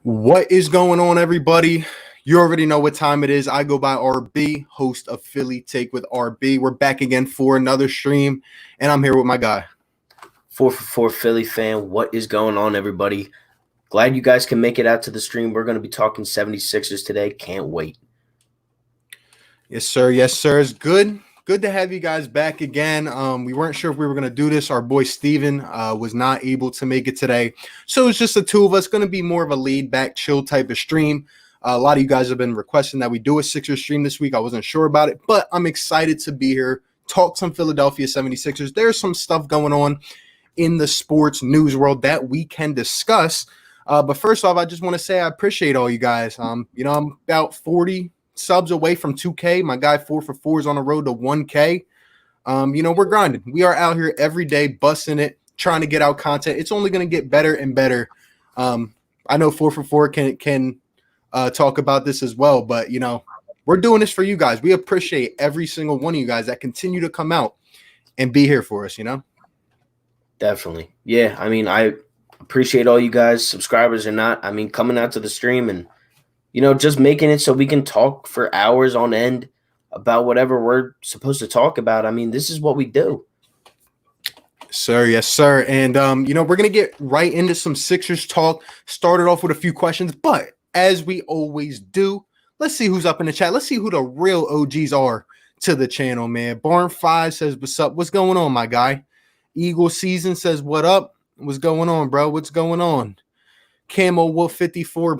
What is going on, everybody? You already know what time it is. I go by RB, host of Philly Take with RB. We're back again for another stream, and I'm here with my guy. 4 for 4 Philly Phan. What is going on, everybody? Glad you guys can make it out to the stream. We're going to be talking 76ers today. Can't wait. Yes, sir. Yes, sir. It's good. Good to have you guys back again. We weren't sure if we were going to do this. Our boy Steven was not able to make it today. So it's just the two of us. Going to be more of a laid-back, chill type of stream. A lot of you guys have been requesting that we do a Sixers stream this week. I wasn't sure about it, but I'm excited to be here, talk some Philadelphia 76ers. There's some stuff going on in the sports news world that we can discuss. But first off, I just want to say I appreciate all you guys. I'm about 40 subs away from 2K. My guy 4for4 is on the road to 1K. We're grinding. We are out here every day, busting it, trying to get out content. It's only going to get better and better. I know 4for4 can talk about this as well, but we're doing this for you guys. We appreciate every single one of you guys that continue to come out and be here for us. Definitely. Yeah, I appreciate all you guys, subscribers or not. Coming out to the stream and just making it so we can talk for hours on end about whatever we're supposed to talk about. This is what we do. Sir, yes, sir. And, we're going to get right into some Sixers talk. Started off with a few questions, but as we always do, let's see who's up in the chat. Let's see who the real OGs are to the channel, man. Barn5 says, what's up? What's going on, my guy? Eagle Season says, what up? What's going on, bro? What's going on? Camo Wolf 54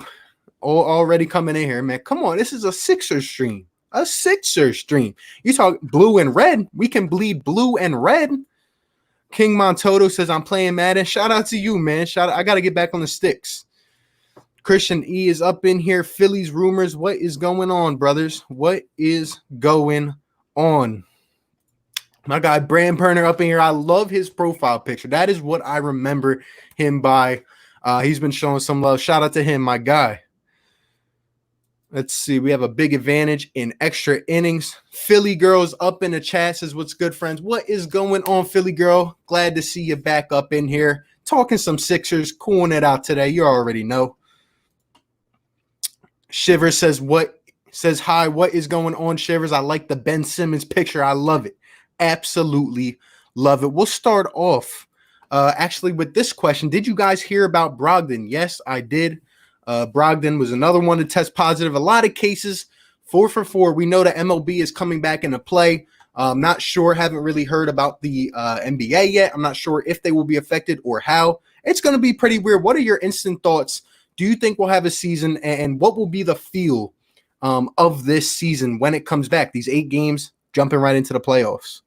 already coming in here, man. Come on, this is a Sixers stream. A Sixers stream. You talk blue and red. We can bleed blue and red. King Montoto says, I'm playing Madden. Shout out to you, man. I got to get back on the sticks. Christian E is up in here. Phillies rumors. What is going on, brothers? What is going on? My guy, Bram Perner up in here. I love his profile picture. That is what I remember him by. He's been showing some love. Shout out to him, my guy. Let's see. We have a big advantage in extra innings. Philly Girls up in the chat says, what's good, friends? What is going on, Philly Girl? Glad to see you back up in here. Talking some Sixers. Cooling it out today. You already know. Shivers says hi. What is going on, Shivers? I like the Ben Simmons picture. I love it. Absolutely love it. We'll start off actually with this question. Did you guys hear about Brogdon? Yes, I did. Brogdon was another one to test positive. A lot of cases, 4for4. We know that MLB is coming back into play. Not sure. Haven't really heard about the NBA yet. I'm not sure if they will be affected or how. It's going to be pretty weird. What are your instant thoughts? Do you think we'll have a season, and what will be the feel of this season when it comes back? These 8 games jumping right into the playoffs.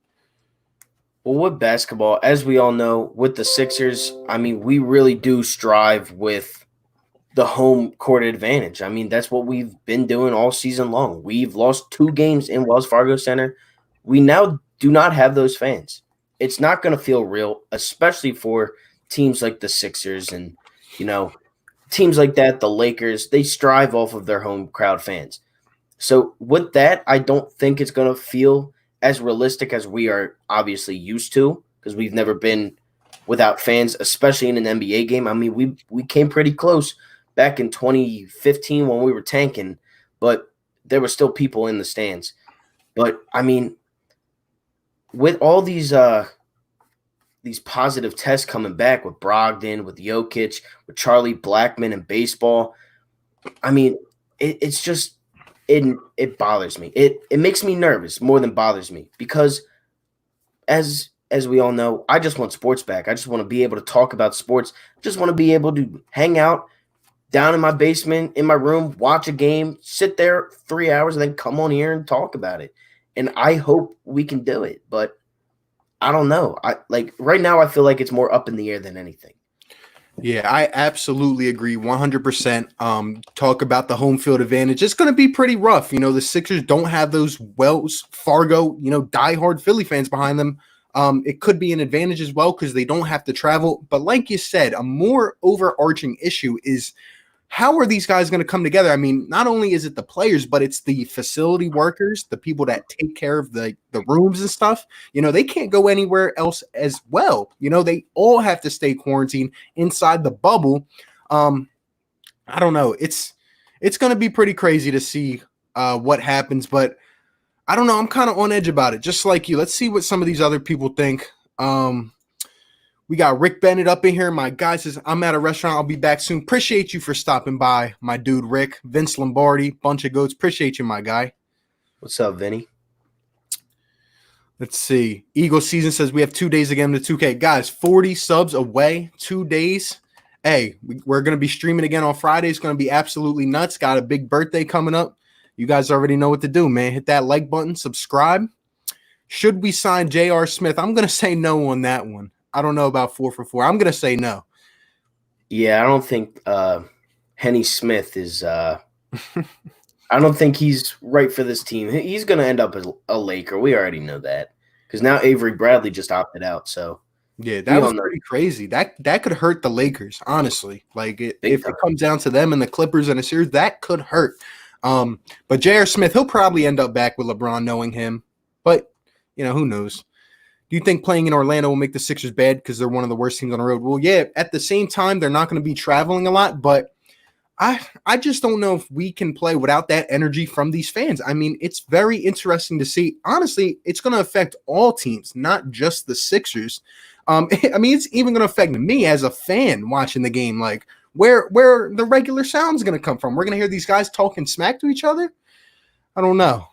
Well, with basketball, as we all know, with the Sixers, we really do strive with the home court advantage. That's what we've been doing all season long. We've lost 2 games in Wells Fargo Center. We now do not have those fans. It's not going to feel real, especially for teams like the Sixers and, teams like that, the Lakers. They strive off of their home crowd fans. So with that, I don't think it's going to feel as realistic as we are obviously used to, because we've never been without fans, especially in an NBA game. We came pretty close back in 2015 when we were tanking, but there were still people in the stands. But with all these positive tests coming back with Brogdon, with Jokic, with Charlie Blackmon in baseball, it's just it bothers me. It makes me nervous more than bothers me, because as we all know, I just want sports back. I just want to be able to talk about sports. I just want to be able to hang out down in my basement, in my room, watch a game, sit there 3 hours, and then come on here and talk about it. And I hope we can do it, but I don't know. Right now, I feel like it's more up in the air than anything. Yeah, I absolutely agree 100%. Talk about the home field advantage. It's going to be pretty rough. The Sixers don't have those Wells Fargo, diehard Philly fans behind them. It could be an advantage as well because they don't have to travel. But like you said, a more overarching issue is, how are these guys going to come together? Not only is it the players, but it's the facility workers, the people that take care of the rooms and stuff. They can't go anywhere else as well. They all have to stay quarantined inside the bubble. I don't know. It's going to be pretty crazy to see what happens, but I don't know. I'm kind of on edge about it, just like you. Let's see what some of these other people think. We got Rick Bennett up in here. My guy says, I'm at a restaurant. I'll be back soon. Appreciate you for stopping by, my dude Rick. Vince Lombardi, bunch of goats. Appreciate you, my guy. What's up, Vinny? Let's see. Eagle Season says we have 2 days again to 2K. Guys, 40 subs away, 2 days. Hey, we're going to be streaming again on Friday. It's going to be absolutely nuts. Got a big birthday coming up. You guys already know what to do, man. Hit that like button, subscribe. Should we sign J.R. Smith? I'm going to say no on that one. I don't know about 4 for 4. I'm going to say no. Yeah, I don't think Henny Smith is I don't think he's right for this team. He's going to end up as a Laker. We already know that because now Avery Bradley just opted out. So yeah, that was pretty crazy. That could hurt the Lakers, honestly. Like if it comes down to them and the Clippers in a series, that could hurt. But J.R. Smith, he'll probably end up back with LeBron, knowing him. But who knows? Do you think playing in Orlando will make the Sixers bad because they're one of the worst teams on the road? Well, yeah. At the same time, they're not going to be traveling a lot, but I just don't know if we can play without that energy from these fans. I mean, it's very interesting to see. Honestly, it's going to affect all teams, not just the Sixers. I mean, it's even going to affect me as a fan watching the game. Like, where the regular sound's going to come from? We're going to hear these guys talking smack to each other? I don't know.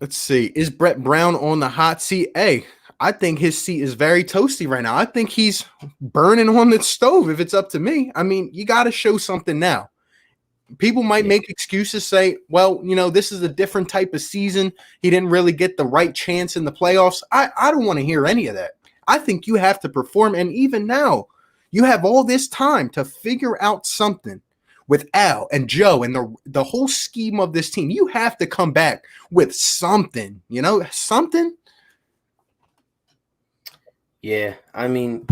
Let's see. Is Brett Brown on the hot seat? Hey, I think his seat is very toasty right now. I think he's burning on the stove if it's up to me. I mean, you got to show something now. People might make excuses, say, well, this is a different type of season. He didn't really get the right chance in the playoffs. I don't want to hear any of that. I think you have to perform. And even now, you have all this time to figure out something. With Al and Joe and the whole scheme of this team, you have to come back with something, something. Yeah, I mean,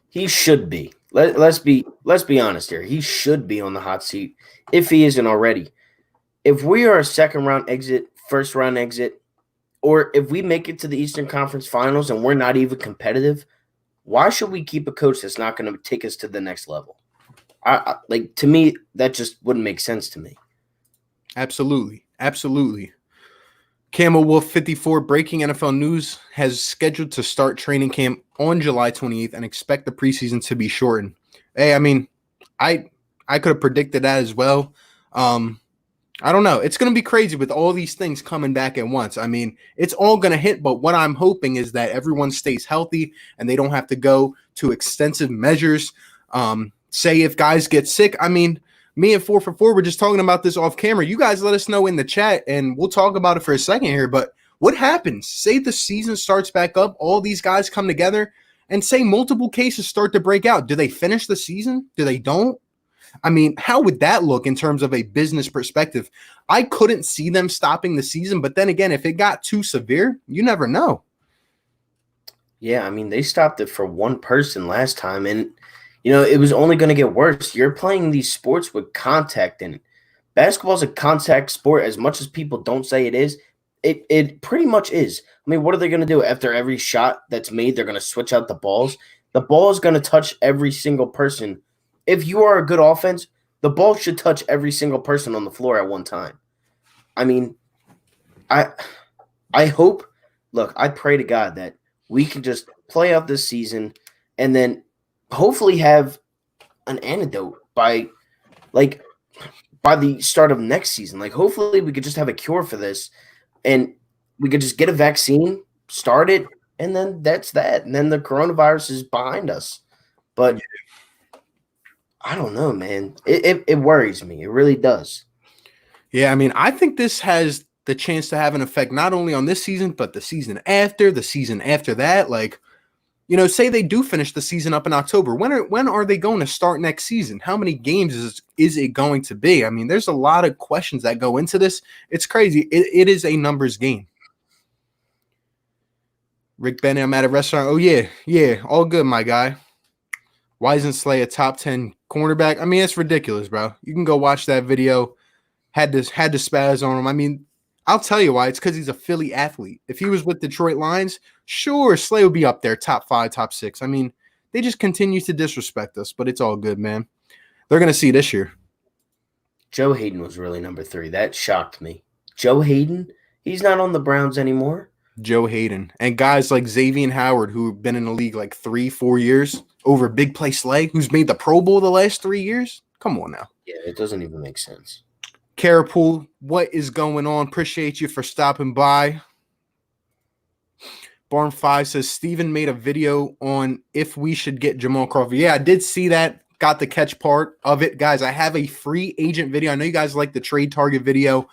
he should be. Let's be honest here. He should be on the hot seat if he isn't already. If we are a second round exit, first round exit, or if we make it to the Eastern Conference Finals and we're not even competitive, why should we keep a coach that's not going to take us to the next level? To me, that just wouldn't make sense to me. Absolutely. Camel Wolf 54 breaking NFL news has scheduled to start training camp on July 28th and expect the preseason to be shortened. Hey, I mean, I could have predicted that as well. I don't know. It's going to be crazy with all these things coming back at once. I mean, it's all going to hit, but what I'm hoping is that everyone stays healthy and they don't have to go to extensive measures. Say if guys get sick, I mean, me and 4 for 4 were just talking about this off camera. You guys let us know in the chat, and we'll talk about it for a second here. But what happens? Say the season starts back up, all these guys come together, and say multiple cases start to break out. Do they finish the season? Do they don't? I mean, how would that look in terms of a business perspective? I couldn't see them stopping the season, but then again, if it got too severe, you never know. Yeah, I mean, they stopped it for one person last time, and it was only going to get worse. You're playing these sports with contact in it. Basketball is a contact sport. As much as people don't say it is, it pretty much is. I mean, what are they going to do after every shot that's made? They're going to switch out the balls. The ball is going to touch every single person. If you are a good offense, the ball should touch every single person on the floor at one time. I mean, I hope. Look, I pray to God that we can just play out this season and then hopefully have an antidote by the start of next season. Like, hopefully we could just have a cure for this and we could just get a vaccine, start it, and then that's that. And then the coronavirus is behind us. But I don't know, man. It worries me. It really does. Yeah, I mean, I think this has the chance to have an effect not only on this season, but the season after that. Like, say they do finish the season up in October. When are they going to start next season? How many games is it going to be? I mean, there's a lot of questions that go into this. It's crazy. It is a numbers game. Rick Bennett, I'm at a restaurant. Oh, yeah, all good, my guy. Why isn't Slay a top 10 cornerback? I mean, it's ridiculous, bro. You can go watch that video. Had to spaz on him. I mean, I'll tell you why. It's because he's a Philly athlete. If he was with Detroit Lions, sure, Slay would be up there, top 5, top 6. I mean, they just continue to disrespect us, but it's all good, man. They're going to see this year. Joe Hayden was really number 3. That shocked me. Joe Hayden, he's not on the Browns anymore. Joe Hayden. And guys like Xavier Howard, who've been in the league like 3-4 years, over Big Play Slay, who's made the Pro Bowl the last 3 years. Come on now. Yeah, it doesn't even make sense. Carapool, what is going on? Appreciate you for stopping by. Barn 5 says Steven made a video on if we should get Jamal Crawford. Yeah, I did see that. Got the catch part of it. Guys, I have a free agent video. I know you guys like the trade target video.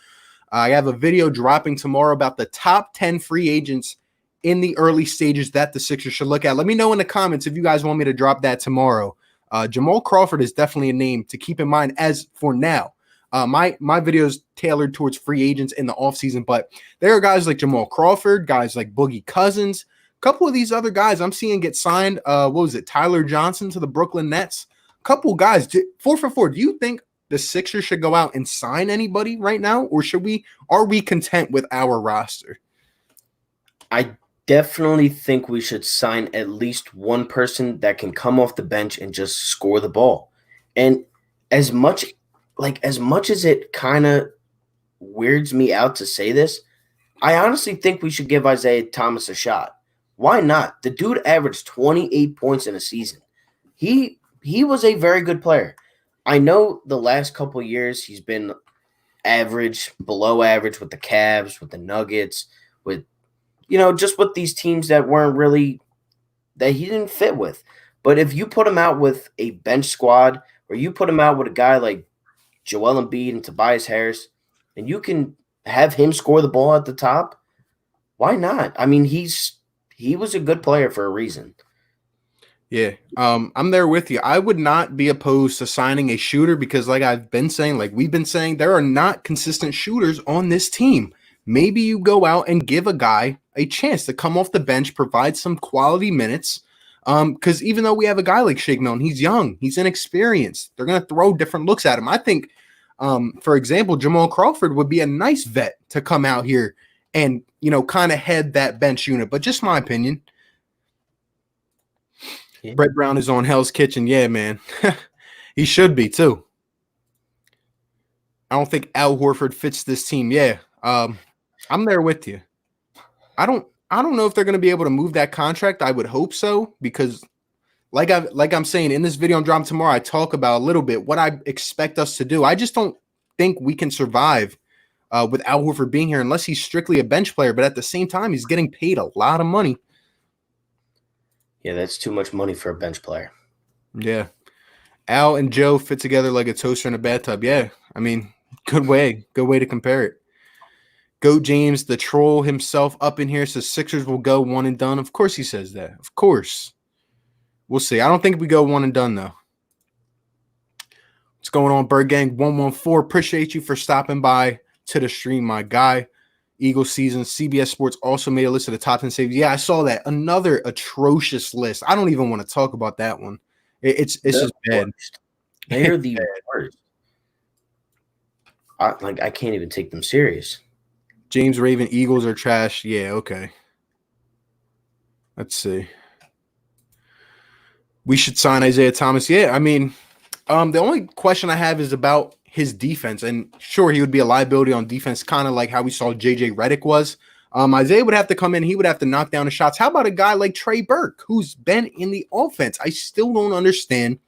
I have a video dropping tomorrow about the top 10 free agents in the early stages that the Sixers should look at. Let me know in the comments if you guys want me to drop that tomorrow. Jamal Crawford is definitely a name to keep in mind as for now. My video is tailored towards free agents in the offseason, but there are guys like Jamal Crawford, guys like Boogie Cousins, a couple of these other guys I'm seeing get signed. What was it? Tyler Johnson to the Brooklyn Nets. A couple guys, 4 for 4. Do you think the Sixers should go out and sign anybody right now, or are we content with our roster? I definitely think we should sign at least one person that can come off the bench and just score the ball. And as much as it kind of weirds me out to say this, I honestly think we should give Isaiah Thomas a shot. Why not? The dude averaged 28 points in a season. He was a very good player. I know the last couple of years he's been average, below average with the Cavs, with the Nuggets, with, just with these teams that weren't really, that he didn't fit with. But if you put him out with a bench squad, or you put him out with a guy like Joel Embiid and Tobias Harris, and you can have him score the ball at the top, why not? I mean, he was a good player for a reason. Yeah, I'm there with you. I would not be opposed to signing a shooter because like we've been saying, there are not consistent shooters on this team. Maybe you go out and give a guy a chance to come off the bench, provide some quality minutes. Because even though we have a guy like Shake Milton, he's young, he's inexperienced. They're going to throw different looks at him. I think, for example, Jamal Crawford would be a nice vet to come out here and, kind of head that bench unit. But just my opinion. Yeah. Brett Brown is on Hell's Kitchen. Yeah, man. He should be, too. I don't think Al Horford fits this team. Yeah, I'm there with you. I don't know if they're going to be able to move that contract. I would hope so because like I'm saying in this video I'm dropping tomorrow, I talk about a little bit what I expect us to do. I just don't think we can survive with Al Horford being here unless he's strictly a bench player. But at the same time, he's getting paid a lot of money. Yeah, that's too much money for a bench player. Yeah. Al and Joe fit together like a toaster in a bathtub. Yeah, I mean, good way to compare it. Goat James, the troll himself, up in here says Sixers will go one and done. Of course he says that. Of course. We'll see. I don't think we go one and done, though. What's going on, Bird Gang 114? Appreciate you for stopping by to the stream, my guy. Eagle season. CBS Sports also made a list of the top 10 saves. Yeah, I saw that. Another atrocious list. I don't even want to talk about that one. It's just bad. They're the worst. I can't even take them serious. James Raven, Eagles are trash. Yeah, okay. Let's see. We should sign Isaiah Thomas. Yeah, I mean, the only question I have is about his defense. And sure, he would be a liability on defense, kind of like how we saw JJ Redick was. Isaiah would have to come in. He would have to knock down the shots. How about a guy like Trey Burke, who's been in the offense? I still don't understand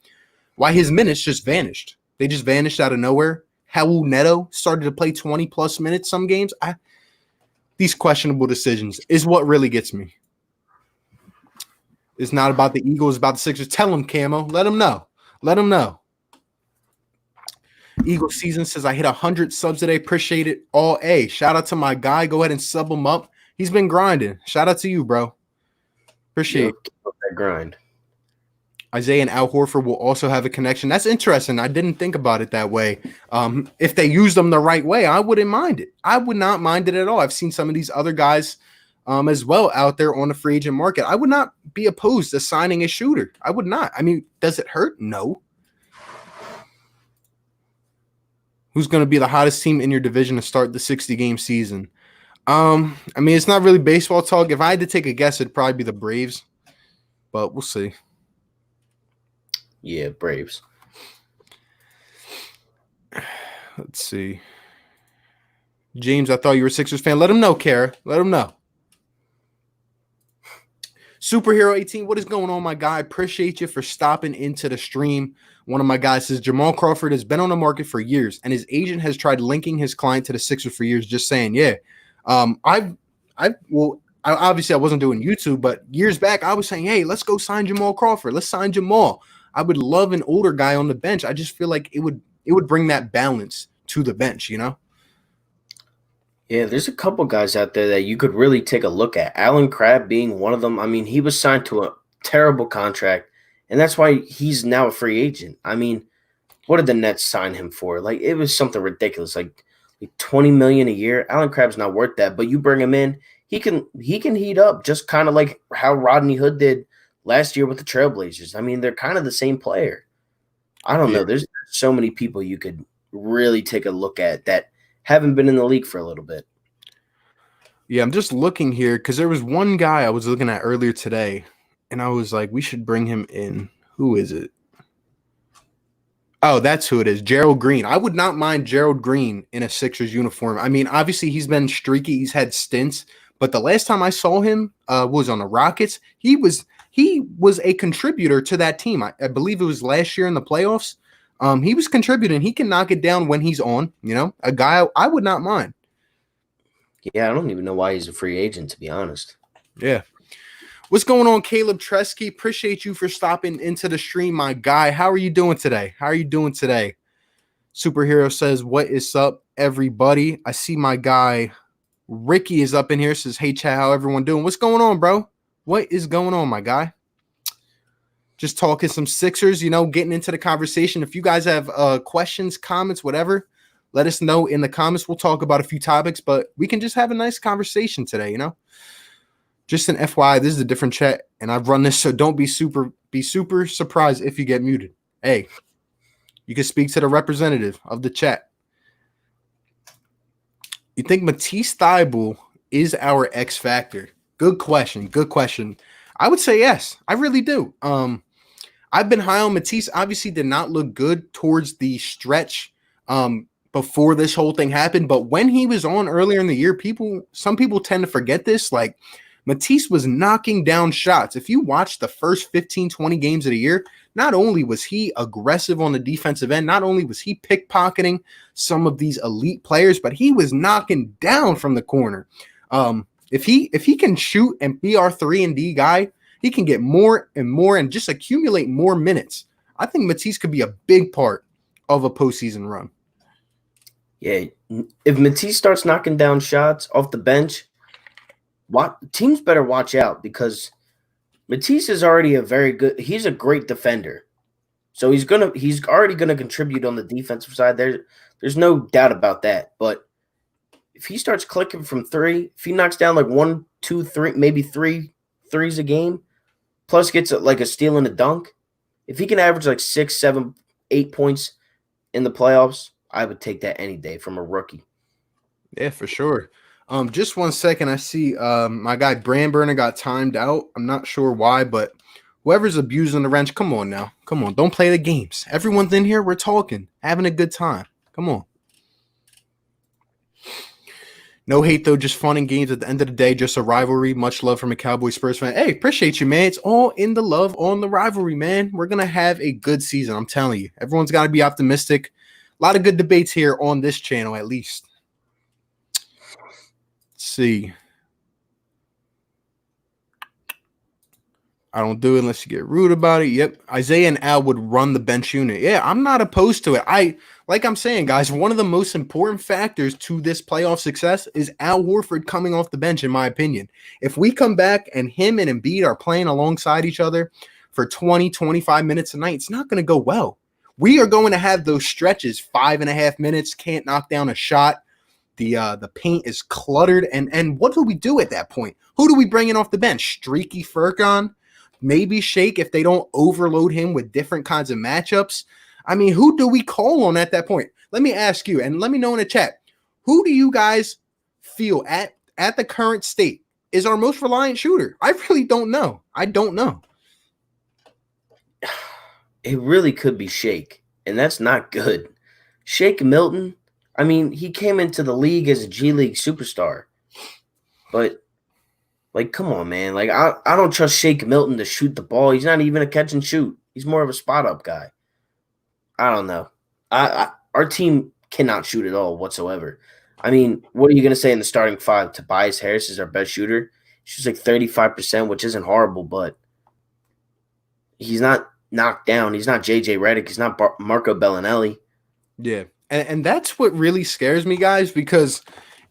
why his minutes just vanished. They just vanished out of nowhere. Raul Neto started to play 20-plus minutes some games. These questionable decisions is what really gets me. It's not about the Eagles, it's about the Sixers. Tell them, Camo. Let them know. Let them know. Eagle season says, I hit 100 subs today. Appreciate it. All A. Shout out to my guy. Go ahead and sub him up. He's been grinding. Shout out to you, bro. Appreciate it. That grind. Isaiah and Al Horford will also have a connection. That's interesting. I didn't think about it that way. If they use them the right way, I wouldn't mind it. I would not mind it at all. I've seen some of these other guys as well out there on the free agent market. I would not be opposed to signing a shooter. I would not. I mean, does it hurt? No. Who's going to be the hottest team in your division to start the 60-game season? I mean, it's not really baseball talk. If I had to take a guess, it'd probably be the Braves, but we'll see. Yeah, Braves. Let's see. James, I thought you were a Sixers fan. Let him know, Kara. Let him know. Superhero 18, what is going on, my guy? Appreciate you for stopping into the stream. One of my guys says Jamal Crawford has been on the market for years, and his agent has tried linking his client to the Sixers for years. Just saying, yeah. Obviously I wasn't doing YouTube, but years back I was saying, hey, let's go sign Jamal Crawford. Let's sign Jamal. I would love an older guy on the bench. I just feel like it would bring that balance to the bench, you know? Yeah, there's a couple guys out there that you could really take a look at. Alan Crabb being one of them. I mean, he was signed to a terrible contract, and that's why he's now a free agent. I mean, what did the Nets sign him for? Like, it was something ridiculous, like $20 million a year. Alan Crabb's not worth that, but you bring him in, he can heat up, just kind of like how Rodney Hood did last year with the Trailblazers. I mean, they're kind of the same player. I don't know. There's so many people you could really take a look at that haven't been in the league for a little bit. Yeah, I'm just looking here because there was one guy I was looking at earlier today, and I was like, we should bring him in. Who is it? Oh, that's who it is. Gerald Green. I would not mind Gerald Green in a Sixers uniform. I mean, obviously he's been streaky. He's had stints, but the last time I saw him was on the Rockets. He was a contributor to that team. I believe it was last year in the playoffs. He was contributing. He can knock it down when he's on, you know, a guy I would not mind. Yeah, I don't even know why he's a free agent, to be honest. Yeah. What's going on, Caleb Tresky? Appreciate you for stopping into the stream, my guy. How are you doing today? Superhero says, what is up, everybody? I see my guy Ricky is up in here. Says, hey, chat, how everyone doing? What's going on, bro? What is going on, my guy? Just talking some Sixers, you know, getting into the conversation. If you guys have questions, comments, whatever, let us know in the comments. We'll talk about a few topics, but we can just have a nice conversation today, you know? Just an FYI, this is a different chat, and I've run this, so don't be super surprised if you get muted. Hey, you can speak to the representative of the chat. You think Matisse Thybulle is our X factor? Good question. I would say yes. I really do. I've been high on Matisse. Obviously did not look good towards the stretch before this whole thing happened. But when he was on earlier in the year, some people tend to forget this. Like, Matisse was knocking down shots. If you watch the first 15, 20 games of the year, not only was he aggressive on the defensive end, not only was he pickpocketing some of these elite players, but he was knocking down from the corner. If he can shoot and be our 3-and-D guy, he can get more and more and just accumulate more minutes. I think Matisse could be a big part of a postseason run. Yeah, if Matisse starts knocking down shots off the bench, teams better watch out, because Matisse is already he's a great defender. So he's already gonna contribute on the defensive side. There's no doubt about that. But if he starts clicking from three, if he knocks down like 1, 2, 3, maybe 3 threes a game, plus gets like a steal and a dunk, if he can average like 6, 7, 8 points in the playoffs, I would take that any day from a rookie. Yeah, for sure. Just 1 second. I see my guy Brandburner got timed out. I'm not sure why, but whoever's abusing the wrench, come on now. Come on. Don't play the games. Everyone's in here. We're talking, having a good time. Come on. No hate, though. Just fun and games at the end of the day. Just a rivalry. Much love from a Cowboy Spurs fan. Hey, appreciate you, man. It's all in the love on the rivalry, man. We're going to have a good season. I'm telling you. Everyone's got to be optimistic. A lot of good debates here on this channel, at least. See, I don't do it unless you get rude about it. Yep, Isaiah and Al would run the bench unit. Yeah, I'm not opposed to it. Like I'm saying, guys, one of the most important factors to this playoff success is Al Horford coming off the bench, in my opinion. If we come back and him and Embiid are playing alongside each other for 20, 25 minutes a night, it's not going to go well. We are going to have those stretches, 5.5 minutes, can't knock down a shot. The paint is cluttered, and what do we do at that point? Who do we bring in off the bench? Streaky Furkan, maybe Shake if they don't overload him with different kinds of matchups. I mean, who do we call on at that point? Let me ask you, and let me know in the chat. Who do you guys feel at the current state is our most reliant shooter? I really don't know. I don't know. it really could be Shake, and that's not good. Shake Milton, I mean, he came into the league as a G League superstar, but like, come on, man. Like, I don't trust Shake Milton to shoot the ball. He's not even a catch and shoot. He's more of a spot up guy. I don't know. Our team cannot shoot at all whatsoever. I mean, what are you gonna say in the starting five? Tobias Harris is our best shooter. She's like 35%, which isn't horrible, but he's not knocked down. He's not JJ Redick. He's not Marco Bellinelli. Yeah. And that's what really scares me, guys, because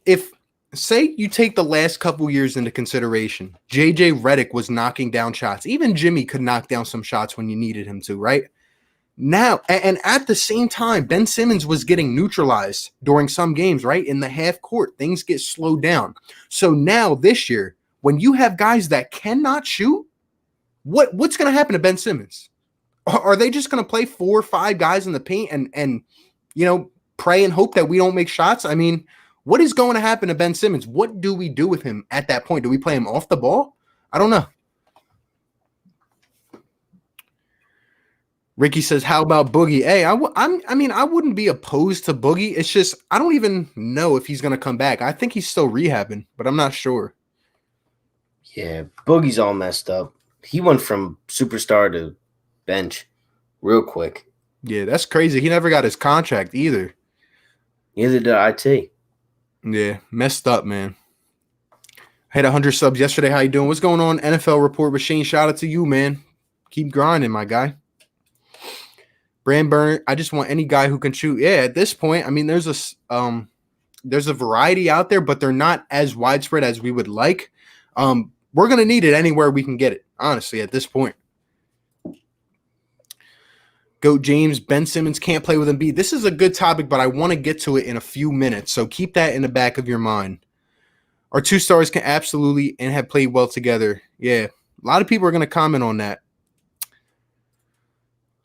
if say you take the last couple years into consideration, JJ Redick was knocking down shots. Even Jimmy could knock down some shots when you needed him to, right? Now, and at the same time, Ben Simmons was getting neutralized during some games, right? In the half court, things get slowed down. So now this year, when you have guys that cannot shoot, what's going to happen to Ben Simmons? Are they just going to play 4 or 5 guys in the paint and pray and hope that we don't make shots? I mean, what is going to happen to Ben Simmons? What do we do with him at that point? Do we play him off the ball? I don't know. Ricky says, how about Boogie? Hey, I wouldn't be opposed to Boogie. It's just I don't even know if he's going to come back. I think he's still rehabbing, but I'm not sure. Yeah, Boogie's all messed up. He went from superstar to bench real quick. Yeah, that's crazy. He never got his contract either. Neither did IT. Yeah, messed up, man. I had 100 subs yesterday. How you doing? What's going on? NFL Report with Shane. Shout out to you, man. Keep grinding, my guy. Brandburn, I just want any guy who can shoot. Yeah, at this point, I mean, there's a variety out there, but they're not as widespread as we would like. We're going to need it anywhere we can get it, honestly, at this point. Goat James, Ben Simmons can't play with Embiid. This is a good topic, but I want to get to it in a few minutes, so keep that in the back of your mind. Our 2 stars can absolutely and have played well together. Yeah, a lot of people are going to comment on that.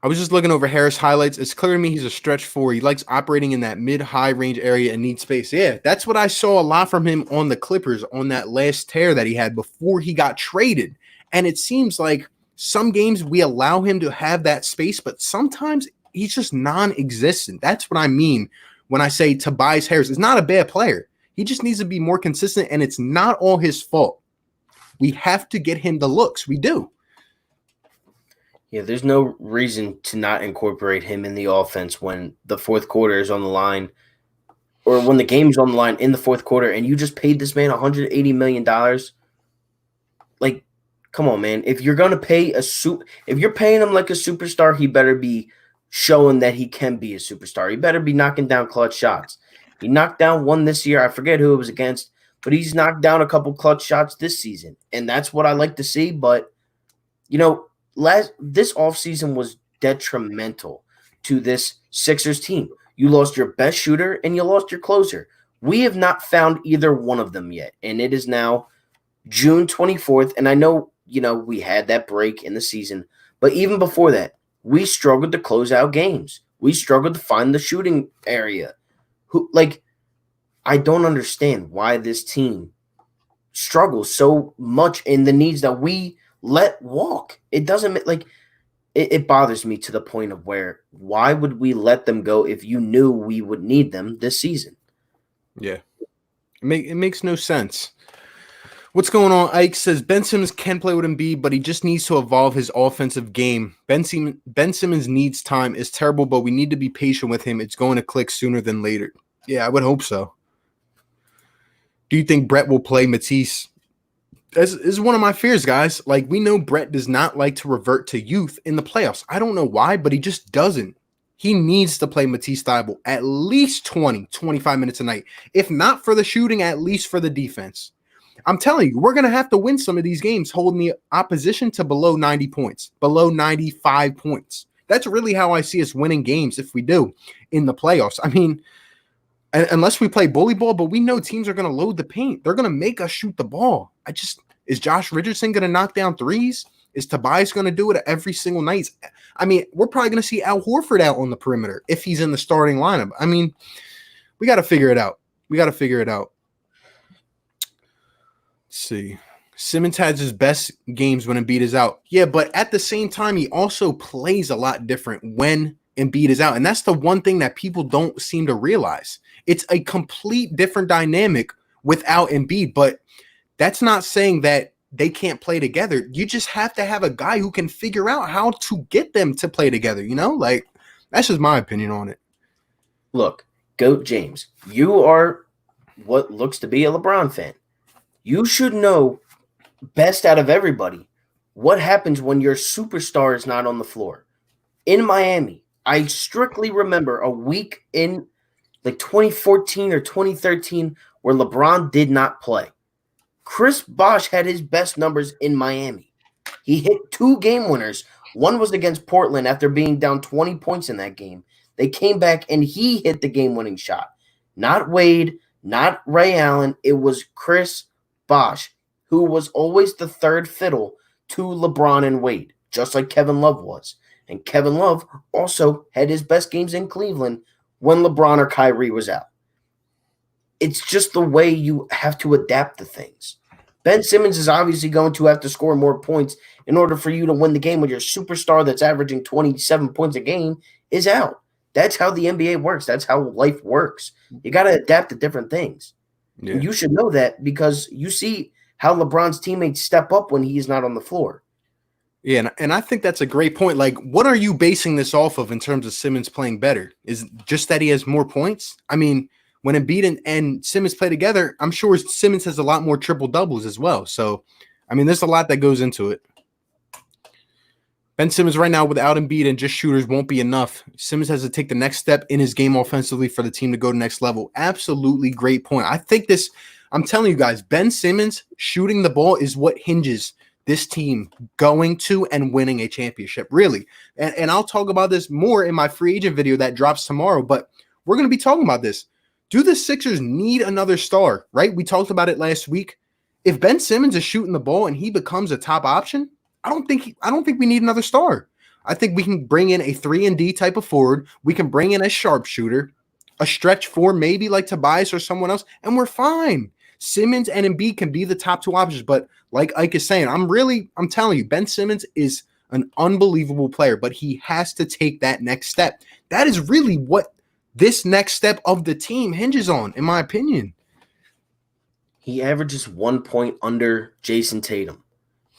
I was just looking over Harris highlights. It's clear to me he's a stretch 4. He likes operating in that mid-high range area and needs space. Yeah, that's what I saw a lot from him on the Clippers on that last tear that he had before he got traded. And it seems like some games we allow him to have that space, but sometimes he's just non-existent. That's what I mean when I say Tobias Harris is not a bad player. He just needs to be more consistent, and it's not all his fault. We have to get him the looks. We do. Yeah, there's no reason to not incorporate him in the offense when the fourth quarter is on the line or when the game's on the line in the fourth quarter and you just paid this man $180 million. Like, come on, man. If you're going to pay if you're paying him like a superstar, he better be showing that he can be a superstar. He better be knocking down clutch shots. He knocked down one this year. I forget who it was against, but he's knocked down a couple clutch shots this season. And that's what I like to see. But, this offseason was detrimental to this Sixers team. You lost your best shooter and you lost your closer. We have not found either one of them yet. And it is now June 24th. And I know, we had that break in the season. But even before that, we struggled to close out games. We struggled to find the shooting area. I don't understand why this team struggles so much in the needs that we let walk. It doesn't it bothers me to the point of why would we let them go if you knew we would need them this season? Yeah. It makes no sense. What's going on? Ike says Ben Simmons can play with Embiid, but he just needs to evolve his offensive game. Ben Simmons needs time. It's terrible, but we need to be patient with him. It's going to click sooner than later. Yeah, I would hope so. Do you think Brett will play Matisse? This is one of my fears, guys. We know Brett does not like to revert to youth in the playoffs. I don't know why, but he just doesn't. He needs to play Matisse Thybulle at least 20, 25 minutes a night. If not for the shooting, at least for the defense. I'm telling you, we're going to have to win some of these games holding the opposition to below 90 points, below 95 points. That's really how I see us winning games if we do in the playoffs. I mean, unless we play bully ball, but we know teams are going to load the paint. They're going to make us shoot the ball. Is Josh Richardson going to knock down threes? Is Tobias going to do it every single night? I mean, we're probably going to see Al Horford out on the perimeter if he's in the starting lineup. I mean, we got to figure it out. Let's see. Simmons has his best games when Embiid is out. Yeah, but at the same time, he also plays a lot different when Embiid is out. And that's the one thing that people don't seem to realize. It's a complete different dynamic without Embiid, but that's not saying that they can't play together. You just have to have a guy who can figure out how to get them to play together, you know? Like, that's just my opinion on it. Look, Goat James, you are what looks to be a LeBron fan. You should know best out of everybody what happens when your superstar is not on the floor. In Miami, I strictly remember a week in like 2014 or 2013 where LeBron did not play. Chris Bosh had his best numbers in Miami. He hit 2 game winners. One was against Portland after being down 20 points in that game. They came back and he hit the game-winning shot. Not Wade, not Ray Allen. It was Chris Bosh, who was always the third fiddle to LeBron and Wade, just like Kevin Love was. And Kevin Love also had his best games in Cleveland when LeBron or Kyrie was out. It's just the way you have to adapt to things. Ben Simmons is obviously going to have to score more points in order for you to win the game when your superstar that's averaging 27 points a game is out. That's how the NBA works. That's how life works. You got to adapt to different things. Yeah. And you should know that because you see how LeBron's teammates step up when he's not on the floor. Yeah, and I think that's a great point. Like, what are you basing this off of in terms of Simmons playing better? Is it just that he has more points? I mean, when Embiid and Simmons play together, I'm sure Simmons has a lot more triple-doubles as well. So, I mean, there's a lot that goes into it. Ben Simmons right now without Embiid and just shooters won't be enough. Simmons has to take the next step in his game offensively for the team to go to the next level. Absolutely great point. I think this, I'm telling you guys, Ben Simmons shooting the ball is what hinges this team going to and winning a championship, really. And I'll talk about this more in my free agent video that drops tomorrow, but we're going to be talking about this. Do the Sixers need another star, right? We talked about it last week. If Ben Simmons is shooting the ball and he becomes a top option, I don't think we need another star. I think we can bring in a 3-and-D type of forward. We can bring in a sharpshooter, a stretch 4, maybe like Tobias or someone else, and we're fine. Simmons and Embiid can be the top 2 options, but like Ike is saying, I'm telling you, Ben Simmons is an unbelievable player, but he has to take that next step. That is really what this next step of the team hinges on, in my opinion. He averages 1 point under Jason Tatum.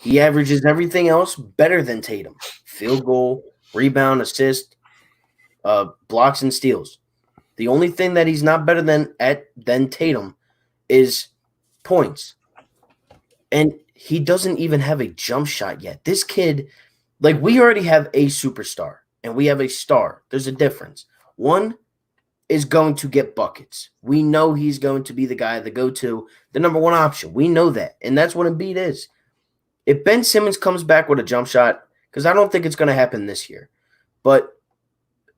He averages everything else better than Tatum. Field goal, rebound, assist, blocks, and steals. The only thing that he's not better than Tatum is points. And he doesn't even have a jump shot yet. This kid, like, we already have a superstar and we have a star. There's a difference. One is going to get buckets. We know he's going to be the guy, the go-to, the number 1 option. We know that. And that's what Embiid is. If Ben Simmons comes back with a jump shot, because I don't think it's going to happen this year, but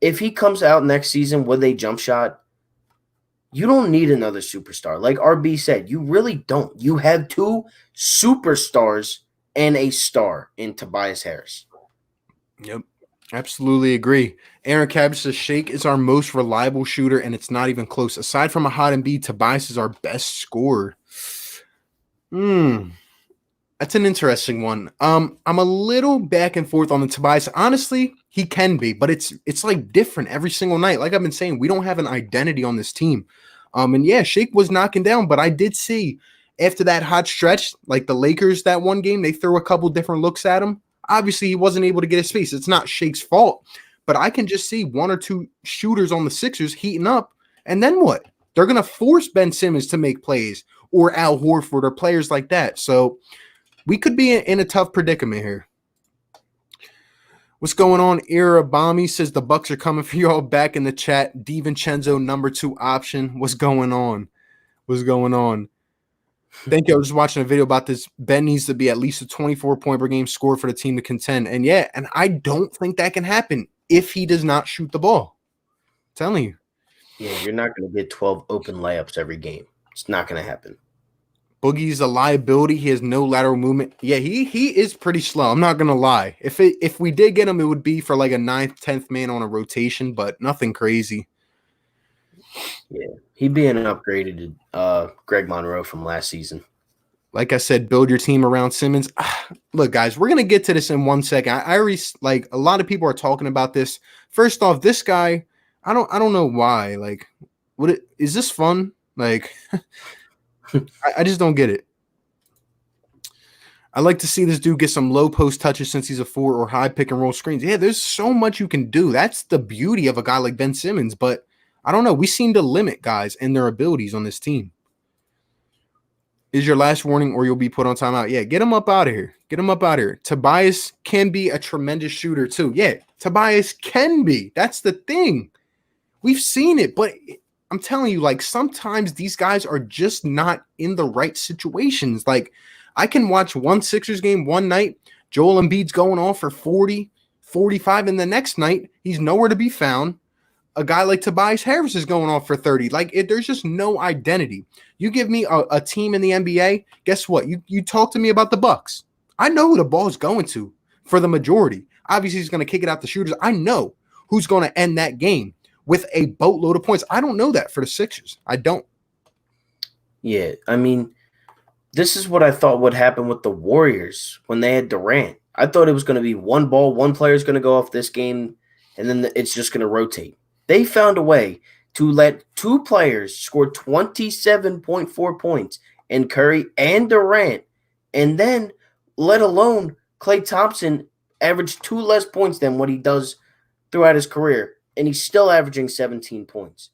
if he comes out next season with a jump shot, you don't need another superstar. Like RB said, you really don't. You have 2 superstars and a star in Tobias Harris. Yep, absolutely agree. Aaron Cabbage says Shake is our most reliable shooter, and it's not even close. Aside from a hot Embiid, Tobias is our best scorer. That's an interesting one. I'm a little back and forth on the Tobias. Honestly, he can be, but it's like different every single night. Like I've been saying, we don't have an identity on this team. And yeah, Shake was knocking down, but I did see after that hot stretch, like the Lakers that one game, they threw a couple different looks at him. Obviously, he wasn't able to get his space. It's not Shake's fault, but I can just see 1 or 2 shooters on the Sixers heating up. And then what? They're going to force Ben Simmons to make plays or Al Horford or players like that. So we could be in a tough predicament here. What's going on? Irabami says the Bucks are coming for y'all. Back in the chat. DiVincenzo, number 2 option. What's going on? Thank you. I was just watching a video about this. Ben needs to be at least a 24-point per game scorer for the team to contend. And yeah, and I don't think that can happen if he does not shoot the ball. I'm telling you. Yeah, you're not going to get 12 open layups every game. It's not going to happen. Boogie's a liability. He has no lateral movement. Yeah, he is pretty slow. I'm not gonna lie. If we did get him, it would be for like a 9th, 10th man on a rotation, but nothing crazy. Yeah, he'd be an upgraded Greg Monroe from last season. Like I said, build your team around Simmons. Look, guys, we're gonna get to this in 1 second. I already like a lot of people are talking about this. First off, this guy, I don't know why. Like, is this fun? Like, I just don't get it. I like to see this dude get some low post touches since he's a 4 or high pick and roll screens. Yeah, there's so much you can do. That's the beauty of a guy like Ben Simmons. But I don't know. We seem to limit guys and their abilities on this team. Is your last warning or you'll be put on timeout? Yeah, get him up out of here. Get him up out of here. Tobias can be a tremendous shooter too. Yeah, Tobias can be. That's the thing. We've seen it, but I'm telling you, like, sometimes these guys are just not in the right situations. Like, I can watch one Sixers game one night, Joel Embiid's going off for 40, 45, and the next night, he's nowhere to be found. A guy like Tobias Harris is going off for 30. Like, there's just no identity. You give me a team in the NBA, guess what? You talk to me about the Bucks. I know who the ball is going to for the majority. Obviously, he's going to kick it out the shooters. I know who's going to end that game with a boatload of points. I don't know that for the Sixers. I don't. Yeah, I mean, this is what I thought would happen with the Warriors when they had Durant. I thought it was going to be one ball, one player is going to go off this game, and then it's just going to rotate. They found a way to let two players score 27.4 points in Curry and Durant, and then let alone Klay Thompson average 2 less points than what he does throughout his career, and he's still averaging 17 points.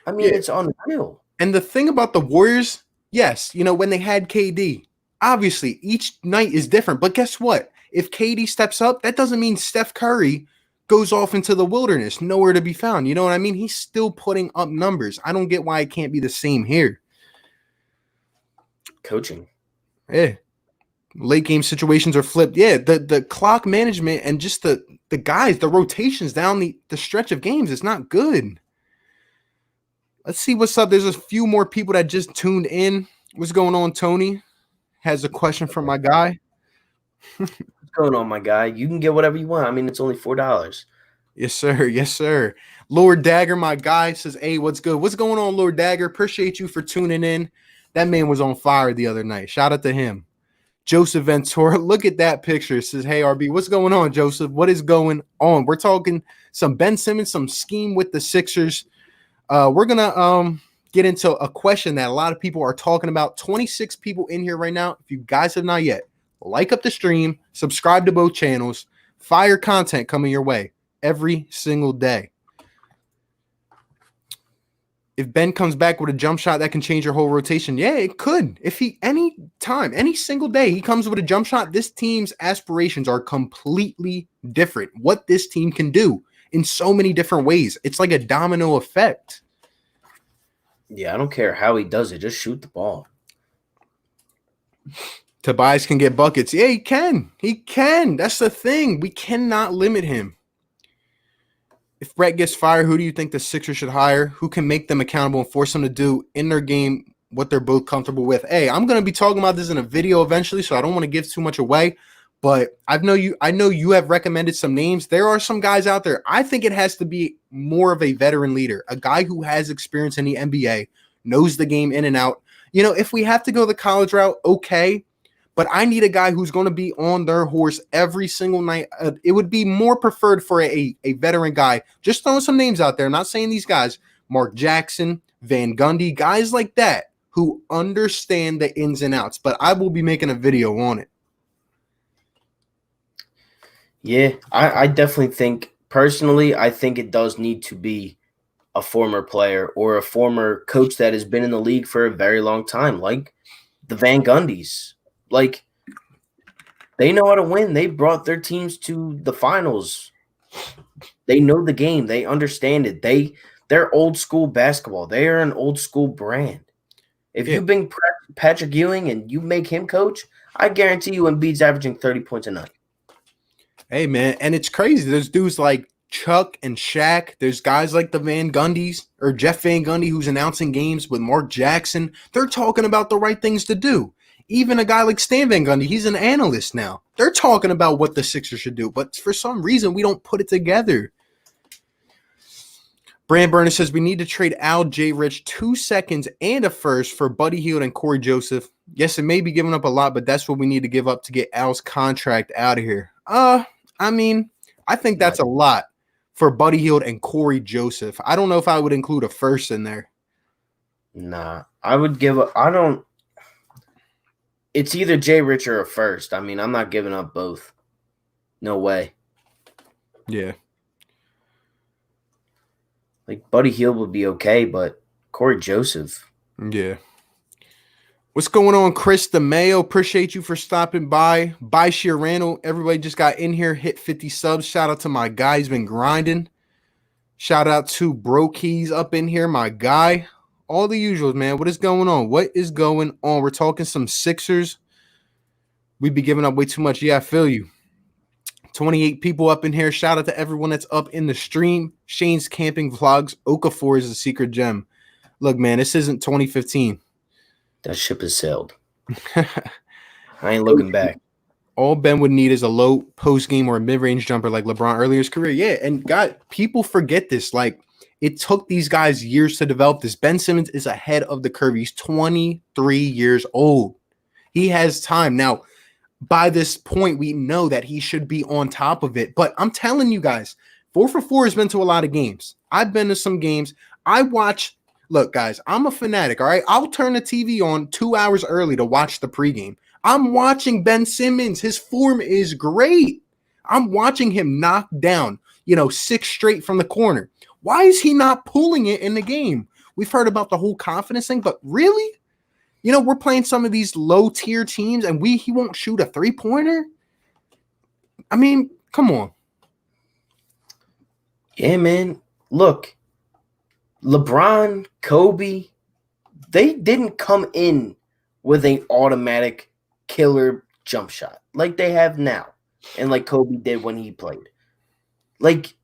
I mean, It's unreal. And the thing about the Warriors, yes, when they had KD, obviously each night is different, but guess what? If KD steps up, that doesn't mean Steph Curry goes off into the wilderness, nowhere to be found. You know what I mean? He's still putting up numbers. I don't get why it can't be the same here. Coaching. Yeah. Late game situations are flipped. Yeah, the clock management and just the guys, the rotations down the stretch of games is not good. Let's see what's up. There's a few more people that just tuned in. What's going on, Tony? Has a question from my guy. What's going on, my guy? You can get whatever you want. I mean, it's only $4. Yes, sir. Yes, sir. Lord Dagger, my guy, says, hey, what's good? What's going on, Lord Dagger? Appreciate you for tuning in. That man was on fire the other night. Shout out to him. Joseph Ventura, look at that picture. It says, hey, RB, what's going on, Joseph? What is going on? We're talking some Ben Simmons, some scheme with the Sixers. We're going to get into a question that a lot of people are talking about. 26 people in here right now. If you guys have not yet, like up the stream, subscribe to both channels. Fire content coming your way every single day. If Ben comes back with a jump shot that can change your whole rotation, yeah, it could. If he any single day he comes with a jump shot, this team's aspirations are completely different. What this team can do in so many different ways. It's like a domino effect. Yeah, I don't care how he does it. Just shoot the ball. Tobias can get buckets. Yeah, he can. He can. That's the thing. We cannot limit him. If Brett gets fired, who do you think the Sixers should hire? Who can make them accountable and force them to do in their game what they're both comfortable with? Hey, I'm going to be talking about this in a video eventually, so I don't want to give too much away. But I know you have recommended some names. There are some guys out there. I think it has to be more of a veteran leader, a guy who has experience in the NBA, knows the game in and out. If we have to go the college route, okay. But I need a guy who's going to be on their horse every single night. It would be more preferred for a veteran guy. Just throwing some names out there. I'm not saying these guys, Mark Jackson, Van Gundy, guys like that who understand the ins and outs. But I will be making a video on it. Yeah, I definitely think, personally, I think it does need to be a former player or a former coach that has been in the league for a very long time, like the Van Gundys. Like, they know how to win. They brought their teams to the finals. They know the game. They understand it. They're old school basketball. They are an old school brand. If you bring Patrick Ewing and you make him coach, I guarantee you Embiid's averaging 30 points a night. Hey, man, and it's crazy. There's dudes like Chuck and Shaq. There's guys like the Van Gundys or Jeff Van Gundy who's announcing games with Mark Jackson. They're talking about the right things to do. Even a guy like Stan Van Gundy, he's an analyst now. They're talking about what the Sixers should do, but for some reason, we don't put it together. Brand Burner says we need to trade Al J. Rich 2 seconds and a first for Buddy Hield and Corey Joseph. Yes, it may be giving up a lot, but that's what we need to give up to get Al's contract out of here. I mean, I think that's a lot for Buddy Hield and Corey Joseph. I don't know if I would include a first in there. Nah, I would give up. I don't. It's either Jay Rich or a first. I mean, I'm not giving up both. No way. Yeah. Like, Buddy Hield would be okay, but Corey Joseph. Yeah. What's going on, Chris DeMayo? Appreciate you for stopping by. Bye, Shirano. Everybody just got in here, hit 50 subs. Shout out to my guy. He's been grinding. Shout out to Bro Keys up in here, my guy. All the usuals, man. What is going on? What is going on? We're talking some Sixers. We be giving up way too much. Yeah, I feel you. 28 people up in here. Shout out to everyone that's up in the stream. Shane's Camping Vlogs. Okafor is a secret gem. Look, man, this isn't 2015. That ship has sailed. I ain't looking back. All Ben would need is a low post game or a mid range jumper like LeBron earlier in his career. Yeah, and God, people forget this. Like, it took these guys years to develop this. Ben Simmons is ahead of the curve. He's 23 years old. He has time. Now, by this point, we know that he should be on top of it. But I'm telling you guys, 4 for 4 has been to a lot of games. I've been to some games. I watch. Look, guys, I'm a fanatic, all right? I'll turn the TV on 2 hours early to watch the pregame. I'm watching Ben Simmons. His form is great. I'm watching him knock down, 6 straight from the corner. Why is he not pulling it in the game? We've heard about the whole confidence thing, but really? We're playing some of these low-tier teams, and he won't shoot a three-pointer? I mean, come on. Yeah, man. Look, LeBron, Kobe, they didn't come in with an automatic killer jump shot like they have now and like Kobe did when he played. Like,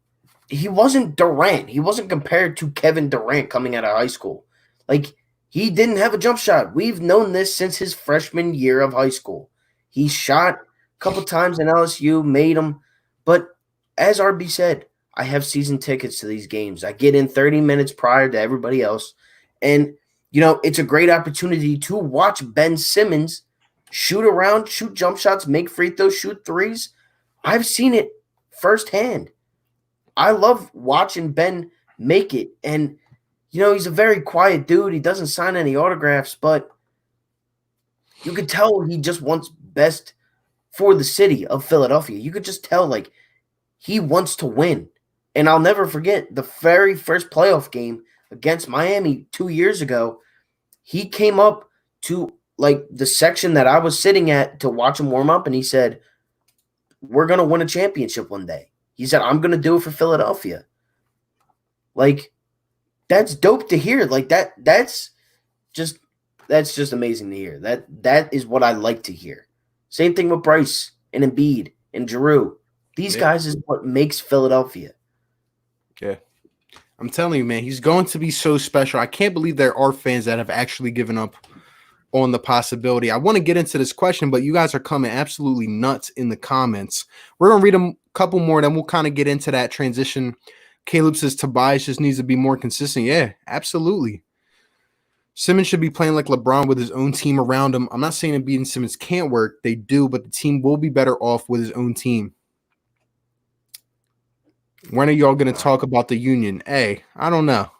he wasn't Durant. He wasn't compared to Kevin Durant coming out of high school. Like, he didn't have a jump shot. We've known this since his freshman year of high school. He shot a couple times in LSU, made them. But as RB said, I have season tickets to these games. I get in 30 minutes prior to everybody else. And, it's a great opportunity to watch Ben Simmons shoot around, shoot jump shots, make free throws, shoot threes. I've seen it firsthand. I love watching Ben make it. And, he's a very quiet dude. He doesn't sign any autographs, but you could tell he just wants best for the city of Philadelphia. You could just tell, like, he wants to win. And I'll never forget the very first playoff game against Miami 2 years ago. He came up to, like, the section that I was sitting at to watch him warm up, and he said, "We're going to win a championship one day." He said, "I'm going to do it for Philadelphia." Like, that's dope to hear. Like, that's just amazing to hear. That is what I like to hear. Same thing with Bryce and Embiid and Giroux. These guys is what makes Philadelphia. Yeah. I'm telling you, man, he's going to be so special. I can't believe there are fans that have actually given up on the possibility. I want to get into this question, but you guys are coming absolutely nuts in the comments. We're going to read a couple more, then we'll kind of get into that transition. Caleb says Tobias just needs to be more consistent. Yeah, absolutely. Simmons should be playing like LeBron with his own team around him. I'm not saying Embiid and Simmons can't work. They do, but the team will be better off with his own team. When are y'all going to talk about the union? Hey, I don't know.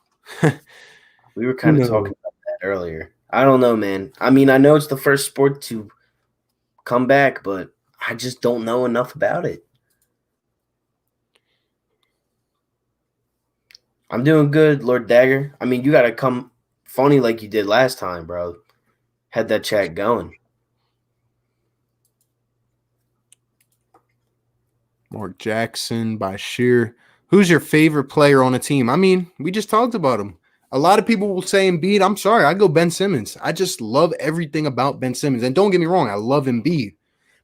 We were kind of talking about that earlier. I don't know, man. I mean, I know it's the first sport to come back, but I just don't know enough about it. I'm doing good, Lord Dagger. I mean, you got to come funny like you did last time, bro. Had that chat going. Mark Jackson, Bashir. Who's your favorite player on a team? I mean, we just talked about him. A lot of people will say Embiid. I'm sorry. I go Ben Simmons. I just love everything about Ben Simmons. And don't get me wrong, I love Embiid.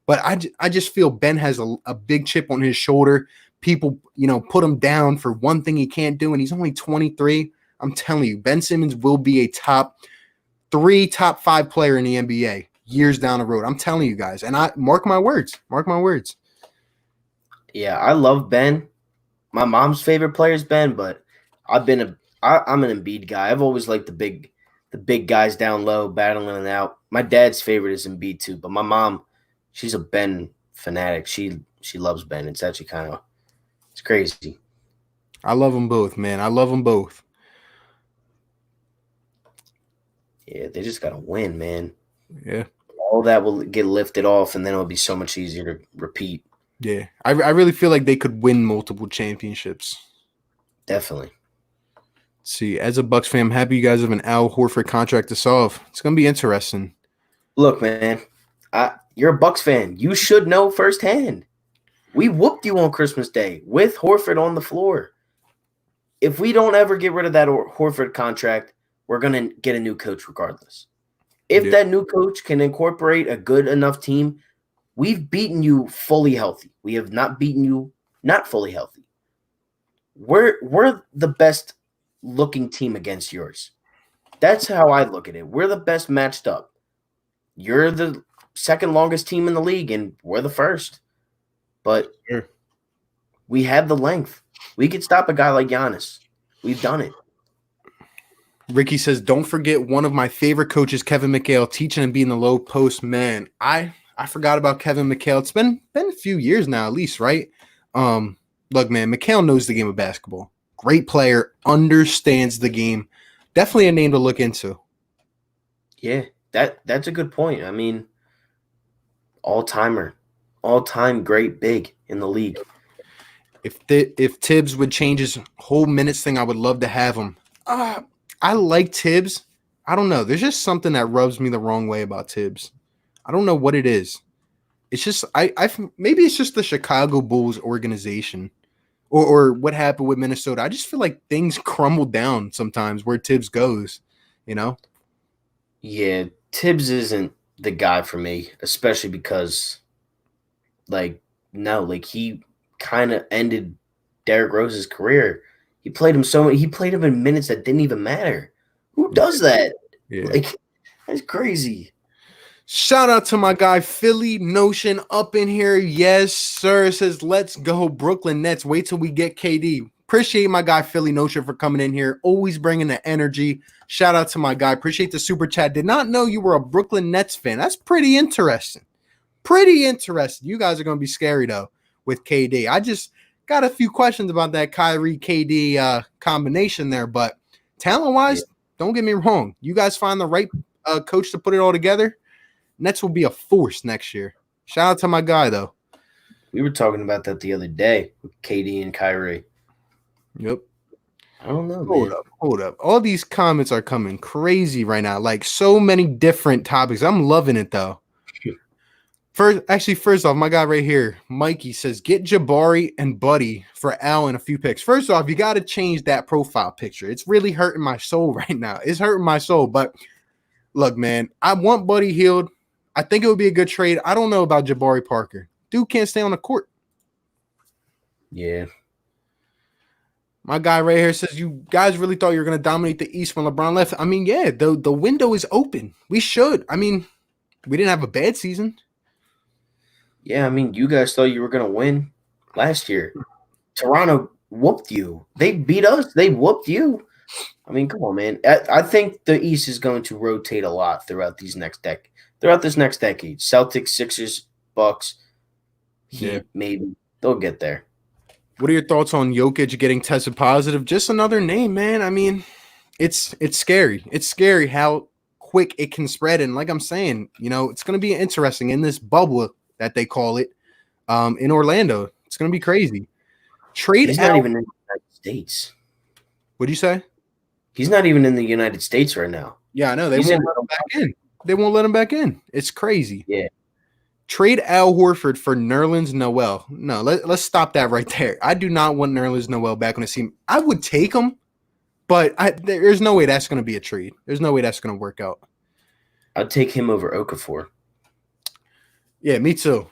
But I just feel Ben has a big chip on his shoulder. People, put him down for one thing he can't do, and he's only 23. I'm telling you, Ben Simmons will be a top 3, top 5 player in the NBA years down the road. I'm telling you guys. And I mark my words. Mark my words. Yeah, I love Ben. My mom's favorite player is Ben, but I'm an Embiid guy. I've always liked the the big guys down low battling it out. My dad's favorite is Embiid too, but my mom, she's a Ben fanatic. She loves Ben. It's actually it's crazy. I love them both, man. I love them both. Yeah, they just gotta win, man. Yeah. All that will get lifted off, and then it'll be so much easier to repeat. Yeah. I really feel like they could win multiple championships. Definitely. Let's see, as a Bucks fan, I'm happy you guys have an Al Horford contract to solve. It's gonna be interesting. Look, man, you're a Bucks fan. You should know firsthand. We whooped you on Christmas Day with Horford on the floor. If we don't ever get rid of that Horford contract, we're going to get a new coach regardless. If that new coach can incorporate a good enough team, we've beaten you fully healthy. We have not beaten you not fully healthy. We're the best looking team against yours. That's how I look at it. We're the best matched up. You're the second longest team in the league, and we're the first. But we have the length. We could stop a guy like Giannis. We've done it. Ricky says, don't forget one of my favorite coaches, Kevin McHale, teaching and being the low post. Man, I forgot about Kevin McHale. It's been a few years now, at least, right? Look, man, McHale knows the game of basketball. Great player, understands the game. Definitely a name to look into. Yeah, that's a good point. I mean, all-timer, all-time great big in the league. If Tibbs would change his whole minutes thing, I would love to have him. I like Tibbs. I don't know. There's just something that rubs me the wrong way about Tibbs. I don't know what it is. It's just maybe it's just the Chicago Bulls organization or what happened with Minnesota. I just feel like things crumble down sometimes where Tibbs goes, you know? Yeah, Tibbs isn't the guy for me, especially because he kind of ended Derrick Rose's career. He played him in minutes that didn't even matter. Who does that? Yeah. That's crazy. Shout out to my guy Philly Notion up in here. Yes, sir. It says, let's go Brooklyn Nets. Wait till we get KD. Appreciate my guy Philly Notion for coming in here. Always bringing the energy. Shout out to my guy. Appreciate the super chat. Did not know you were a Brooklyn Nets fan. That's pretty interesting. Pretty interesting. You guys are going to be scary, though, with KD. I just got a few questions about that Kyrie KD combination there, but talent-wise, Don't get me wrong. You guys find the right coach to put it all together, Nets will be a force next year. Shout out to my guy, though. We were talking about that the other day with KD and Kyrie. Yep. I don't know, Hold up. All these comments are coming crazy right now. Like so many different topics. I'm loving it, though. First off, my guy right here, Mikey, says, get Jabari and Buddy for Al and a few picks. First off, you got to change that profile picture. It's really hurting my soul right now. It's hurting my soul. But look, man, I want Buddy healed. I think it would be a good trade. I don't know about Jabari Parker. Dude can't stay on the court. Yeah. My guy right here says, you guys really thought you were going to dominate the East when LeBron left? I mean, yeah, the window is open. We should. I mean, we didn't have a bad season. Yeah, I mean, you guys thought you were going to win last year. Toronto whooped you. They beat us. They whooped you. I mean, come on, man. I think the East is going to rotate a lot throughout this next decade. Celtics, Sixers, Bucks, Heat, maybe. They'll get there. What are your thoughts on Jokic getting tested positive? Just another name, man. I mean, it's scary. It's scary how quick it can spread. And like I'm saying, it's going to be interesting in this bubble that they call it in Orlando. It's going to be crazy. He's not even in the United States. What'd you say? He's not even in the United States right now. Yeah, I know. They won't let him back in. They won't let him back in. It's crazy. Yeah. Trade Al Horford for Nerlens Noel. No, let's stop that right there. I do not want Nerlens Noel back on the team. I would take him, but there's no way that's going to be a trade. There's no way that's going to work out. I'd take him over Okafor. Yeah, me too.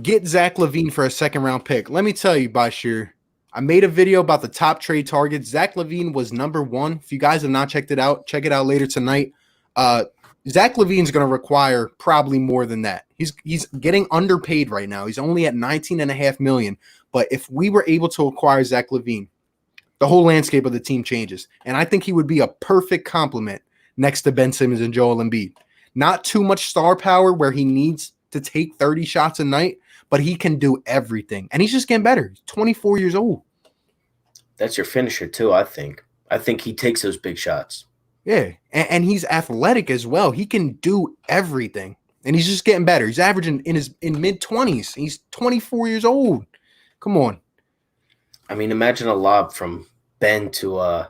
Get Zach LaVine for a second-round pick. Let me tell you, Bashir, I made a video about the top trade targets. Zach LaVine was number one. If you guys have not checked it out, check it out later tonight. Zach LaVine's going to require probably more than that. He's getting underpaid right now. He's only at $19.5 million. But if we were able to acquire Zach LaVine, the whole landscape of the team changes. And I think he would be a perfect complement next to Ben Simmons and Joel Embiid. Not too much star power where he needs to take 30 shots a night, but he can do everything. And he's just getting better. He's 24 years old. That's your finisher too, I think. I think he takes those big shots. Yeah, and he's athletic as well. He can do everything, and he's just getting better. He's averaging in mid-20s. He's 24 years old. Come on. I mean, imagine a lob from Ben to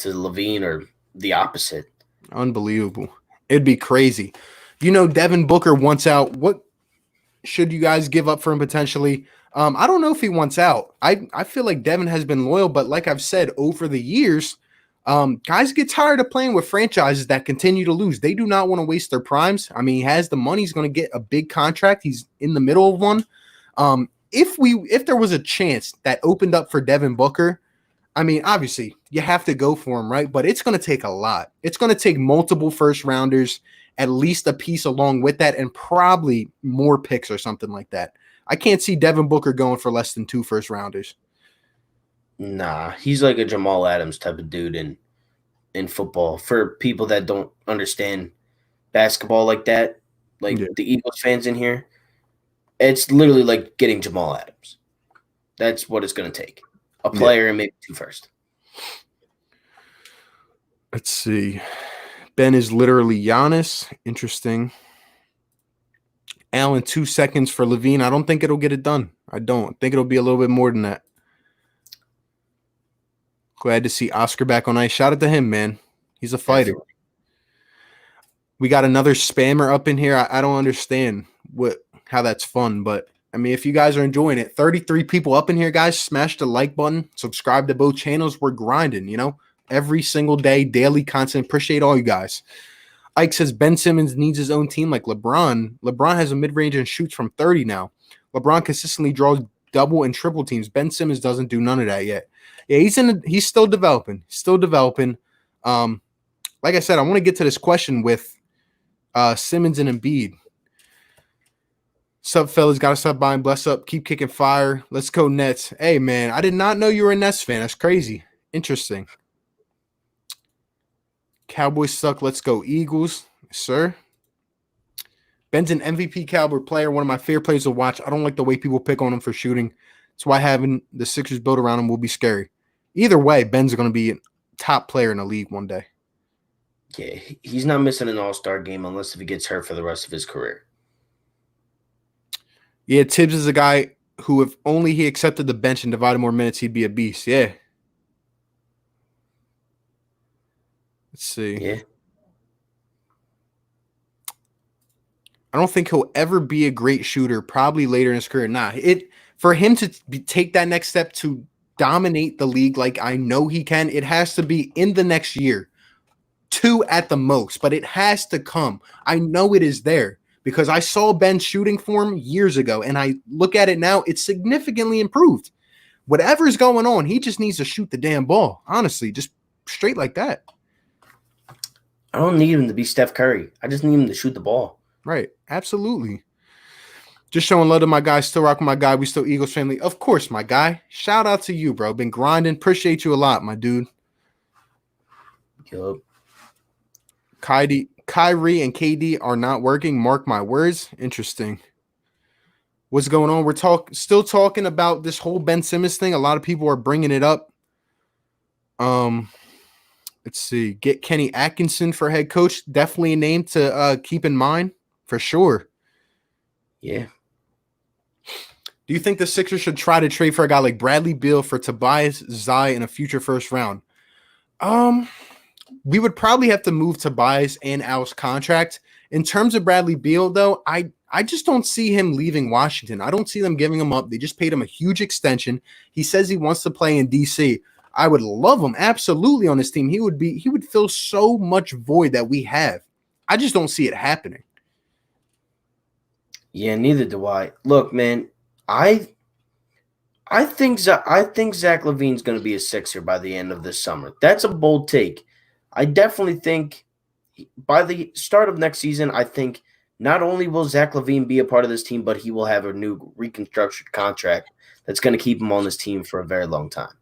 Levine or the opposite. Unbelievable. It'd be crazy. Devin Booker wants out. What should you guys give up for him potentially? I don't know if he wants out. I feel like Devin has been loyal, but like I've said over the years, guys get tired of playing with franchises that continue to lose. They do not want to waste their primes. I mean, he has the money. He's going to get a big contract. He's in the middle of one. If there was a chance that opened up for Devin Booker, I mean, obviously you have to go for him, right? But it's going to take a lot. It's going to take multiple first rounders, at least a piece along with that, and probably more picks or something like that. I can't see Devin Booker going for less than 2 first rounders. Nah, he's like a Jamal Adams type of dude in football. For people that don't understand basketball like that, like the Eagles fans in here, it's literally like getting Jamal Adams. That's what it's going to take. A player and maybe 2 first. Let's see. Ben is literally Giannis. Interesting. Allen, 2 seconds for Levine. I don't think it'll get it done. I don't. think it'll be a little bit more than that. Glad to see Oscar back on ice. Shout out to him, man. He's a fighter. Definitely. We got another spammer up in here. I don't understand how that's fun, but I mean, if you guys are enjoying it, 33 people up in here, guys, smash the like button, subscribe to both channels. We're grinding, every single day, daily content. Appreciate all you guys. Ike says Ben Simmons needs his own team like LeBron. LeBron has a mid-range and shoots from 30 now. LeBron consistently draws double and triple teams. Ben Simmons doesn't do none of that yet. Yeah, he's still developing. Like I said, I want to get to this question with Simmons and Embiid. Sup, fellas? Got to stop by and bless up. Keep kicking fire. Let's go Nets. Hey, man, I did not know you were a Nets fan. That's crazy. Interesting. Cowboys suck. Let's go Eagles. Yes, sir. Ben's an MVP caliber player. One of my favorite players to watch. I don't like the way people pick on him for shooting. That's why having the Sixers built around him will be scary. Either way, Ben's going to be a top player in the league one day. Yeah, he's not missing an all-star game unless if he gets hurt for the rest of his career. Yeah, Tibbs is a guy who, if only he accepted the bench and divided more minutes, he'd be a beast. Yeah. Let's see. Yeah. I don't think he'll ever be a great shooter, probably later in his career. For him to take that next step to dominate the league like I know he can, it has to be in the next year. 2 at the most, but it has to come. I know it is there because I saw Ben's shooting form years ago, and I look at it now, it's significantly improved. Whatever's going on, he just needs to shoot the damn ball. Honestly, just straight like that. I don't need him to be Steph Curry. I just need him to shoot the ball. Right. Absolutely. Just showing love to my guy. Still rocking my guy. We still Eagles family. Of course, my guy. Shout out to you, bro. Been grinding. Appreciate you a lot, my dude. Yup. Kyrie and KD are not working. Mark my words. Interesting. What's going on? We're still talking about this whole Ben Simmons thing. A lot of people are bringing it up. Let's see. Get Kenny Atkinson for head coach. Definitely a name to keep in mind for sure. Yeah. Do you think the Sixers should try to trade for a guy like Bradley Beal for Tobias Zai in a future first round? We would probably have to move Tobias and Al's contract. In terms of Bradley Beal, though, I just don't see him leaving Washington. I don't see them giving him up. They just paid him a huge extension. He says he wants to play in DC. I would love him absolutely on this team. He would fill so much void that we have. I just don't see it happening. Yeah, neither do I. Look, man, I think Zach LaVine's going to be a Sixer by the end of this summer. That's a bold take. I definitely think by the start of next season, I think not only will Zach LaVine be a part of this team, but he will have a new reconstructed contract that's going to keep him on this team for a very long time.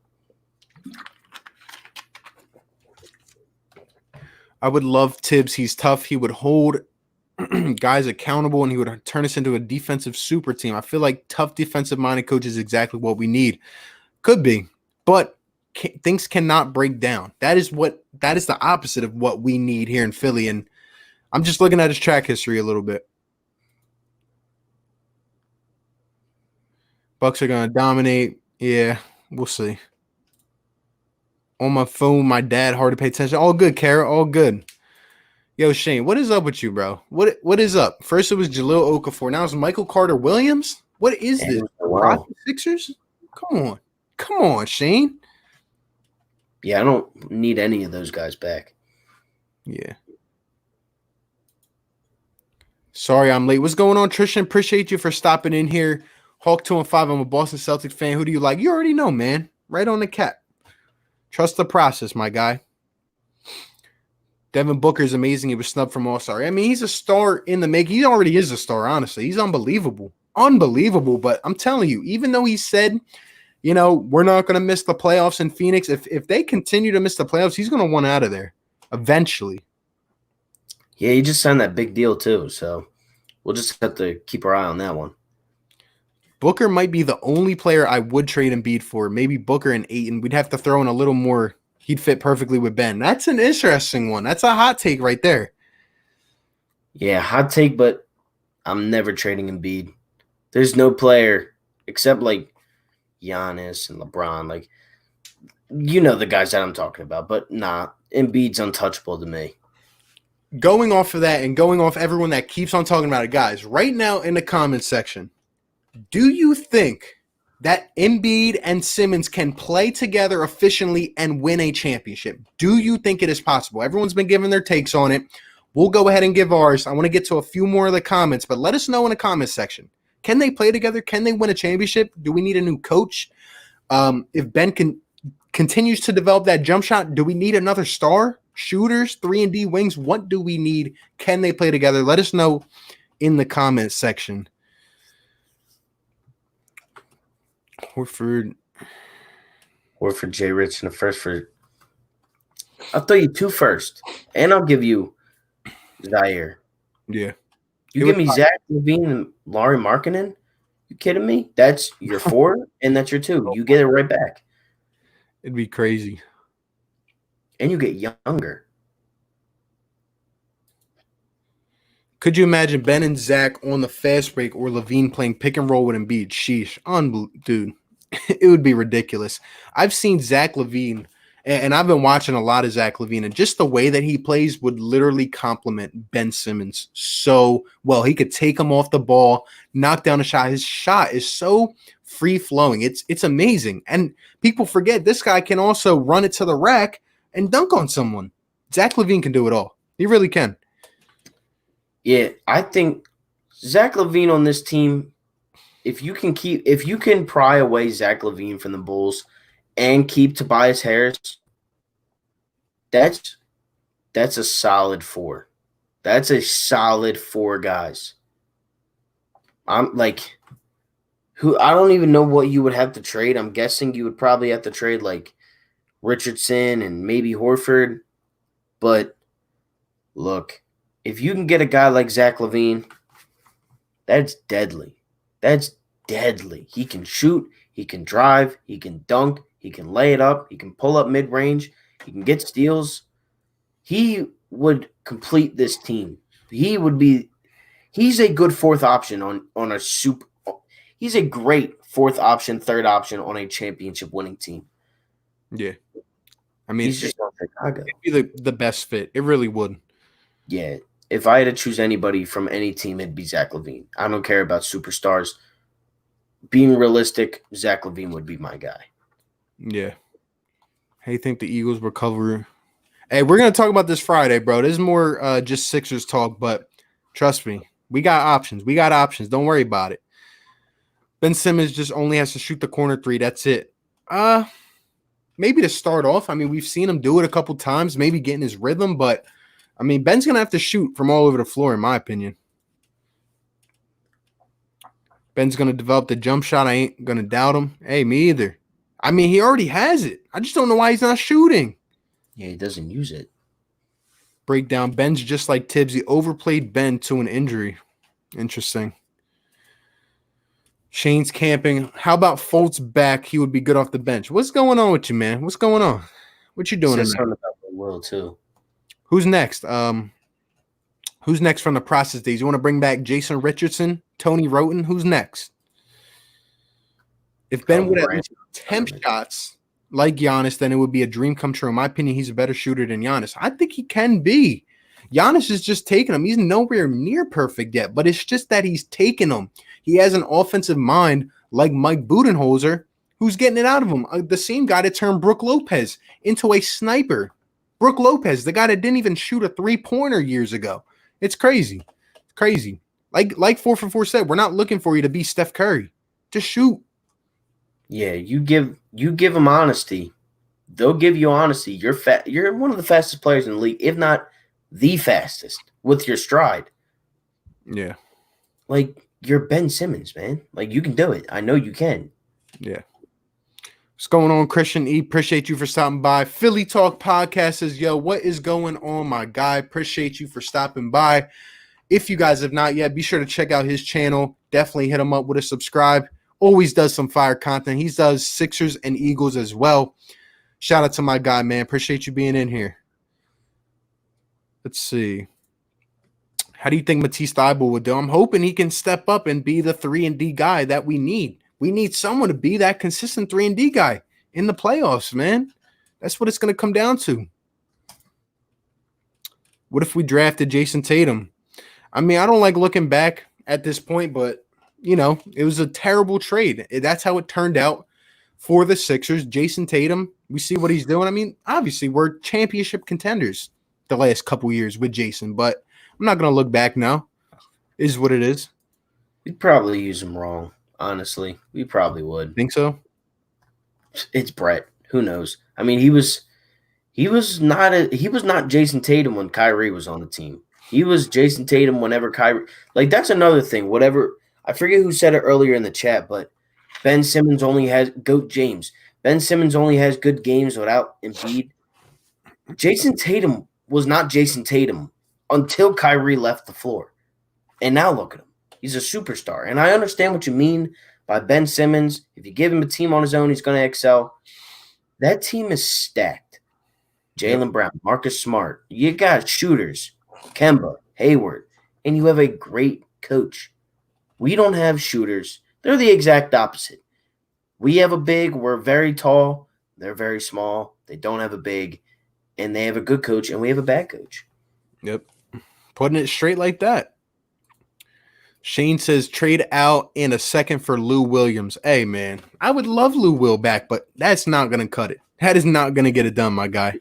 I would love Tibbs. He's tough. He would hold guys accountable, and he would turn us into a defensive super team. I feel like tough defensive-minded coach is exactly what we need. Could be, but things cannot break down. That is the opposite of what we need here in Philly. And I'm just looking at his track history a little bit. Bucks are going to dominate. Yeah, we'll see. On my phone, my dad, hard to pay attention. All good, Kara. All good. Yo, Shane, what is up with you, bro? What is up? First it was Jahlil Okafor. Now it's Michael Carter-Williams. What is this? Wow. Sixers? Come on, Shane. Yeah, I don't need any of those guys back. Yeah. Sorry I'm late. What's going on, Trishan? Appreciate you for stopping in here. Hawk 2-5. I'm a Boston Celtics fan. Who do you like? You already know, man. Right on the cap. Trust the process, my guy. Devin Booker is amazing. He was snubbed from All-Star. I mean, he's a star in the making. He already is a star, honestly. He's unbelievable. Unbelievable. But I'm telling you, even though he said, you know, we're not going to miss the playoffs in Phoenix, if they continue to miss the playoffs, he's going to want out of there eventually. Yeah, he just signed that big deal too, so we'll just have to keep our eye on that one. Booker might be the only player I would trade Embiid for. Maybe Booker and Ayton. We'd have to throw in a little more. He'd fit perfectly with Ben. That's an interesting one. That's a hot take right there. Yeah, hot take, but I'm never trading Embiid. There's no player except like Giannis and LeBron. Like, you know the guys that I'm talking about, but nah, Embiid's untouchable to me. Going off of that and going off everyone that keeps on talking about it, guys, right now in the comments section, do you think that Embiid and Simmons can play together efficiently and win a championship? Do you think it is possible? Everyone's been giving their takes on it. We'll go ahead and give ours. I want to get to a few more of the comments, but let us know in the comments section. Can they play together? Can they win a championship? Do we need a new coach? If Ben continues to develop that jump shot, do we need another star? Shooters, 3-and-D wings, what do we need? Can they play together? Let us know in the comments section. Horford, Jay Rich, and the first for. I'll throw you 2 first, and I'll give you Zaire. Yeah. You give me Zach LaVine and Lauri Markkanen? You kidding me? That's your 4, and that's your 2. You get it right back. It'd be crazy. And you get younger. Could you imagine Ben and Zach on the fast break or LaVine playing pick and roll with Embiid? Sheesh. Dude, it would be ridiculous. I've seen Zach LaVine, and I've been watching a lot of Zach LaVine, and just the way that he plays would literally complement Ben Simmons so well. He could take him off the ball, knock down a shot. His shot is so free-flowing. It's amazing. And people forget this guy can also run it to the rack and dunk on someone. Zach LaVine can do it all. He really can. Yeah, I think Zach LaVine on this team, if you can pry away Zach LaVine from the Bulls and keep Tobias Harris, that's a solid 4. That's a solid 4 guys. I'm like, I don't even know what you would have to trade. I'm guessing you would probably have to trade like Richardson and maybe Horford. But look, if you can get a guy like Zach LaVine, that's deadly. That's deadly. He can shoot, he can drive, he can dunk, he can lay it up, he can pull up mid-range, he can get steals. He would complete this team. He's a good 4th option on a super. He's a great 4th option, 3rd option on a championship winning team. Yeah. I mean, he's just on Chicago. It'd be the best fit. It really would. Yeah. If I had to choose anybody from any team, it'd be Zach LaVine. I don't care about superstars. Being realistic, Zach LaVine would be my guy. Yeah. How you think the Eagles recover? Hey, we're going to talk about this Friday, bro. This is more just Sixers talk, but trust me, we got options. We got options. Don't worry about it. Ben Simmons just only has to shoot the corner 3. That's it. Maybe to start off. I mean, we've seen him do it a couple times, maybe getting his rhythm, but I mean, Ben's going to have to shoot from all over the floor, in my opinion. Ben's going to develop the jump shot. I ain't going to doubt him. Hey, me either. I mean, he already has it. I just don't know why he's not shooting. Yeah, he doesn't use it. breakdown. Ben's just like Tibbs. He overplayed Ben to an injury. Interesting. Shane's camping. How about Fultz back? He would be good off the bench. What's going on with you, man? What's going on? What you doing? Says something about the will too. Who's next? Who's next from the process days? You want to bring back Jason Richardson, Tony Roten? Who's next? If Ben would at least attempt shots like Giannis, then it would be a dream come true. In my opinion, he's a better shooter than Giannis. I think he can be. Giannis is just taking them. He's nowhere near perfect yet, but it's just that he's taking them. He has an offensive mind like Mike Budenholzer, who's getting it out of him. The same guy that turned Brook Lopez into a sniper. Brook Lopez, the guy that didn't even shoot a three-pointer years ago. It's crazy. It's crazy. Like 4 for 4 said, we're not looking for you to be Steph Curry. Just shoot. Yeah, you give them honesty. They'll give you honesty. You're one of the fastest players in the league, if not the fastest, with your stride. Yeah. Like, you're Ben Simmons, man. Like, you can do it. I know you can. Yeah. What's going on, Christian E? Appreciate you for stopping by. Philly Talk Podcast says, yo, what is going on, my guy? Appreciate you for stopping by. If you guys have not yet, be sure to check out his channel. Definitely hit him up with a subscribe. Always does some fire content. He does Sixers and Eagles as well. Shout out to my guy, man. Appreciate you being in here. Let's see. How do you think Matisse Thybulle would do? I'm hoping he can step up and be the 3-and-D guy that we need. We need someone to be that consistent 3-and-D guy in the playoffs, man. That's what it's going to come down to. What if we drafted Jason Tatum? I mean, I don't like looking back at this point, but, you know, it was a terrible trade. That's how it turned out for the Sixers. Jason Tatum, we see what he's doing. I mean, obviously, we're championship contenders the last couple years with Jason, but I'm not going to look back now. It is what it is. We'd probably use him wrong, honestly. We probably would. Think so? It's Brett. Who knows? I mean, he was not Jason Tatum when Kyrie was on the team. He was Jason Tatum whenever Kyrie – like, that's another thing. Whatever – I forget who said it earlier in the chat, but Ben Simmons only has – Goat James. Ben Simmons only has good games without Embiid. Jason Tatum was not Jason Tatum until Kyrie left the floor. And now look at him. He's a superstar. And I understand what you mean by Ben Simmons. If you give him a team on his own, he's going to excel. That team is stacked. Jaylen Brown, Marcus Smart. You got shooters. Kemba, Hayward, and you have a great coach. We don't have shooters. They're the exact opposite. We have a big. We're very tall. They're very small. They don't have a big, and they have a good coach, and we have a bad coach. Yep. Putting it straight like that. Shane says trade out in a second for Lou Williams. Hey, man, I would love Lou Will back, but that's not going to cut it. That is not going to get it done, my guy.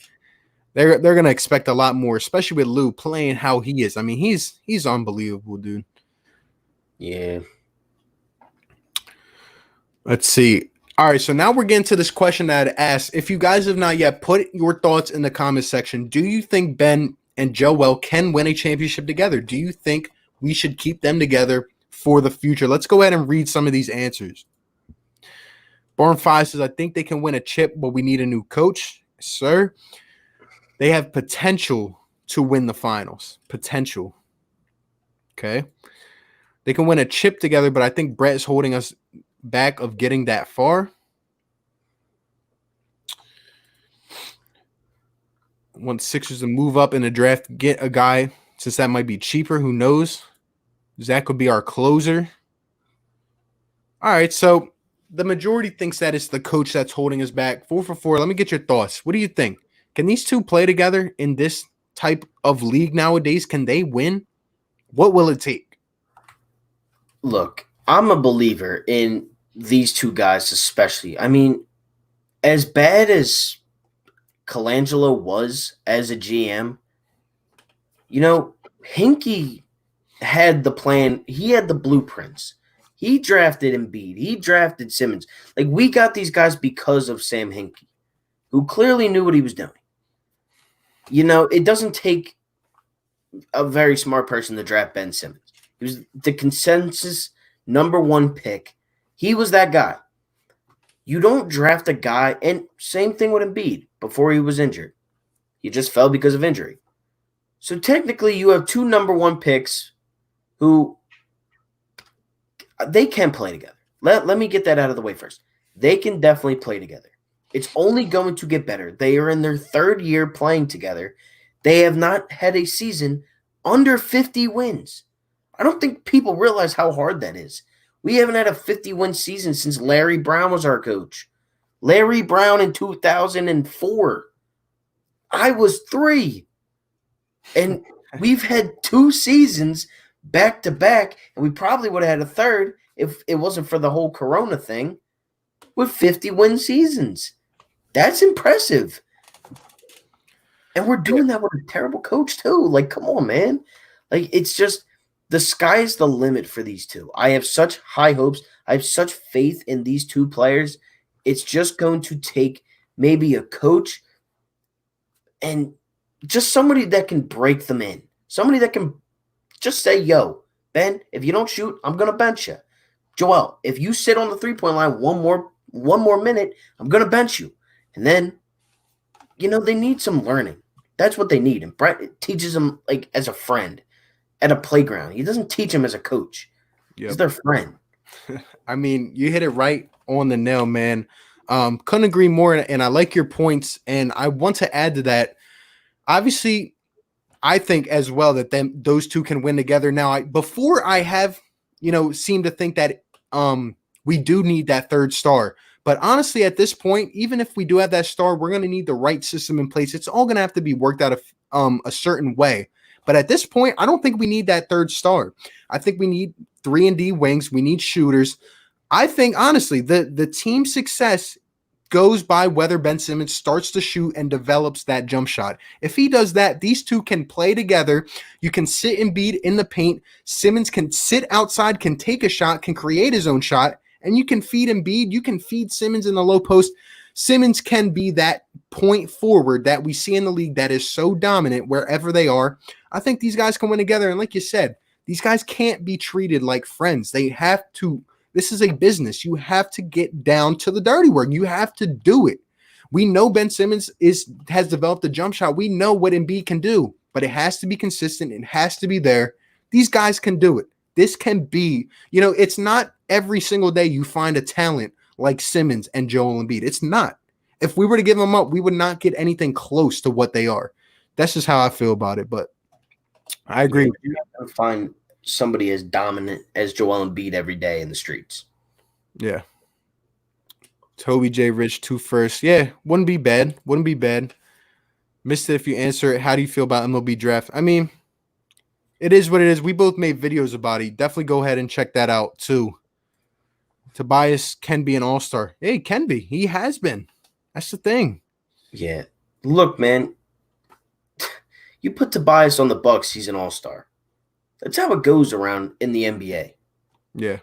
They're going to expect a lot more, especially with Lou playing how he is. I mean, he's unbelievable, dude. Yeah. Let's see. All right, so now we're getting to this question that I asked. If you guys have not yet, put your thoughts in the comment section. Do you think Ben and Joel can win a championship together? Do you think we should keep them together for the future? Let's go ahead and read some of these answers. Barn 5 says, I think they can win a chip, but we need a new coach. Sir, they have potential to win the finals. Potential. Okay. They can win a chip together, but I think Brett is holding us back of getting that far. Want Sixers to move up in the draft, get a guy, since that might be cheaper. Who knows? Zach could be our closer. All right, so the majority thinks that it's the coach that's holding us back. 4 for 4. Let me get your thoughts. What do you think? Can these two play together in this type of league nowadays? Can they win? What will it take? Look, I'm a believer in these two guys especially. I mean, as bad as Colangelo was as a GM, you know, Hinkie had the plan. He had the blueprints. He drafted Embiid. He drafted Simmons. Like, we got these guys because of Sam Hinkie, who clearly knew what he was doing. You know, it doesn't take a very smart person to draft Ben Simmons. He was the consensus #1 pick. He was that guy. You don't draft a guy, and same thing with Embiid before he was injured. He just fell because of injury. So technically, you have 2 number 1 picks who they can play together. Let me get that out of the way first. They can definitely play together. It's only going to get better. They are in their 3rd year playing together. They have not had a season under 50 wins. I don't think people realize how hard that is. We haven't had a 50-win season since Larry Brown was our coach. Larry Brown in 2004. I was 3. And we've had 2 seasons back to back, and we probably would have had a 3rd if it wasn't for the whole Corona thing, with 50-win seasons. That's impressive. And we're doing that with a terrible coach too. Like, come on, man. Like, it's just the sky's the limit for these two. I have such high hopes. I have such faith in these 2 players. It's just going to take maybe a coach and just somebody that can break them in. Somebody that can just say, yo, Ben, if you don't shoot, I'm going to bench you. Joel, if you sit on the 3-point line one more minute, I'm going to bench you. And then, they need some learning. That's what they need. And Brett teaches them like as a friend at a playground. He doesn't teach them as a coach. He's their friend. I mean, you hit it right on the nail, man. Couldn't agree more. And I like your points. And I want to add to that. Obviously, I think as well that those 2 can win together. Now, before I have, seemed to think that we do need that 3rd star. But honestly, at this point, even if we do have that star, we're going to need the right system in place. It's all going to have to be worked out a certain way. But at this point, I don't think we need that 3rd star. I think we need 3-and-D wings. We need shooters. I think, honestly, the team success goes by whether Ben Simmons starts to shoot and develops that jump shot. If he does that, these 2 can play together. You can sit Embiid in the paint. Simmons can sit outside, can take a shot, can create his own shot, and you can feed Embiid. You can feed Simmons in the low post. Simmons can be that point forward that we see in the league that is so dominant wherever they are. I think these guys can win together. And like you said, these guys can't be treated like friends. They have to. This is a business. You have to get down to the dirty work. You have to do it. We know Ben Simmons has developed a jump shot. We know what Embiid can do, but it has to be consistent. It has to be there. These guys can do it. This can be, it's not every single day you find a talent like Simmons and Joel Embiid. It's not. If we were to give them up, we would not get anything close to what they are. That's just how I feel about it. But I agree with you. You have to find somebody as dominant as Joel Embiid every day in the streets. Yeah. Toby J. Rich, 2 first. Yeah, wouldn't be bad. Wouldn't be bad. Missed it if you answer it. How do you feel about MLB Draft? I mean, it is what it is. We both made videos about it. Definitely go ahead and check that out too. Tobias can be an all-star. Yeah, he can be. He has been. That's the thing. Yeah. Look, man. You put Tobias on the Bucks, he's an all-star. That's how it goes around in the NBA. Yeah.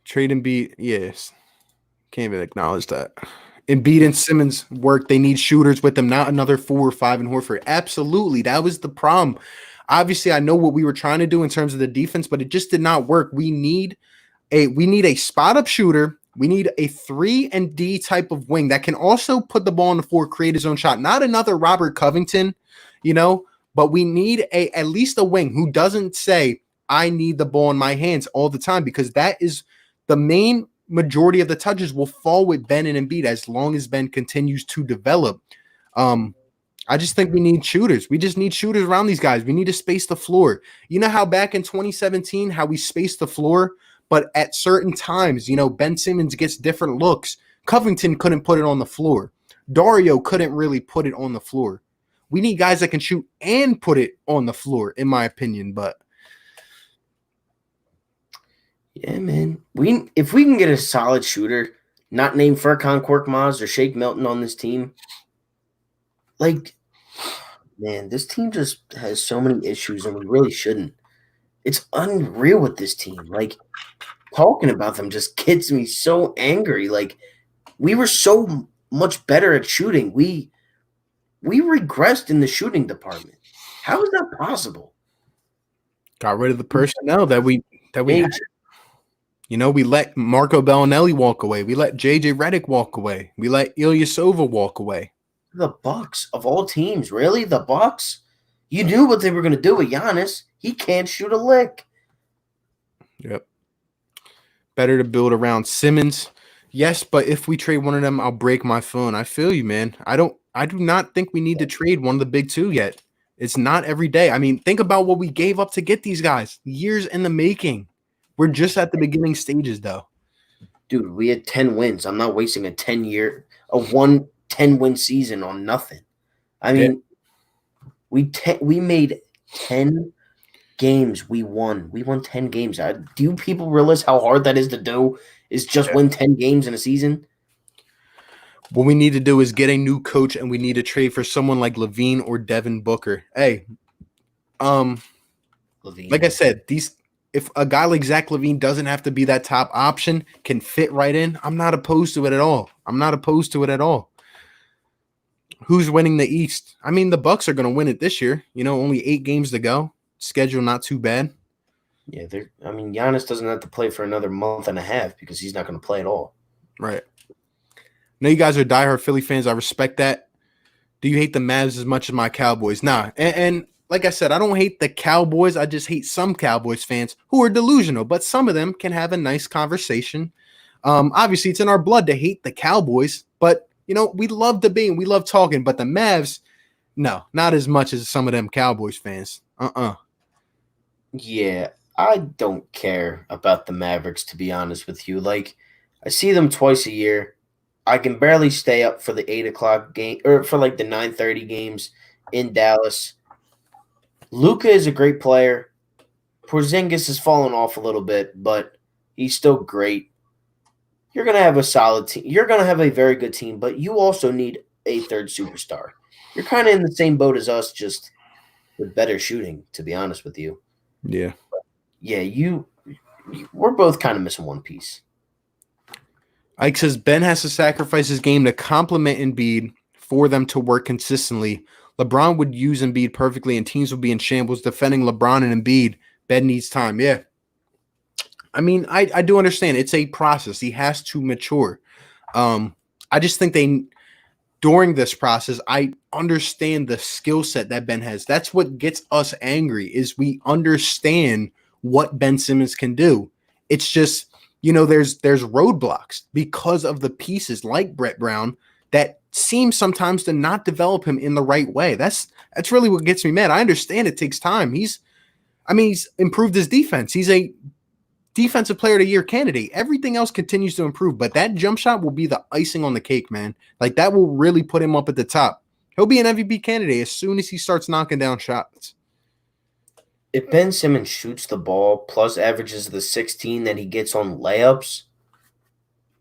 Trade Embiid. Yes. Can't even acknowledge that. Embiid and Simmons work. They need shooters with them, not another 4 or 5 in Horford. Absolutely. That was the problem. Obviously, I know what we were trying to do in terms of the defense, but it just did not work. We need a spot-up shooter. We need a 3-and-D type of wing that can also put the ball on the floor, create his own shot. Not another Robert Covington, but we need at least a wing who doesn't say, I need the ball in my hands all the time, because that is the main majority of the touches will fall with Ben and Embiid as long as Ben continues to develop. I just think we need shooters. We just need shooters around these guys. We need to space the floor. You know how back in 2017, how we spaced the floor, but at certain times, Ben Simmons gets different looks. Covington couldn't put it on the floor. Dario couldn't really put it on the floor. We need guys that can shoot and put it on the floor, in my opinion, but yeah, man. If we can get a solid shooter, not named Furkan Korkmaz or Shake Milton on this team, man, this team just has so many issues, and we really shouldn't. It's unreal with this team. Talking about them just gets me so angry. We were so much better at shooting. We regressed in the shooting department. How is that possible? Got rid of the personnel that we had. We let Marco Bellinelli walk away. We let JJ Redick walk away. We let Ilyasova walk away. The Bucks of all teams, really? The Bucks? You knew what they were going to do with Giannis. He can't shoot a lick. Yep. Better to build around Simmons. Yes, but if we trade one of them, I'll break my phone. I feel you, man. I do not think we need to trade one of the big two yet. It's not every day. I mean, think about what we gave up to get these guys. Years in the making. We're just at the beginning stages, though. Dude, we had 10 wins. I'm not wasting a 10-win season on nothing. I mean, we made 10 games. We won. We won 10 games. Do people realize how hard that is to do? Is just win 10 games in a season? What we need to do is get a new coach, and we need to trade for someone like Levine or Devin Booker. Hey, Levine. Like I said, if a guy like Zach LaVine doesn't have to be that top option, can fit right in, I'm not opposed to it at all. Who's winning the East? I mean, the Bucks are going to win it this year. Only 8 games to go. Schedule not too bad. Yeah, Giannis doesn't have to play for another month and a half because he's not going to play at all. Right. I know you guys are diehard Philly fans. I respect that. Do you hate the Mavs as much as my Cowboys? Nah. And like I said, I don't hate the Cowboys. I just hate some Cowboys fans who are delusional, but some of them can have a nice conversation. Obviously, it's in our blood to hate the Cowboys, but, we love debating. We love talking, but the Mavs, no, not as much as some of them Cowboys fans. Yeah, I don't care about the Mavericks, to be honest with you. Like, I see them twice a year. I can barely stay up for the 8 o'clock game or for like the 9:30 games in Dallas. Luka is a great player. Porzingis has fallen off a little bit, but he's still great. You're going to have a solid team. You're going to have a very good team, but you also need a third superstar. You're kind of in the same boat as us, just with better shooting, to be honest with you. Yeah. Yeah, we're both kind of missing one piece. Ike says Ben has to sacrifice his game to complement Embiid for them to work consistently. LeBron would use Embiid perfectly, and teams would be in shambles defending LeBron and Embiid. Ben needs time. Yeah. I mean, I do understand. It's a process. He has to mature. I just think during this process, I understand the skill set that Ben has. That's what gets us angry is we understand what Ben Simmons can do. It's just, there's roadblocks because of the pieces like Brett Brown that seem sometimes to not develop him in the right way. That's really what gets me mad. I understand it takes time. He's improved his defense. He's a defensive player of the year candidate. Everything else continues to improve, but that jump shot will be the icing on the cake, man. Like that will really put him up at the top. He'll be an MVP candidate as soon as he starts knocking down shots. If Ben Simmons shoots the ball plus averages the 16 that he gets on layups,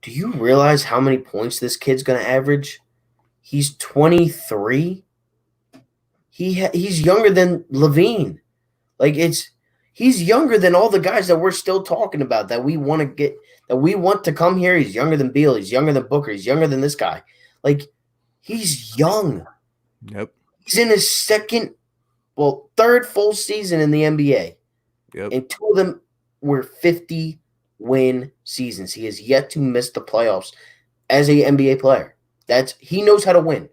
do you realize how many points this kid's going to average? He's 23. He's younger than Levine. He's younger than all the guys that we're still talking about that we want to come here. He's younger than Beal. He's younger than Booker. He's younger than this guy. He's young. Yep. He's in his third full season in the NBA. Yep. And 2 of them were 50-win seasons. He has yet to miss the playoffs as a NBA player. He knows how to win.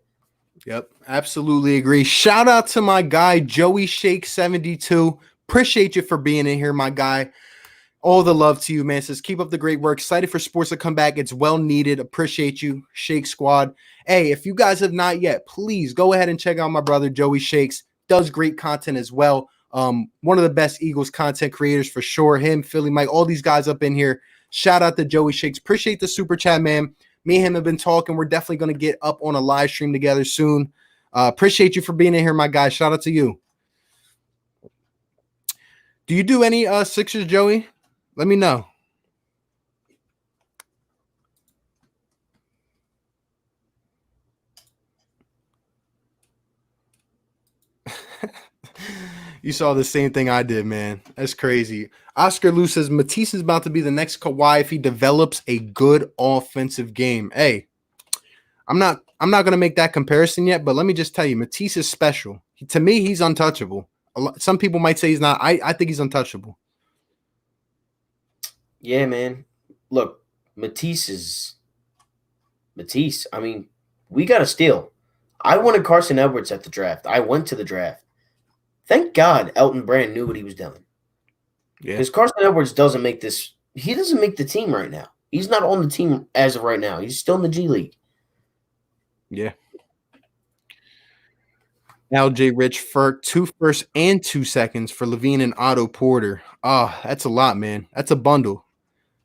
Yep, absolutely agree. Shout out to my guy, Joey Shake 72. Appreciate you for being in here, my guy. All the love to you, man. Says, keep up the great work. Excited for sports to come back. It's well needed. Appreciate you, Shake Squad. Hey, if you guys have not yet, please go ahead and check out my brother, Joey Shakes. Does great content as well. One of the best Eagles content creators for sure. Him, Philly Mike, all these guys up in here. Shout out to Joey Shakes. Appreciate the super chat, man. Me and him have been talking. We're definitely going to get up on a live stream together soon. Appreciate you for being in here, my guy. Shout out to you. Do you do any Sixers, Joey? Let me know. You saw the same thing I did, man. That's crazy. Oscar Lou says Matisse is about to be the next Kawhi if he develops a good offensive game. Hey, I'm not going to make that comparison yet, but let me just tell you, Matisse is special. To me, he's untouchable. Some people might say he's not. I think he's untouchable. Yeah, man. Look, Matisse is Matisse. I mean, we got to steal. I wanted Carson Edwards at the draft. I went to the draft. Thank God Elton Brand knew what he was doing. Yeah. Because Carson Edwards doesn't make this – he doesn't make the team right now. He's not on the team as of right now. He's still in the G League. Yeah. LJ Rich for 2 firsts and 2 seconds for Levine and Otto Porter. Oh, that's a lot, man. That's a bundle.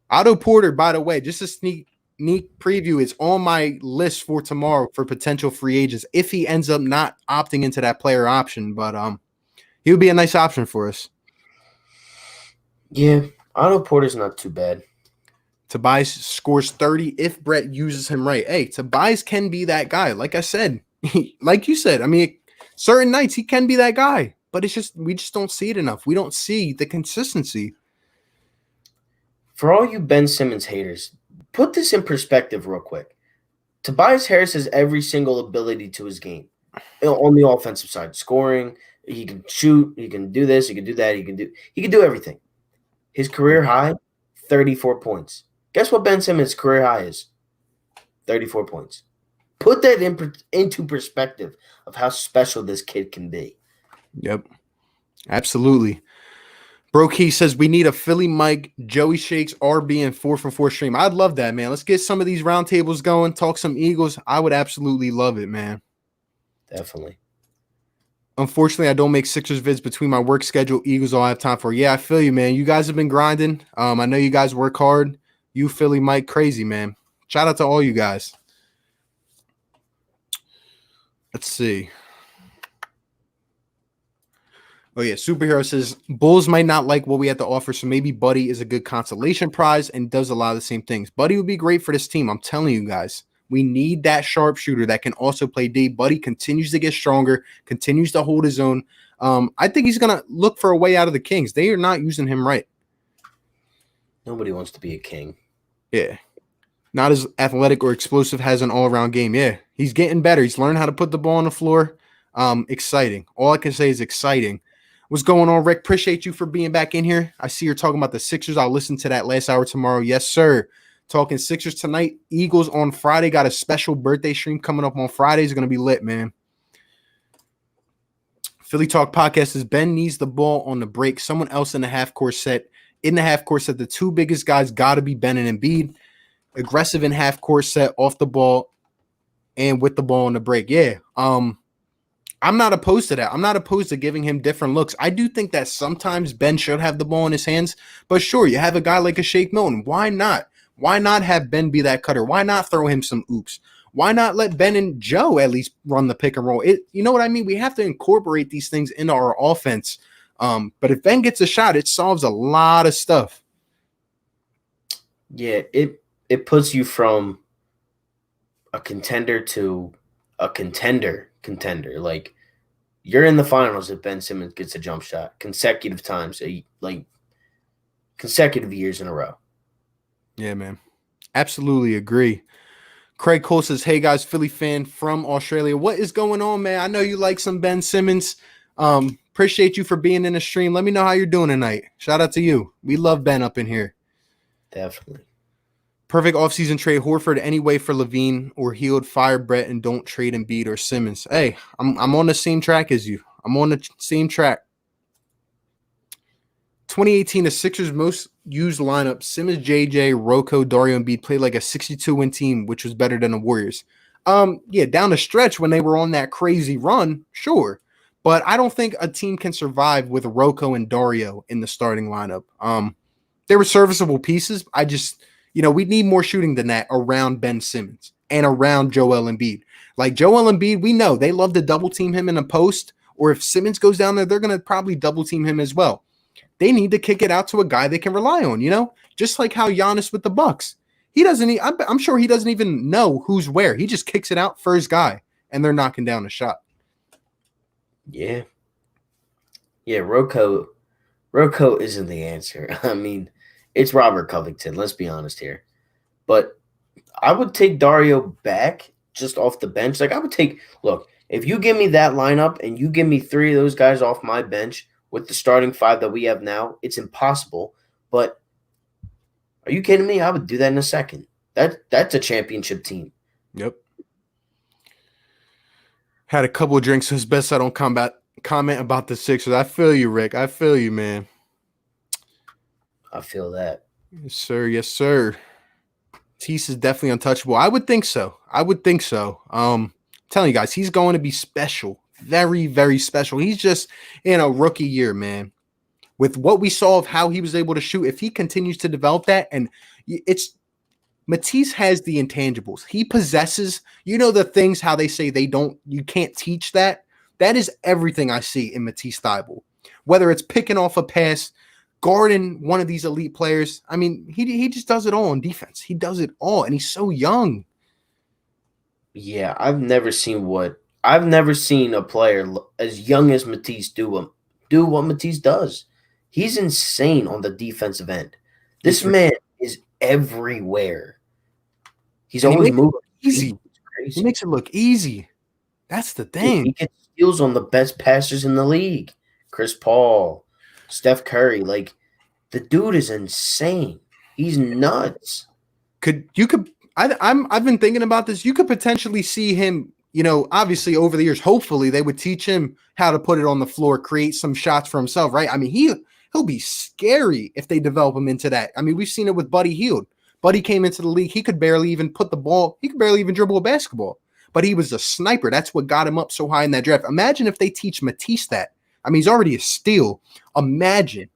Otto Porter, by the way, just a sneak preview, is on my list for tomorrow for potential free agents if he ends up not opting into that player option. But he would be a nice option for us. Yeah, Otto Porter's not too bad. Tobias scores 30 if Brett uses him right. Hey, Tobias can be that guy. Like I said, like you said, I mean, certain nights he can be that guy, but it's just we just don't see it enough. We don't see the consistency. For all you Ben Simmons haters, put this in perspective real quick. Tobias Harris has every single ability to his game on the offensive side. Scoring, he can shoot, he can do this, he can do that, he can do everything. His career high, 34 points. Guess what Ben Simmons' career high is? 34 points. Put that into perspective of how special this kid can be. Yep. Absolutely. Bro Key says we need a Philly Mike, Joey Shakes, RB, and 4 for 4 stream. I'd love that, man. Let's get some of these roundtables going, talk some Eagles. I would absolutely love it, man. Definitely. Unfortunately, I don't make Sixers vids between my work schedule. Eagles all I have time for. Yeah, I feel you, man. You guys have been grinding. I know you guys work hard. You Philly Mike, crazy, man. Shout out to all you guys. Let's see. Oh, yeah. Superhero says Bulls might not like what we have to offer, so maybe Buddy is a good consolation prize and does a lot of the same things. Buddy would be great for this team. I'm telling you guys. We need that sharpshooter that can also play D. Buddy continues to get stronger, continues to hold his own. I think he's going to look for a way out of the Kings. They are not using him right. Nobody wants to be a king. Yeah. Not as athletic or explosive, has an all-around game. Yeah, he's getting better. He's learned how to put the ball on the floor. Exciting. All I can say is exciting. What's going on, Rick? Appreciate you for being back in here. I see you're talking about the Sixers. I'll listen to that last hour tomorrow. Yes, sir. Talking Sixers tonight. Eagles on Friday. Got a special birthday stream coming up on Friday. It's going to be lit, man. Philly Talk Podcast says Ben needs the ball on the break. Someone else in the half-court set. In the half-court set, the two biggest guys got to be Ben and Embiid. Aggressive in half-court set, off the ball, and with the ball on the break. Yeah. I'm not opposed to that. I'm not opposed to giving him different looks. I do think that sometimes Ben should have the ball in his hands. But sure, you have a guy like a Shake Milton. Why not? Why not have Ben be that cutter? Why not throw him some oops? Why not let Ben and Joe at least run the pick and roll? You know what I mean? We have to incorporate these things into our offense. But if Ben gets a shot, it solves a lot of stuff. Yeah, it puts you from a contender to a contender. Like, you're in the finals if Ben Simmons gets a jump shot consecutive times, like consecutive years in a row. Yeah, man. Absolutely agree. Craig Cole says, hey, guys, Philly fan from Australia. What is going on, man? I know you like some Ben Simmons. Appreciate you for being in the stream. Let me know how you're doing tonight. Shout out to you. We love Ben up in here. Definitely. Perfect offseason trade Horford anyway for Levine, or he would fire Brett and don't trade Embiid or Simmons. Hey, I'm on the same track as you. I'm on the same track. 2018, the Sixers' most used lineup, Simmons, JJ, Rocco, Dario, Embiid played like a 62-win team, which was better than the Warriors. Yeah, down the stretch when they were on that crazy run, sure. But I don't think a team can survive with Rocco and Dario in the starting lineup. They were serviceable pieces. We need more shooting than that around Ben Simmons and around Joel Embiid. Like Joel Embiid, we know they love to double team him in a post, or if Simmons goes down there, they're going to probably double team him as well. They need to kick it out to a guy they can rely on, just like how Giannis with the Bucks. I'm sure he doesn't even know who's where. He just kicks it out for his guy, and they're knocking down a shot. Yeah. Yeah, Rocco isn't the answer. I mean, it's Robert Covington, let's be honest here. But I would take Dario back just off the bench. Like, look, if you give me that lineup and you give me 3 of those guys off my bench with the starting 5 that we have now, it's impossible. But are you kidding me? I would do that in a second. That's a championship team. Yep. Had a couple of drinks, so it's best I don't comment about the Sixers. I feel you, Rick. I feel you, man. I feel that. Yes, sir. Yes, sir. Matisse is definitely untouchable. I would think so. Telling you guys, he's going to be special. Very, very special. He's just in a rookie year, man. With what we saw of how he was able to shoot, if he continues to develop that, and it's Matisse has the intangibles. He possesses, the things how they say you can't teach that. That is everything I see in Matisse Thybulle. Whether it's picking off a pass, guarding one of these elite players. I mean, he just does it all on defense. He does it all, and he's so young. Yeah, I've never seen a player as young as Matisse do what Matisse does. He's insane on the defensive end. This man is everywhere. He's always moving. Easy. He makes it look easy. That's the thing. He gets steals on the best passers in the league. Chris Paul, Steph Curry. Like, the dude is insane. He's nuts. I've been thinking about this. You could potentially see him, obviously over the years, hopefully they would teach him how to put it on the floor, create some shots for himself, right? I mean, he'll be scary if they develop him into that. I mean, we've seen it with Buddy Hield. Buddy came into the league. He could barely even dribble a basketball, but he was a sniper. That's what got him up so high in that draft. Imagine if they teach Matisse that. I mean, he's already a steal. Imagine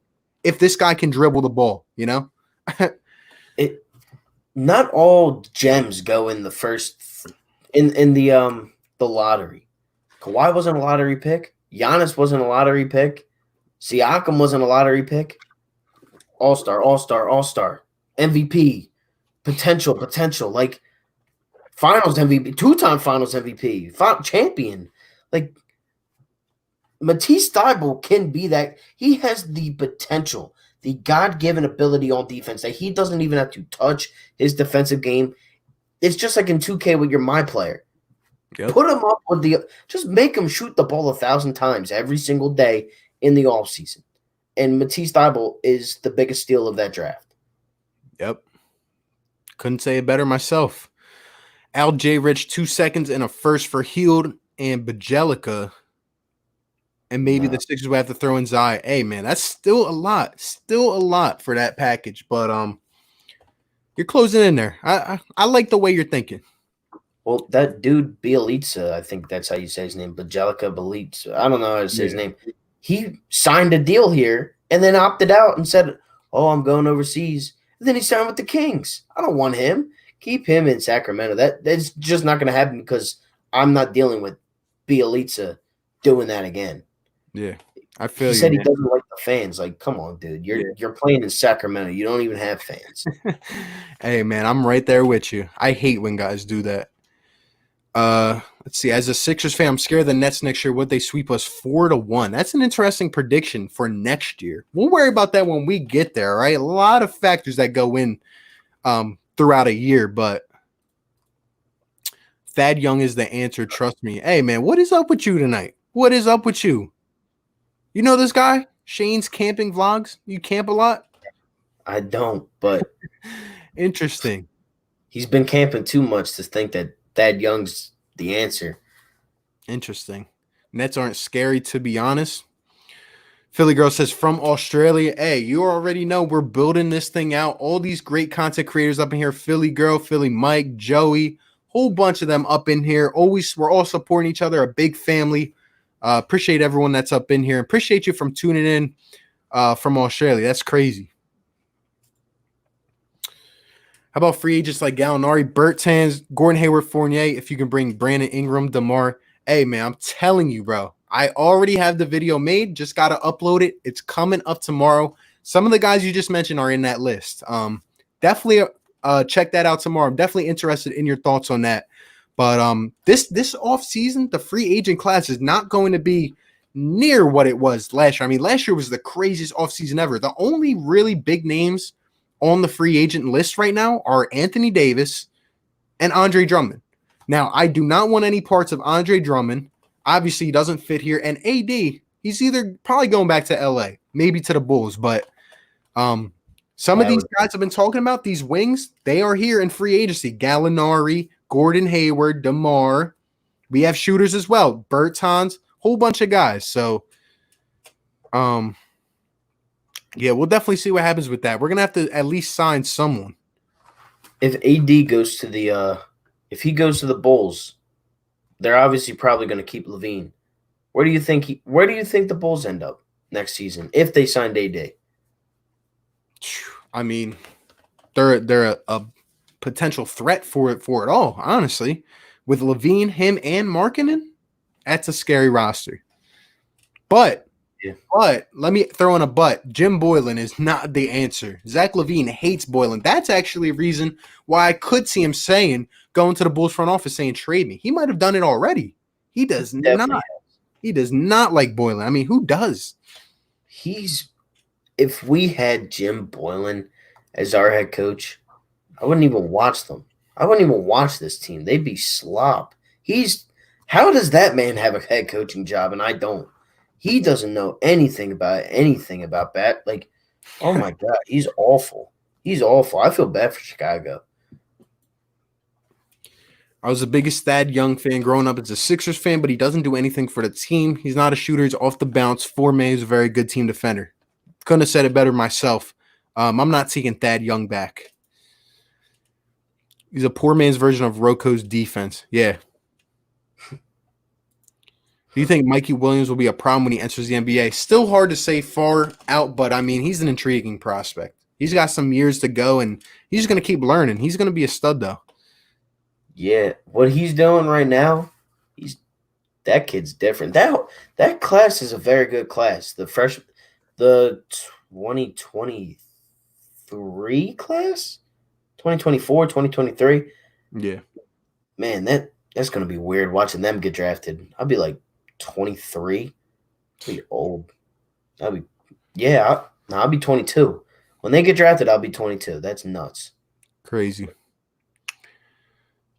if this guy can dribble the ball, Not all gems go in the first in the lottery. Kawhi wasn't a lottery pick. Giannis wasn't a lottery pick. Siakam wasn't a lottery pick. All-star, MVP, potential, like finals MVP, 2-time finals MVP, champion. Like, Matisse Thybulle can be that. He has the potential, the God-given ability on defense that he doesn't even have to touch his defensive game. It's just like in 2K with your my player. Yep. Put him up with just make him shoot the ball 1,000 times every single day in the offseason. And Matisse Thybulle is the biggest steal of that draft. Yep. Couldn't say it better myself. Al J. Rich, 2 seconds and a first for Hield and Bjelica. And maybe the Sixers will have to throw in Zai. Hey, man, that's still a lot. Still a lot for that package. But you're closing in there. I like the way you're thinking. Well, that dude, Bjelica, I think that's how you say his name. Bjelica, Bjelica. I don't know how to say his name. He signed a deal here and then opted out and said, oh, I'm going overseas. And then he signed with the Kings. I don't want him. Keep him in Sacramento. That's just not going to happen because I'm not dealing with Bjelica doing that again. Yeah, I feel he said he doesn't like the fans. Like, come on, dude. You're playing in Sacramento. You don't even have fans. Hey, man, I'm right there with you. I hate when guys do that. Let's see. As a Sixers fan, I'm scared the Nets next year, would they sweep us 4-1? That's an interesting prediction for next year. We'll worry about that when we get there, right? A lot of factors that go in throughout a year, but Thad Young is the answer. Trust me. Hey, man, what is up with you tonight? What is up with you? You know this guy? Shane's camping vlogs? You camp a lot? I don't, but interesting. He's been camping too much to think that Thad Young's the answer. Interesting. Nets aren't scary, to be honest. Philly Girl says, from Australia, hey, you already know we're building this thing out. All these great content creators up in here. Philly Girl, Philly Mike, Joey, whole bunch of them up in here. We're all supporting each other, a big family. Appreciate everyone that's up in here. Appreciate you from tuning in from Australia. That's crazy. How about free agents like Gallinari, Bertans, Gordon Hayward, Fournier? If you can bring Brandon Ingram, DeMar. Hey, man, I'm telling you, bro. I already have the video made. Just got to upload it. It's coming up tomorrow. Some of the guys you just mentioned are in that list. Definitely check that out tomorrow. I'm definitely interested in your thoughts on that. But this offseason, the free agent class is not going to be near what it was last year. I mean, last year was the craziest offseason ever. The only really big names on the free agent list right now are Anthony Davis and Andre Drummond. Now, I do not want any parts of Andre Drummond. Obviously, he doesn't fit here. And AD, he's either probably going back to LA, maybe to the Bulls. But some of these guys I've been talking about, these wings, they are here in free agency. Gallinari, Gordon Hayward, DeMar, we have shooters as well. Bertans, whole bunch of guys. So, yeah, we'll definitely see what happens with that. We're gonna have to at least sign someone. If AD goes to if he goes to the Bulls, they're obviously probably going to keep Levine. Where do you think the Bulls end up next season if they signed AD? I mean, they're a potential threat for it all. Honestly, with Levine, him, and Markkanen, that's a scary roster. But let me throw in a but. Jim Boylen is not the answer. Zach LaVine hates Boylen. That's actually a reason why I could see him going to the Bulls front office saying trade me. He might have done it already. He does not. He does not like Boylen. I mean, who does? If we had Jim Boylen as our head coach, I wouldn't even watch them. I wouldn't even watch this team. They'd be slop. How does that man have a head coaching job and I don't? He doesn't know anything about that. Like, oh my God, he's awful. He's awful. I feel bad for Chicago. I was the biggest Thad Young fan growing up as a Sixers fan, but he doesn't do anything for the team. He's not a shooter. He's off the bounce. Fournier is a very good team defender. Couldn't have said it better myself. I'm not taking Thad Young back. He's a poor man's version of Rocco's defense. Yeah. Do you think Mikey Williams will be a problem when he enters the NBA? Still hard to say far out, but I mean, he's an intriguing prospect. He's got some years to go, and he's going to keep learning. He's going to be a stud, though. Yeah, what he's doing right now, that kid's different. That class is a very good class. The 2023 class, 2024, 2023. Yeah, man, that's gonna be weird watching them get drafted. I'll be like 23. I'll be old. I'll be I'll be 22. When they get drafted, I'll be 22. That's nuts. Crazy.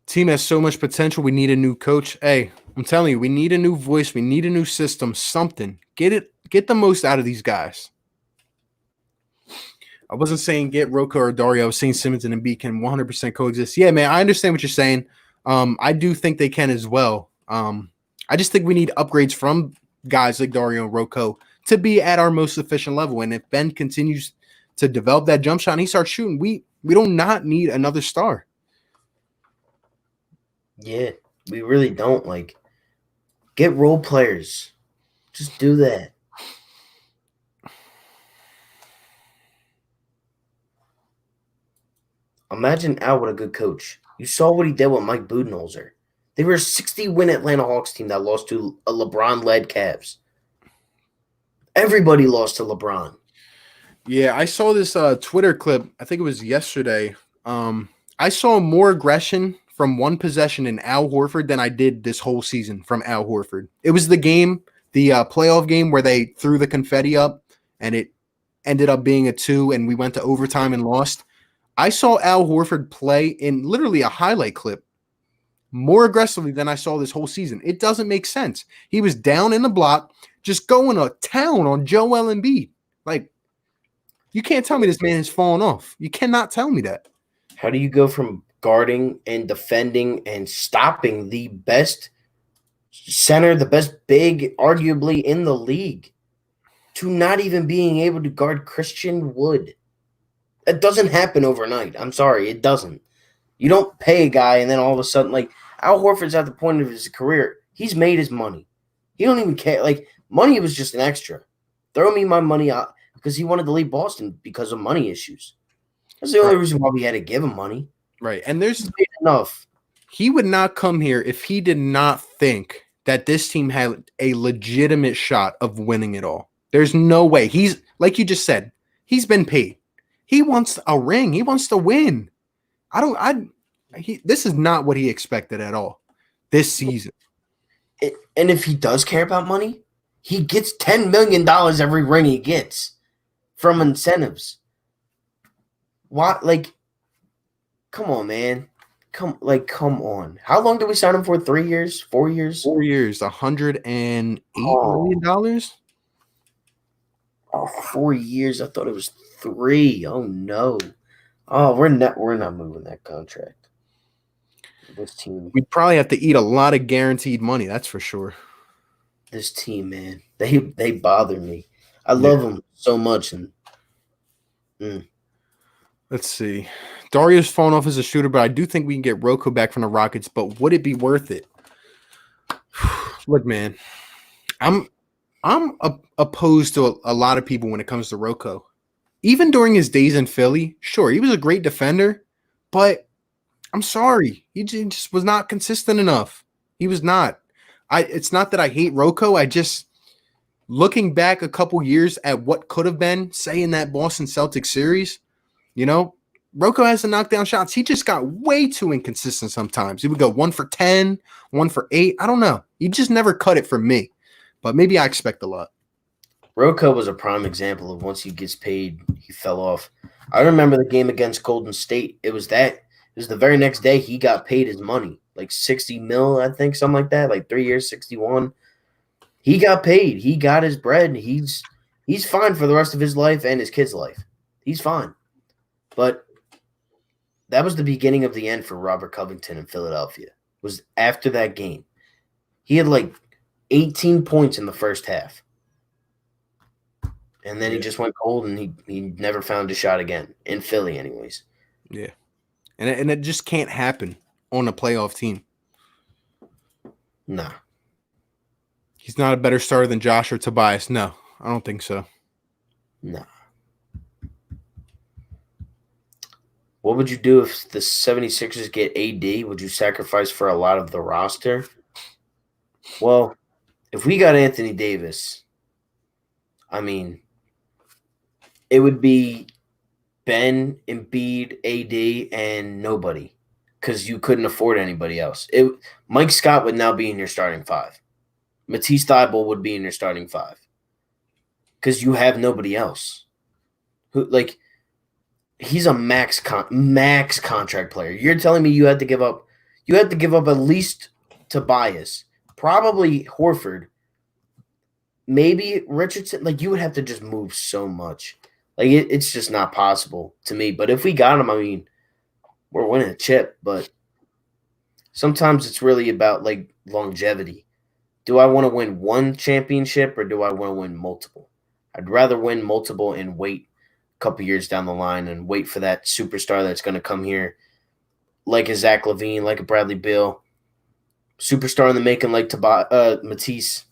Team has so much potential. We need a new coach. Hey, I'm telling you, we need a new voice. We need a new system, something. Get the most out of these guys. I wasn't saying get Rocco or Dario. I was saying Simmons and Embiid can 100% coexist. Yeah, man, I understand what you're saying. I do think they can as well. I just think we need upgrades from guys like Dario and Rocco to be at our most efficient level. And if Ben continues to develop that jump shot and he starts shooting, we do not need another star. Yeah, we really don't. Like, get role players. Just do that. Imagine Al with a good coach. You saw what he did with Mike Budenholzer. They were a 60-win Atlanta Hawks team that lost to a LeBron-led Cavs. Everybody lost to LeBron. Yeah, I saw this Twitter clip. I think it was yesterday. I saw more aggression from one possession in Al Horford than I did this whole season from Al Horford. It was the playoff game where they threw the confetti up and it ended up being a 2 and we went to overtime and lost. I saw Al Horford play in literally a highlight clip more aggressively than I saw this whole season. It doesn't make sense. He was down in the block, just going to town on Joel Embiid. Like, you can't tell me this man has fallen off. You cannot tell me that. How do you go from guarding and defending and stopping the best center, the best big, arguably in the league, to not even being able to guard Christian Wood? It doesn't happen overnight. I'm sorry, it doesn't. You don't pay a guy and then all of a sudden, like, Al Horford's at the point of his career. He's made his money. He don't even care. Like, money was just an extra. Throw me my money out because he wanted to leave Boston because of money issues. That's the only reason why we had to give him money. Right. And there's enough. He would not come here if he did not think that this team had a legitimate shot of winning it all. There's no way. He's, like you just said, he's been paid. He wants a ring. He wants to win. This is not what he expected at all this season. And if he does care about money, he gets $10 million every ring he gets from incentives. Why? Like, come on, man. Come on. How long did we sign him for? 3 years? 4 years? 4 years, $108 million? Oh, 4 years. I thought it was 3. Oh no. Oh, we're not moving that contract. This team. We'd probably have to eat a lot of guaranteed money. That's for sure. This team, man, they bother me. I love them so much, and let's see. Dario's fallen off as a shooter, but I do think we can get Rocco back from the Rockets. But would it be worth it? Look, man, I'm opposed to a lot of people when it comes to Rocco. Even during his days in Philly, sure, he was a great defender, but I'm sorry, he just was not consistent enough. He was not. It's not that I hate Rocco. I just, looking back a couple years at what could have been, say in that Boston Celtics series, Rocco has to knock down shots. He just got way too inconsistent sometimes. He would go 1 for 10, 1 for 8. I don't know. He just never cut it for me. But maybe I expect a lot. Rocco was a prime example of once he gets paid, he fell off. I remember the game against Golden State. It was the very next day he got paid his money, like 60 mil, I think, something like that, like 3 years, 61. He got paid. He got his bread. He's fine for the rest of his life and his kid's life. He's fine. But that was the beginning of the end for Robert Covington in Philadelphia. It was after that game. He had like 18 points in the first half. And then he just went cold, and he never found a shot again, in Philly anyways. Yeah. And it just can't happen on a playoff team. Nah. He's not a better starter than Josh or Tobias. No, I don't think so. Nah. What would you do if the 76ers get AD? Would you sacrifice for a lot of the roster? Well, if we got Anthony Davis, I mean, it would be Ben, Embiid, AD, and nobody, because you couldn't afford anybody else. Mike Scott would now be in your starting five. Matisse Thybulle would be in your starting five, because you have nobody else. He's a max contract player. You're telling me you had to give up at least Tobias, probably Horford, maybe Richardson. Like, you would have to just move so much. Like, it's just not possible to me. But if we got him, I mean, we're winning a chip. But sometimes it's really about, like, longevity. Do I want to win one championship, or do I want to win multiple? I'd rather win multiple and wait a couple years down the line and wait for that superstar that's going to come here, like a Zach LaVine, like a Bradley Beal, superstar in the making like Matisse.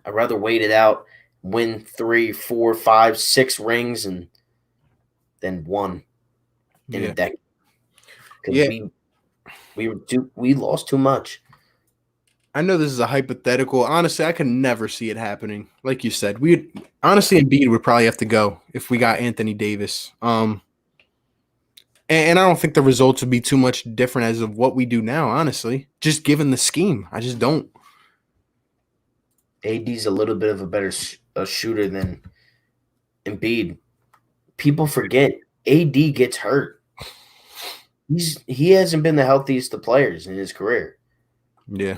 I'd rather wait it out, win 3, 4, 5, 6 rings, and then one in a decade. Because we lost too much. I know this is a hypothetical. Honestly, I could never see it happening. Like you said, Embiid would probably have to go if we got Anthony Davis. And I don't think the results would be too much different as of what we do now, honestly. Just given the scheme. I just don't. AD's a little bit of a better shooter than Embiid. People forget AD gets hurt. He hasn't been the healthiest of players in his career. Yeah.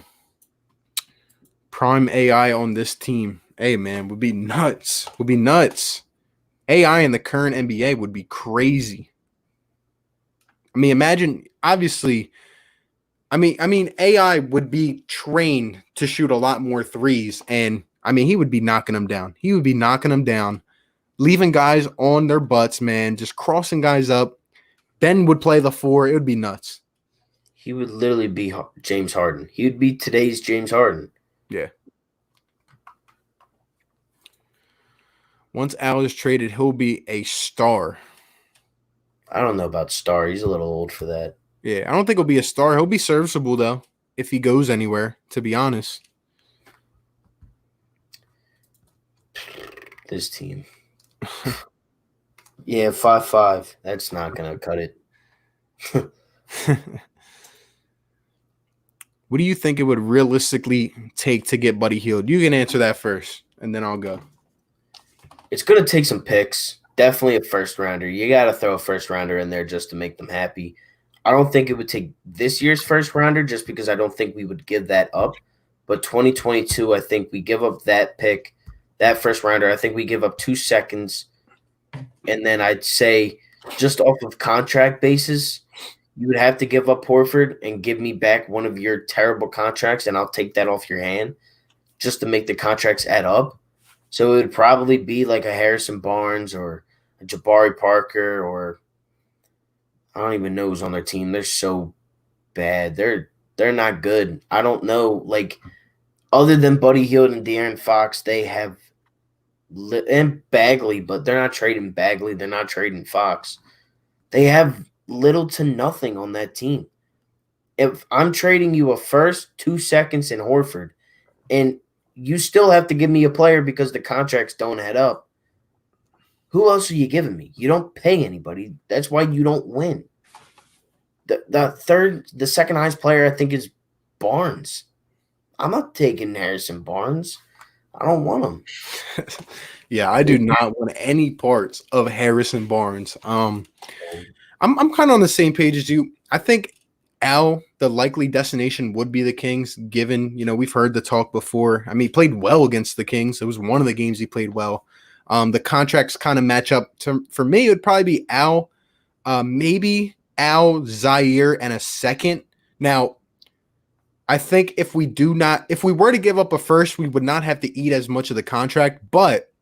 Prime AI on this team. Hey, man, would be nuts. AI in the current NBA would be crazy. I mean, imagine, obviously, I mean, AI would be trained to shoot a lot more threes, and I mean, he would be knocking them down. Leaving guys on their butts, man, just crossing guys up. Ben would play the 4. It would be nuts. He would literally be James Harden. He would be today's James Harden. Yeah. Once Al is traded, he'll be a star. I don't know about star. He's a little old for that. Yeah, I don't think he'll be a star. He'll be serviceable, though, if he goes anywhere, to be honest. This team. Yeah, 5'5". That's not going to cut it. What do you think it would realistically take to get Buddy Hield? You can answer that first, and then I'll go. It's going to take some picks. Definitely a first-rounder. You got to throw a first-rounder in there just to make them happy. I don't think it would take this year's first-rounder just because I don't think we would give that up. But 2022, I think we give up that pick, that first-rounder. I think we give up 2 seconds. And then I'd say just off of contract basis, you would have to give up Horford and give me back one of your terrible contracts, and I'll take that off your hand just to make the contracts add up. So it would probably be like a Harrison Barnes or a Jabari Parker, or I don't even know who's on their team. They're so bad. They're not good. I don't know. Like, other than Buddy Hield and De'Aaron Fox, they have and Bagley, but they're not trading Bagley. They're not trading Fox. They have little to nothing on that team. If I'm trading you a first, 2 seconds, in Horford, and you still have to give me a player because the contracts don't add up, who else are you giving me? You don't pay anybody. That's why you don't win. The second highest player, I think, is Barnes. I'm not taking Harrison Barnes. I don't want him. Yeah, I do not want any parts of Harrison Barnes. I'm kind of on the same page as you. I think the likely destination would be the Kings, given, we've heard the talk before. I mean, he played well against the Kings. It was one of the games he played well. The contracts kind of match up. For me, it would probably be Al, maybe Al, Zaire, and a second. Now, I think if we were to give up a first, we would not have to eat as much of the contract. But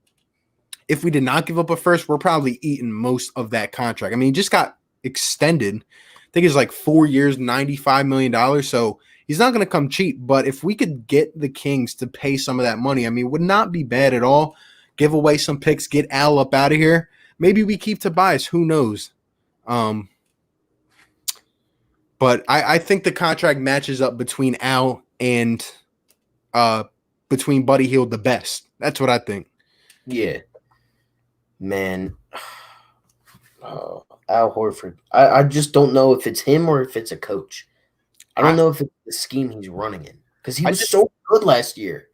if we did not give up a first, we're probably eating most of that contract. I mean, he just got extended. I think it's like 4 years, $95 million. So he's not going to come cheap. But if we could get the Kings to pay some of that money, I mean, it would not be bad at all. Give away some picks, get Al up out of here. Maybe we keep Tobias. Who knows? But I think the contract matches up between Al and between Buddy Hield the best. That's what I think. Yeah. Man. Al Horford. I just don't know if it's him or if it's a coach. I don't know if it's the scheme he's running in, because he was so good last year.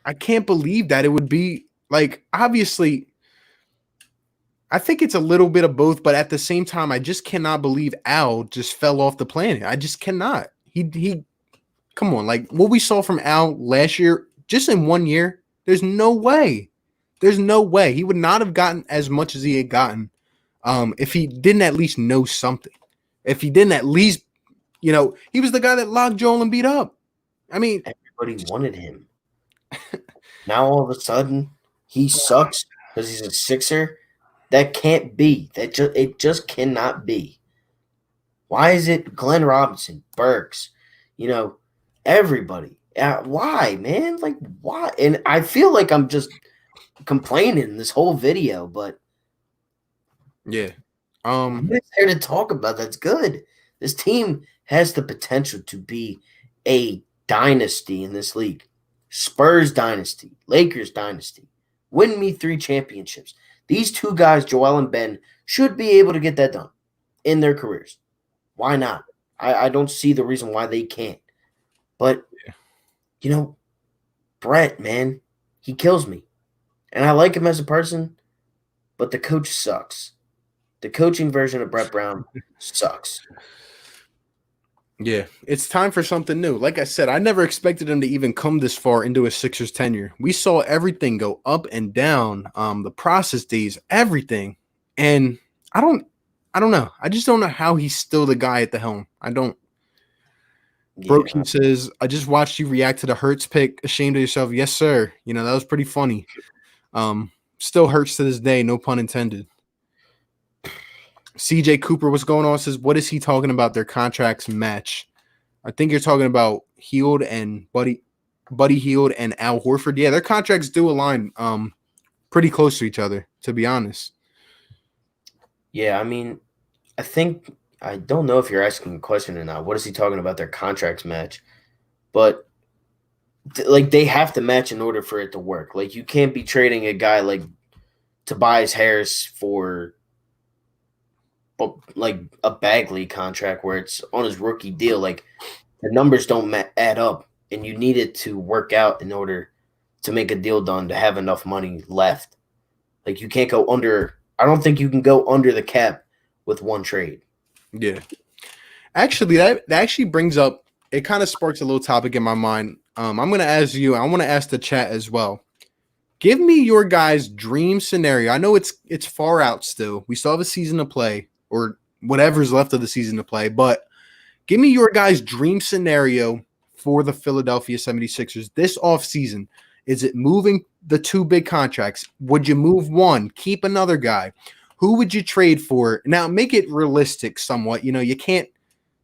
I can't believe that. It would be like, obviously, I think it's a little bit of both, but at the same time, I just cannot believe Al just fell off the planet. I just cannot. He come on, like what we saw from Al last year, just in 1 year, there's no way. There's no way. He would not have gotten as much as he had gotten if he didn't at least know something. If he didn't at least, he was the guy that locked Joel Embiid up. I mean, everybody wanted him. Now all of a sudden he sucks because he's a Sixer. That can't be. It just cannot be. Why is it Glenn Robinson, Burks, everybody? Why, man? Like, why? And I feel like I'm just complaining this whole video, but yeah. I'm there to talk about that's good. This team has the potential to be a dynasty in this league. Spurs dynasty, Lakers dynasty. Win me 3 championships. These 2 guys, Joel and Ben, should be able to get that done in their careers. Why not? I don't see the reason why they can't. But, Brett, man, he kills me. And I like him as a person, but the coach sucks. The coaching version of Brett Brown sucks. Yeah, it's time for something new. Like I said, I never expected him to even come this far into a Sixers tenure. We saw everything go up and down, the process days, everything. And I don't know. I just don't know how he's still the guy at the helm. I don't. Yeah. Broken says, I just watched you react to the Hurts pick. Ashamed of yourself. Yes, sir. That was pretty funny. Still hurts to this day. No pun intended. CJ Cooper, what's going on? Says, what is he talking about? Their contracts match. I think you're talking about Hield and Buddy Hield and Al Horford. Yeah, their contracts do align pretty close to each other, to be honest. Yeah, I mean, I don't know if you're asking a question or not. What is he talking about? Their contracts match. But they have to match in order for it to work. Like, you can't be trading a guy like Tobias Harris for like a Bagley contract where it's on his rookie deal. Like, the numbers don't add up, and you need it to work out in order to make a deal done to have enough money left. Like, you can't go under. I don't think you can go under the cap with one trade. Yeah. Actually, that actually brings up, it kind of sparks a little topic in my mind. I'm going to ask you, I want to ask the chat as well. Give me your guys' dream scenario. I know it's far out still. We still have a season to play, or whatever's left of the season to play. But give me your guys' dream scenario for the Philadelphia 76ers this offseason. Is it moving the 2 big contracts? Would you move one, keep another guy? Who would you trade for? Now, make it realistic somewhat. You can't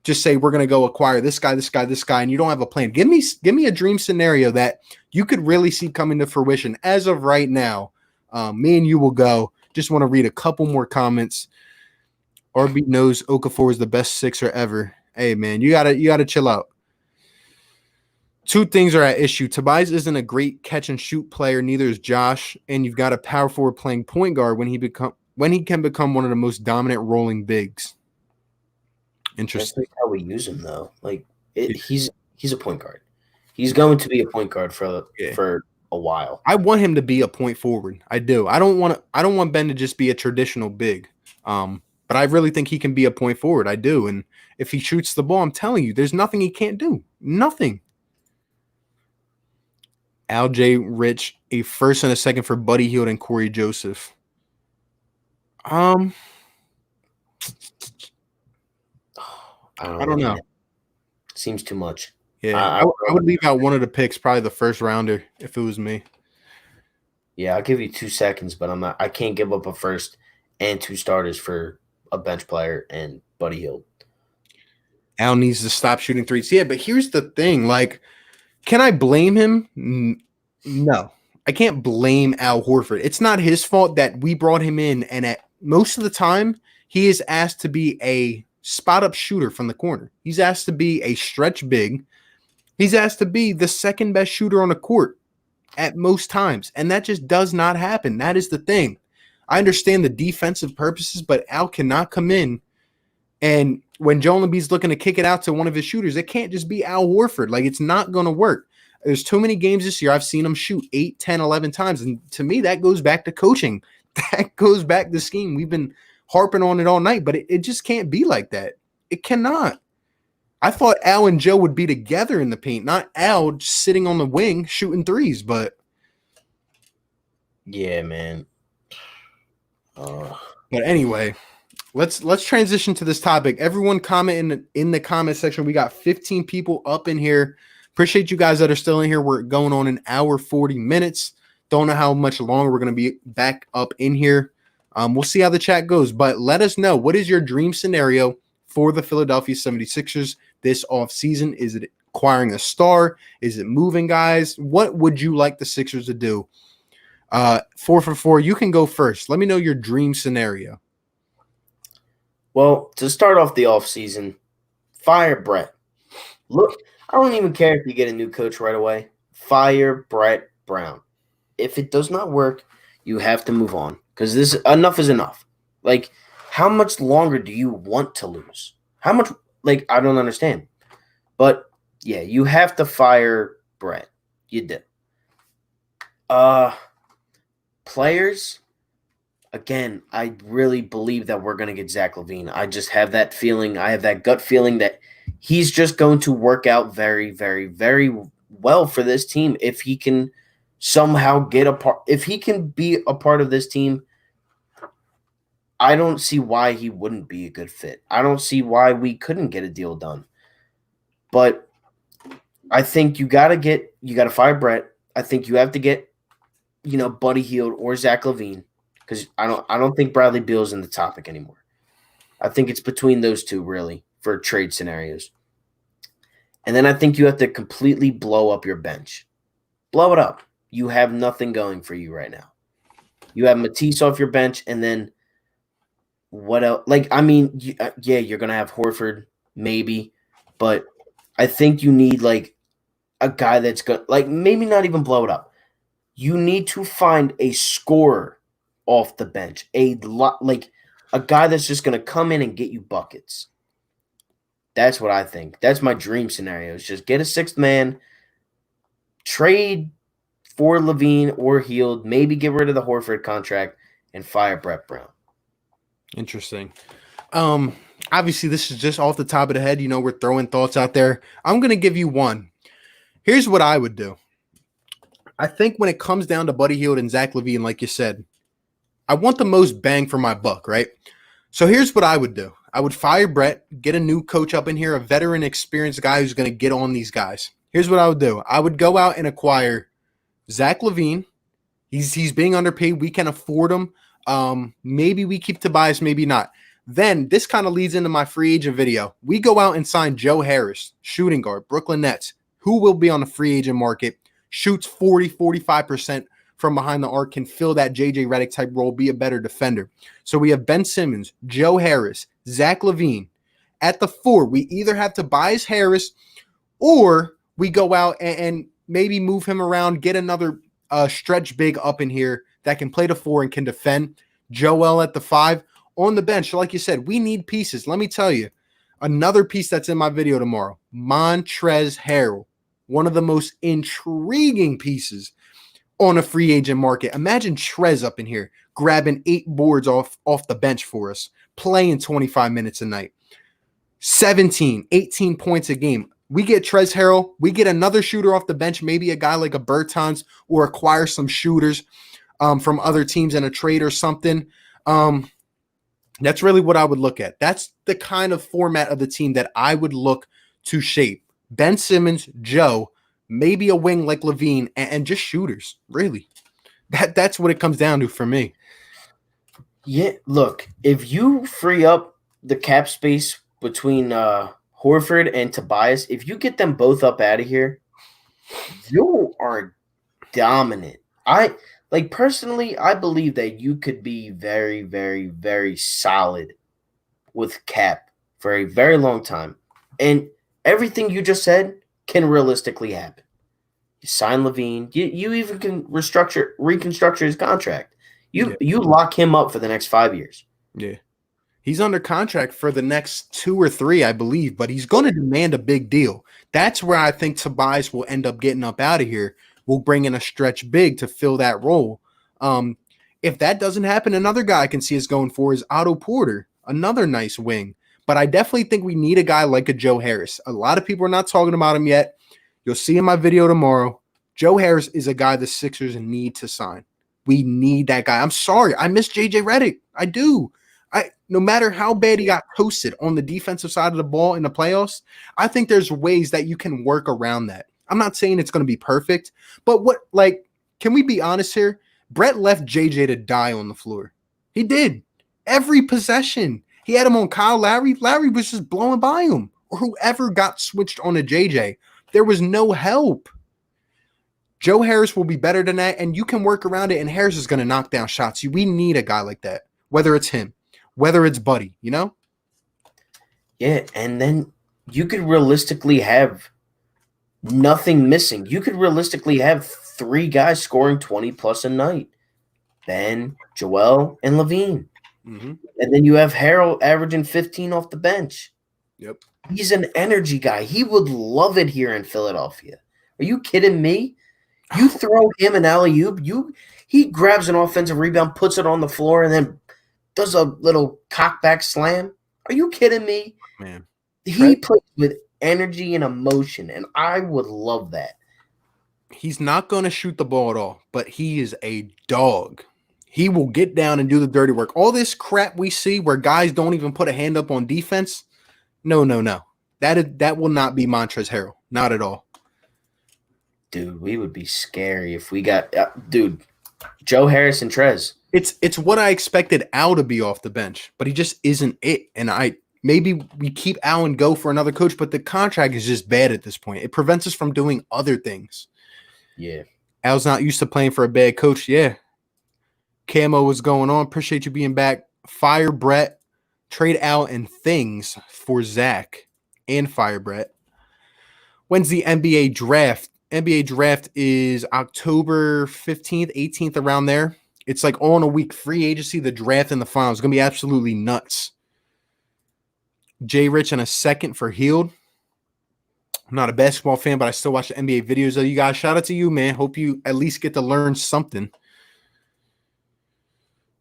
just say we're going to go acquire this guy, and you don't have a plan. Give me a dream scenario that you could really see coming to fruition. As of right now, me and you will go. Just want to read a couple more comments. RB knows Okafor is the best Sixer ever. Hey, man, you gotta chill out. 2 things are at issue. Tobias isn't a great catch and shoot player. Neither is Josh. And you've got a power forward playing point guard when he can become one of the most dominant rolling bigs. Interesting. That's how we use him, though. He's a point guard. He's going to be a point guard for a while. I want him to be a point forward. I do. I don't want Ben to just be a traditional big. But I really think he can be a point forward. I do. And if he shoots the ball, I'm telling you, there's nothing he can't do. Nothing. Al J. Rich, a first and a second for Buddy Hield and Corey Joseph. I don't know. Seems too much. Yeah, I would leave out one of the picks, probably the first rounder, if it was me. Yeah, I'll give you 2 seconds, but I can't give up a first and 2 starters for a bench player and Buddy Hield. Al needs to stop shooting threes. Yeah, but here's the thing. Can I blame him? No. I can't blame Al Horford. It's not his fault that we brought him in, and at most of the time, he is asked to be a spot-up shooter from the corner. He's asked to be a stretch big. He's asked to be the second best shooter on the court at most times, and that just does not happen. That is the thing. I understand the defensive purposes, but Al cannot come in, and when Joel Embiid's looking to kick it out to one of his shooters, it can't just be Al Horford. It's not going to work. There's too many games this year I've seen him shoot 8, 10, 11 times, and to me, that goes back to coaching. That goes back to scheme. We've been harping on it all night, but it just can't be like that. It cannot. I thought Al and Joe would be together in the paint, not Al just sitting on the wing shooting threes, but yeah, man. But anyway, let's transition to this topic. Everyone comment in the comment section. We got 15 people up in here. Appreciate you guys that are still in here. We're going on an hour 40 minutes. Don't know how much longer we're going to be back up in here. We'll see how the chat goes, but let us know, what is your dream scenario for the Philadelphia 76ers this offseason? Is it acquiring a star? Is it moving guys? What would you like the Sixers to do? 4 for 4, you can go first. Let me know your dream scenario. Well, to start off the offseason, fire Brett. Look, I don't even care if you get a new coach right away. Fire Brett Brown. If it does not work, you have to move on, because enough is enough. How much longer do you want to lose? How much? I don't understand. But yeah, you have to fire Brett. You do. Players, again, I really believe that we're going to get Zach LaVine. I just have that feeling. I have that gut feeling that he's just going to work out very, very, very well for this team if he can somehow get a part. If he can be a part of this team, I don't see why he wouldn't be a good fit. I don't see why we couldn't get a deal done. But I think you got to fire Brett. I think you have to get, Buddy Hield or Zach LaVine, because I don't think Bradley Beal's in the topic anymore. I think it's between those two, really, for trade scenarios. And then I think you have to completely blow up your bench. Blow it up. You have nothing going for you right now. You have Matisse off your bench, and then what else? You're going to have Horford, maybe, but I think you need, a guy that's going to, maybe not even blow it up. You need to find a scorer off the bench, a guy that's just going to come in and get you buckets. That's what I think. That's my dream scenario, is just get a sixth man, trade for LaVine or Hield, maybe get rid of the Horford contract, and fire Brett Brown. Interesting. Obviously, this is just off the top of the head. We're throwing thoughts out there. I'm going to give you one. Here's what I would do. I think when it comes down to Buddy Hield and Zach LaVine, like you said, I want the most bang for my buck, right? So here's what I would do. I would fire Brett, get a new coach up in here, a veteran, experienced guy who's going to get on these guys. Here's what I would do. I would go out and acquire Zach LaVine. He's being underpaid. We can afford him. Maybe we keep Tobias, maybe not. Then this kind of leads into my free agent video. We go out and sign Joe Harris, shooting guard, Brooklyn Nets, who will be on the free agent market, shoots 40, 45% from behind the arc, can fill that JJ Redick type role, be a better defender. So we have Ben Simmons, Joe Harris, Zach LaVine. At the 4, we either have Tobias Harris or we go out and maybe move him around, get another stretch big up in here that can play the 4 and can defend. Joel at the 5. On the bench, like you said, we need pieces. Let me tell you, another piece that's in my video tomorrow, Montrezl Harrell, one of the most intriguing pieces on a free agent market. Imagine Trez up in here grabbing 8 boards off the bench for us, playing 25 minutes a night, 17, 18 points a game. We get Trez Harrell, we get another shooter off the bench, maybe a guy like a Bertans, or acquire some shooters from other teams in a trade or something. That's really what I would look at. That's the kind of format of the team that I would look to shape. Ben Simmons, Joe, maybe a wing like LaVine, and just shooters, really. That's what it comes down to for me. Yeah, look, if you free up the cap space between Horford and Tobias, if you get them both up out of here, you are dominant. Personally, I believe that you could be very, very, very solid with cap for a very long time. And everything you just said can realistically happen. You sign LaVine. You even can reconstruct his contract. You lock him up for the next 5 years. Yeah. He's under contract for the next 2 or 3, I believe, but he's going to demand a big deal. That's where I think Tobias will end up getting up out of here. We'll bring in a stretch big to fill that role. If that doesn't happen, another guy I can see us going for is Otto Porter, another nice wing. But I definitely think we need a guy like a Joe Harris. A lot of people are not talking about him yet. You'll see in my video tomorrow. Joe Harris is a guy the Sixers need to sign. We need that guy. I'm sorry. I miss JJ Redick. I do. No matter how bad he got posted on the defensive side of the ball in the playoffs, I think there's ways that you can work around that. I'm not saying it's going to be perfect, but can we be honest here? Brett left JJ to die on the floor. He did. Every possession. He had him on Kyle Lowry. Lowry was just blowing by him. Or whoever got switched on to JJ. There was no help. Joe Harris will be better than that, and you can work around it, and Harris is going to knock down shots. We need a guy like that, whether it's him, whether it's Buddy, you know? Yeah, and then you could realistically have nothing missing. You could realistically have 3 guys scoring 20-plus a night. Ben, Joel, and LaVine. Mm-hmm. And then you have Harrell averaging 15 off the bench. Yep. He's an energy guy. He would love it here in Philadelphia. Are you kidding me? You throw him an alley-oop, he grabs an offensive rebound, puts it on the floor, and then does a little cockback slam. Are you kidding me? Man. He plays with energy and emotion, and I would love that. He's not going to shoot the ball at all, but he is a dog. He will get down and do the dirty work. All this crap we see where guys don't even put a hand up on defense, no. That will not be Montrezl Harrell. Not at all. Dude, we would be scary if we got Joe Harris and Trez. It's what I expected Al to be off the bench, but he just isn't it. And maybe we keep Al and go for another coach, but the contract is just bad at this point. It prevents us from doing other things. Yeah. Al's not used to playing for a bad coach. Yeah. Camo, what's going on? Appreciate you being back. Fire Brett. Trade Al and things for Zach and fire Brett. When's the NBA draft? NBA draft is October 15th, 18th, around there. It's like all in a week. Free agency, the draft, and the finals. It's going to be absolutely nuts. Jay Rich in a second for Healed. I'm not a basketball fan, but I still watch the NBA videos of you guys. Shout out to you, man. Hope you at least get to learn something.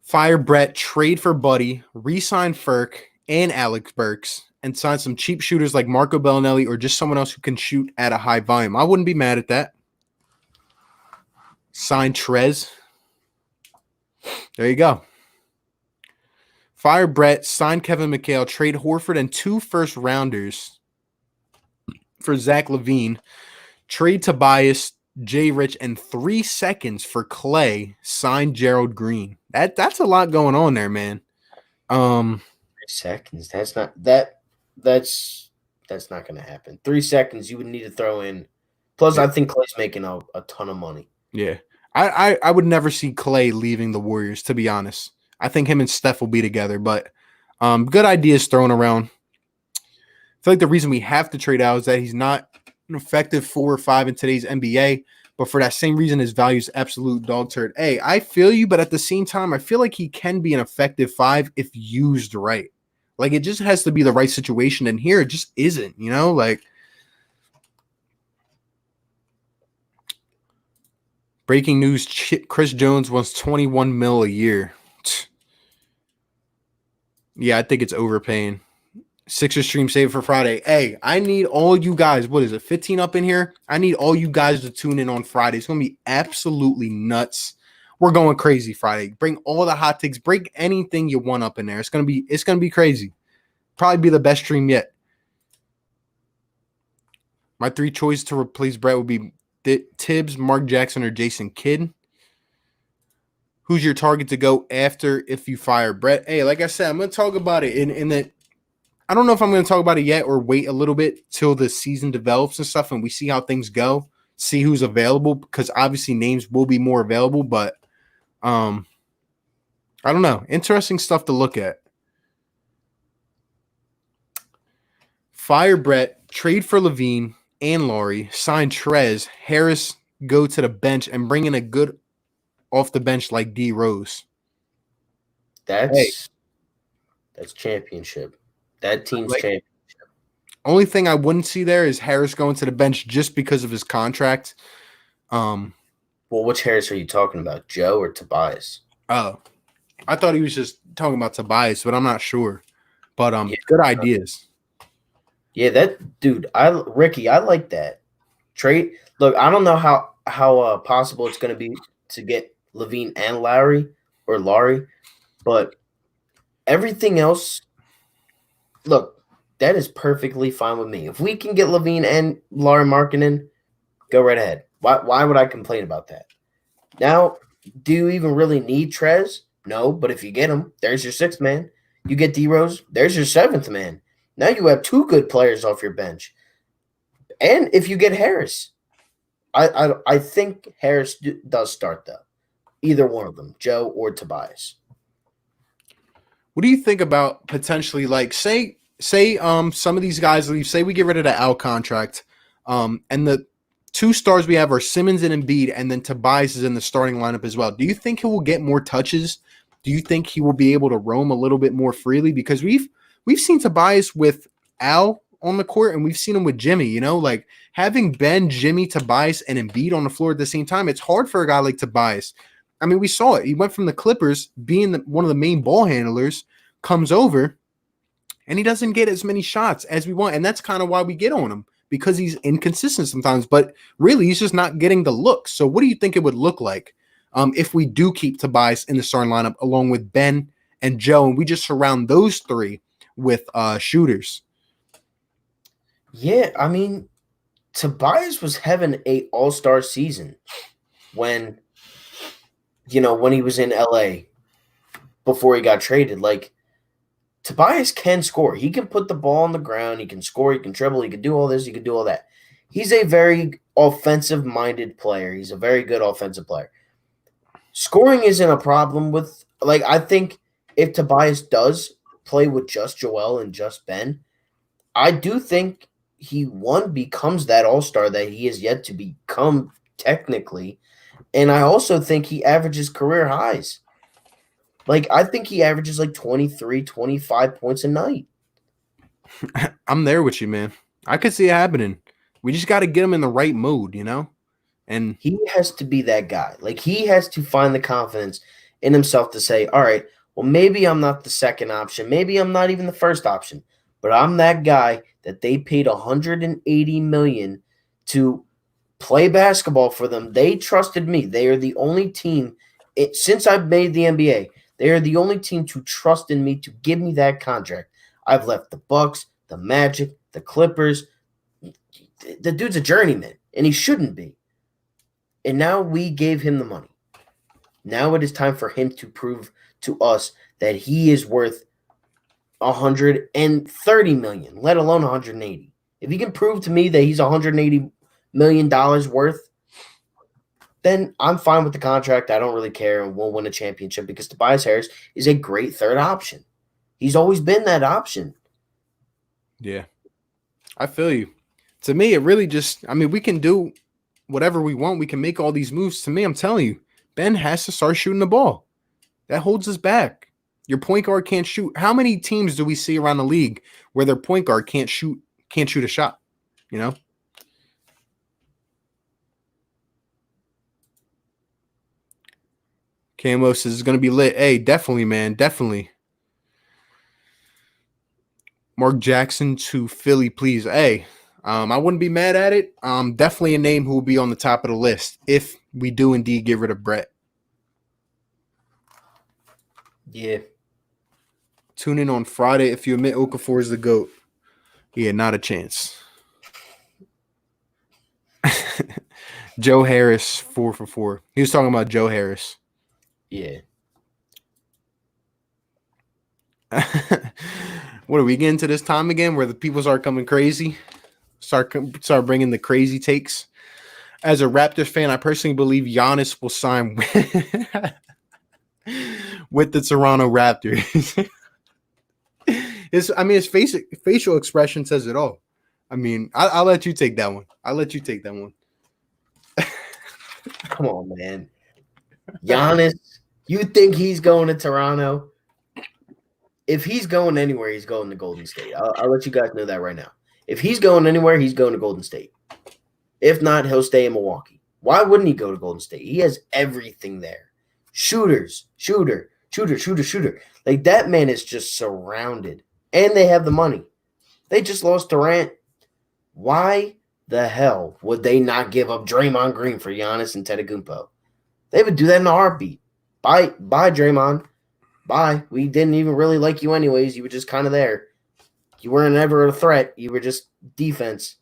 Fire Brett, trade for Buddy, re-sign Ferk and Alex Burks, and sign some cheap shooters like Marco Bellinelli or just someone else who can shoot at a high volume. I wouldn't be mad at that. Sign Trez. There you go. Fire Brett, sign Kevin McHale, trade Horford and 2 first-rounders for Zach LaVine, trade Tobias, Jay Rich, and 3 seconds for Clay, sign Gerald Green. That's a lot going on there, man. 3 seconds. That's not going to happen. 3 seconds you would need to throw in. Plus, I think Clay's making a ton of money. Yeah. I would never see Clay leaving the Warriors, to be honest. I think him and Steph will be together, but good ideas thrown around. I feel like the reason we have to trade out is that he's not an effective 4 or 5 in today's NBA, but for that same reason, his value is absolute dog turd. Hey, I feel you, but at the same time, I feel like he can be an effective 5 if used right. Like, it just has to be the right situation, and here it just isn't, you know? Like, breaking news, Chris Jones wants $21 million a year. Yeah, I think it's overpaying. Sixers stream save for Friday. Hey, I need all you guys. What is it, 15 up in here? I need all you guys to tune in on Friday. It's going to be absolutely nuts. We're going crazy Friday. Bring all the hot takes. Break anything you want up in there. It's going to be crazy. Probably be the best stream yet. My 3 choices to replace Brett would be Tibbs, Mark Jackson, or Jason Kidd. Who's your target to go after if you fire Brett? Hey, like I said, I'm going to talk about it in the I don't know if I'm going to talk about it yet or wait a little bit till the season develops and stuff and we see how things go, see who's available, because obviously names will be more available, but I don't know. Interesting stuff to look at. Fire Brett, trade for LaVine and Laurie, sign Trez, Harris go to the bench and bring in a good off the bench like D Rose. That's championship. That team's championship. Only thing I wouldn't see there is Harris going to the bench just because of his contract. Well, which Harris are you talking about, Joe or Tobias? Oh, I thought he was just talking about Tobias, but I'm not sure. But good ideas. Yeah, that dude, Ricky, I like that trade. Look, I don't know how possible it's going to be to get LaVine and Laurie, but everything else, look, that is perfectly fine with me. If we can get LaVine and Laurie Markkinen, go right ahead. Why would I complain about that? Now, do you even really need Trez? No, but if you get him, there's your 6th man. You get D Rose, there's your 7th man. Now you have 2 good players off your bench. And if you get Harris, I think Harris does start though. Either one of them, Joe or Tobias. What do you think about potentially, like, say some of these guys leave, say we get rid of the Al contract, and the 2 stars we have are Simmons and Embiid, and then Tobias is in the starting lineup as well. Do you think he will get more touches? Do you think he will be able to roam a little bit more freely? Because we've seen Tobias with Al on the court, and we've seen him with Jimmy, you know, like having Ben, Jimmy, Tobias, and Embiid on the floor at the same time, it's hard for a guy like Tobias. I mean, we saw it. He went from the Clippers, being one of the main ball handlers, comes over, and he doesn't get as many shots as we want. And that's kind of why we get on him, because he's inconsistent sometimes. But really, he's just not getting the looks. So what do you think it would look like if we do keep Tobias in the starting lineup along with Ben and Joe, and we just surround those 3 with shooters? Yeah, I mean, Tobias was having a all-star season when he was in LA before he got traded. Like, Tobias can score. He can put the ball on the ground. He can score. He can dribble. He can do all this. He can do all that. He's a very offensive-minded player. He's a very good offensive player. Scoring isn't a problem with – like, I think if Tobias does play with just Joel and just Ben, I do think he, becomes that all-star that he is yet to become technically. And I also think he averages career highs. Like, I think he averages like 23, 25 points a night. I'm there with you, man. I could see it happening. We just got to get him in the right mood, you know? And he has to be that guy. Like, he has to find the confidence in himself to say, all right, well, maybe I'm not the second option. Maybe I'm not even the first option. But I'm that guy that they paid $180 million to play basketball for them. They trusted me. They are the only team since I've made the NBA They are the only team to trust in me to give me that contract. I've left the Bucks, the Magic, the Clippers. The dude's a journeyman, and he shouldn't be. And now we gave him the money. Now it is time for him to prove to us that he is worth $130 million, let alone 180. If he can prove to me that he's $180 million worth, then I'm fine with the contract. I don't really care, and we'll win a championship because Tobias Harris is a great third option. He's always been that option. Yeah, I feel you. To me, it really just, I mean, we can do whatever we want. We can make all these moves. To me, I'm telling you, Ben has to start shooting the ball. That holds us back. Your point guard can't shoot. How many teams do we see around the league where their point guard can't shoot a shot? You know? Camo says it's going to be lit. Hey, definitely, man. Definitely. Mark Jackson to Philly, please. Hey, I wouldn't be mad at it. Definitely a name who will be on the top of the list if we do indeed get rid of Brett. Yeah. Tune in on Friday if you admit Okafor is the GOAT. Yeah, not a chance. Joe Harris, 4 for 4. He was talking about Joe Harris. Yeah. What are we getting to this time again where the people start coming crazy? Start bringing the crazy takes. As a Raptors fan, I personally believe Giannis will sign with the Toronto Raptors. His facial expression says it all. I mean, I'll let you take that one. Come on, man. Giannis, you think he's going to Toronto? If he's going anywhere, he's going to Golden State. I'll let you guys know that right now. If he's going anywhere, he's going to Golden State. If not, he'll stay in Milwaukee. Why wouldn't he go to Golden State? He has everything there. Shooter. Like, that man is just surrounded. And they have the money. They just lost Durant. Why the hell would they not give up Draymond Green for Giannis and Antetokounmpo? They would do that in a heartbeat. Bye, Draymond. Bye. We didn't even really like you anyways. You were just kind of there. You weren't ever a threat. You were just defense.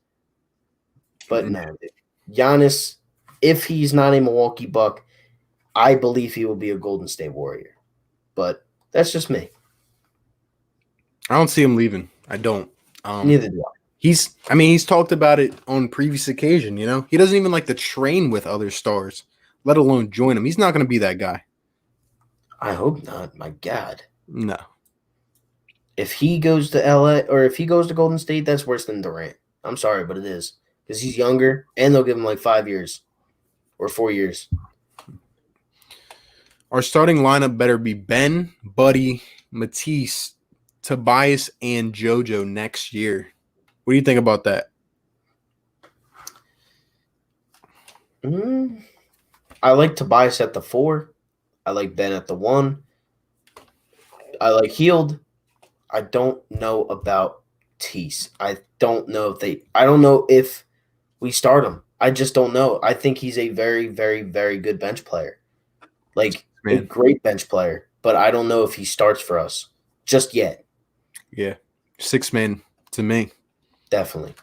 But no, Giannis, if he's not a Milwaukee Buck, I believe he will be a Golden State Warrior. But that's just me. I don't see him leaving. I don't. Neither do I. He's talked about it on previous occasion, you know? He doesn't even like to train with other stars, let alone join them. He's not going to be that guy. I hope not. My God. No. If he goes to LA or if he goes to Golden State, that's worse than Durant. I'm sorry, but it is. Because he's younger, and they'll give him like 5 years or 4 years. Our starting lineup better be Ben, Buddy, Matisse, Tobias, and JoJo next year. What do you think about that? I like Tobias at the 4. I like Ben at the 1. I like Healed. I don't know about Tease. I don't know if we start him. I just don't know. I think he's a very, very, very good bench player. Like, a great bench player. But I don't know if he starts for us just yet. Yeah. 6 man to me. Definitely.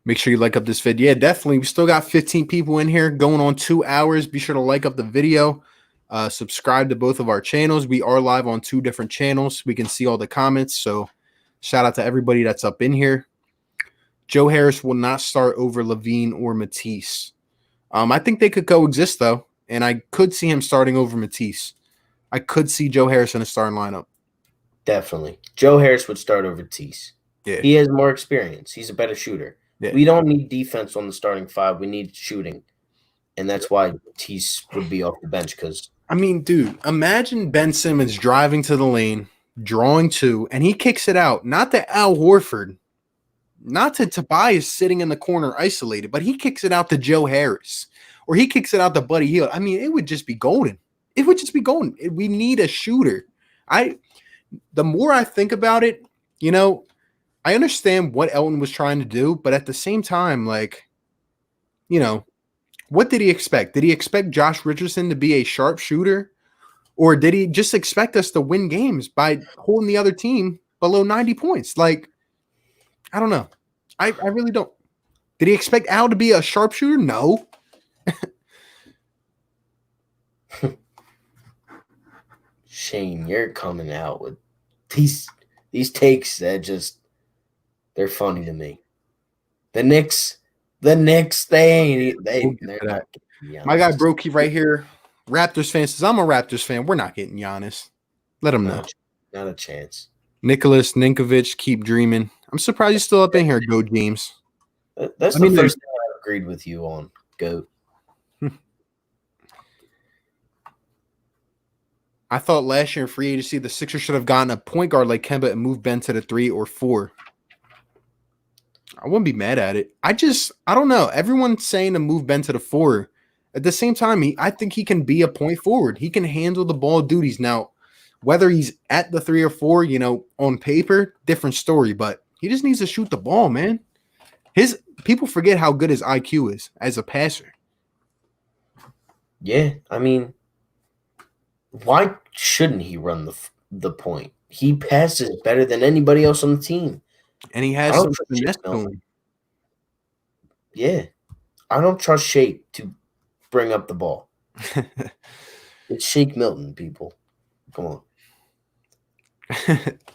Make sure you like up this video. Yeah, definitely. We still got 15 people in here going on 2 hours. Be sure to like up the video. Subscribe to both of our channels. We are live on 2 different channels. We can see all the comments. So shout out to everybody that's up in here. Joe Harris will not start over Levine or Matisse. I think they could coexist, though. And I could see him starting over Matisse. I could see Joe Harris in a starting lineup. Definitely. Joe Harris would start over Tease. Yeah. He has more experience. He's a better shooter. Yeah. We don't need defense on the starting 5. We need shooting. And that's why Tease would be off the bench because – I mean, dude, imagine Ben Simmons driving to the lane, drawing 2, and he kicks it out. Not to Al Horford, not to Tobias sitting in the corner isolated, but he kicks it out to Joe Harris. Or he kicks it out to Buddy Hield. I mean, it would just be golden. It would just be golden. We need a shooter. The more I think about it, you know, I understand what Elton was trying to do, but at the same time, like, you know, what did he expect? Did he expect Josh Richardson to be a sharp shooter? Or did he just expect us to win games by holding the other team below 90 points? Like, I don't know. I really don't. Did he expect Al to be a sharpshooter? No. Shane, you're coming out with these takes that just they're funny to me. The Knicks, they're not getting My guy Giannis. Brokey right here, Raptors fan says, I'm a Raptors fan. We're not getting Giannis. Let him know. Not a chance. Nicholas Ninkovic, keep dreaming. I'm surprised he's still up in here, Go James. That's the first thing I agreed with you on, Goat. I thought last year in free agency, the Sixers should have gotten a point guard like Kemba and moved Ben to the 3 or 4. I wouldn't be mad at it. I don't know. Everyone's saying to move Ben to the 4. At the same time, I think he can be a point forward. He can handle the ball duties. Now, whether he's at the 3 or 4, on paper, different story. But he just needs to shoot the ball, man. People forget how good his IQ is as a passer. Yeah, I mean, why shouldn't he run the point? He passes better than anybody else on the team. And he has some finesse to him. Yeah. I don't trust Shake to bring up the ball. It's Shake Milton, people. Come on.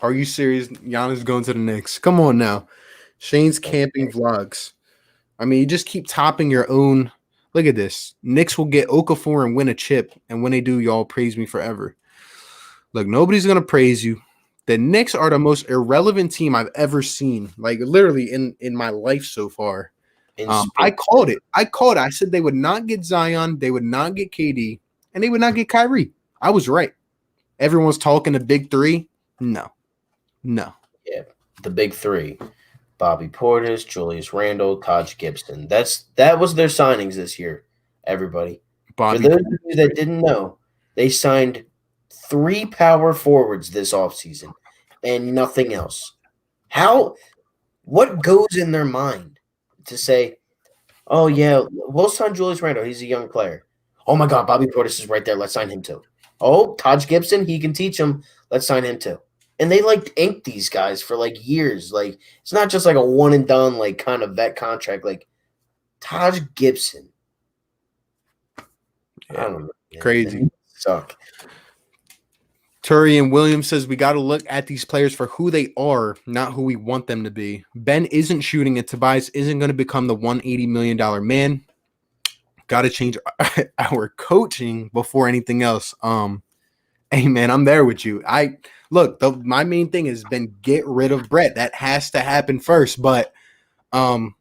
Are you serious? Giannis going to the Knicks. Come on now. Shane's camping vlogs. I mean, you just keep topping your own. Look at this. Knicks will get Okafor and win a chip. And when they do, y'all praise me forever. Look, nobody's going to praise you. The Knicks are the most irrelevant team I've ever seen. Like, literally in my life so far. I called it. I said they would not get Zion. They would not get KD. And they would not get Kyrie. I was right. Everyone's talking the big 3. No. Yeah, the big 3. Bobby Portis, Julius Randle, Taj Gibson. That was their signings this year, everybody. For those of you that didn't know, they signed 3 power forwards this offseason and nothing else. What goes in their mind to say, oh, yeah, we'll sign Julius Randle. He's a young player. Oh, my God, Bobby Portis is right there. Let's sign him too. Oh, Taj Gibson, he can teach him. Let's sign him too. And they inked these guys for years. It's not just a one and done kind of vet contract. Taj Gibson. Yeah, I don't know. Man. Crazy. Suck. Turian Williams says we got to look at these players for who they are, not who we want them to be. Ben isn't shooting and Tobias isn't going to become the $180 million man. Got to change our coaching before anything else. Hey, man, I'm there with you. My main thing has been get rid of Brett. That has to happen first. But Ben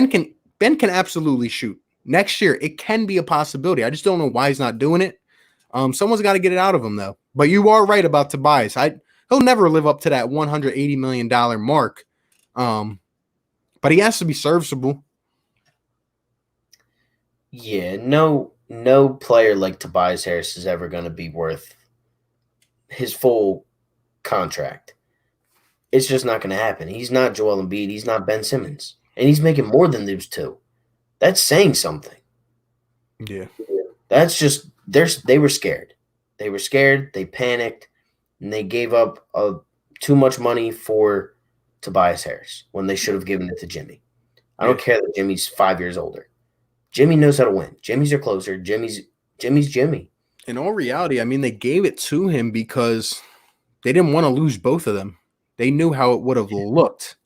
can absolutely shoot. Next year, it can be a possibility. I just don't know why he's not doing it. Someone's got to get it out of him, though. But you are right about Tobias. He'll never live up to that $180 million mark. But he has to be serviceable. Yeah, no player like Tobias Harris is ever going to be worth his full contract. It's just not going to happen. He's not Joel Embiid. He's not Ben Simmons. And he's making more than those two. That's saying something. Yeah. That's just they were scared. They were scared. They panicked. And they gave up too much money for Tobias Harris when they should have given it to Jimmy. I don't care that Jimmy's 5 years older. Jimmy knows how to win. Jimmy's your closer. Jimmy's Jimmy. In all reality, I mean, they gave it to him because they didn't want to lose both of them. They knew how it would have looked,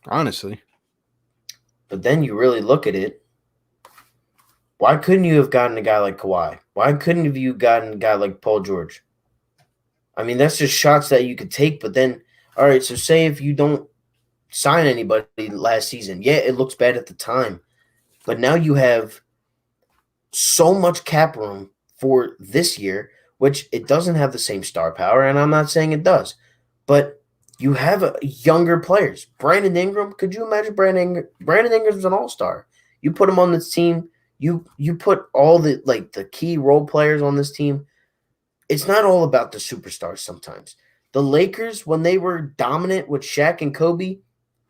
honestly. But then you really look at it. Why couldn't you have gotten a guy like Kawhi? Why couldn't have you gotten a guy like Paul George? I mean, that's just shots that you could take. But then, all right, so say if you don't sign anybody last season, yeah, it looks bad at the time. But now you have so much cap room for this year, which it doesn't have the same star power, and I'm not saying it does. But you have younger players. Brandon Ingram, could you imagine Brandon Ingram's an all-star. You put him on this team, you put all the key role players on this team. It's not all about the superstars sometimes. The Lakers, when they were dominant with Shaq and Kobe,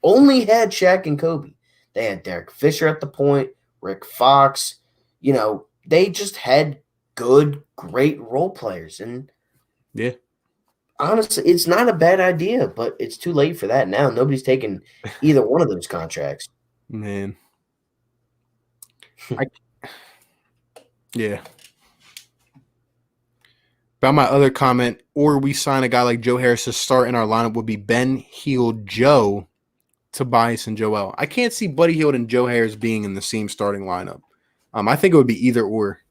only had Shaq and Kobe. They had Derek Fisher at the point, Rick Fox. They just had good, great role players. And Yeah. Honestly, it's not a bad idea, but it's too late for that now. Nobody's taking either one of those contracts. Man. I yeah. About my other comment, or we sign a guy like Joe Harris to start in our lineup would be Ben Hield, Joe, Tobias, and Joel. I can't see Buddy Hield and Joe Harris being in the same starting lineup. I think it would be either or.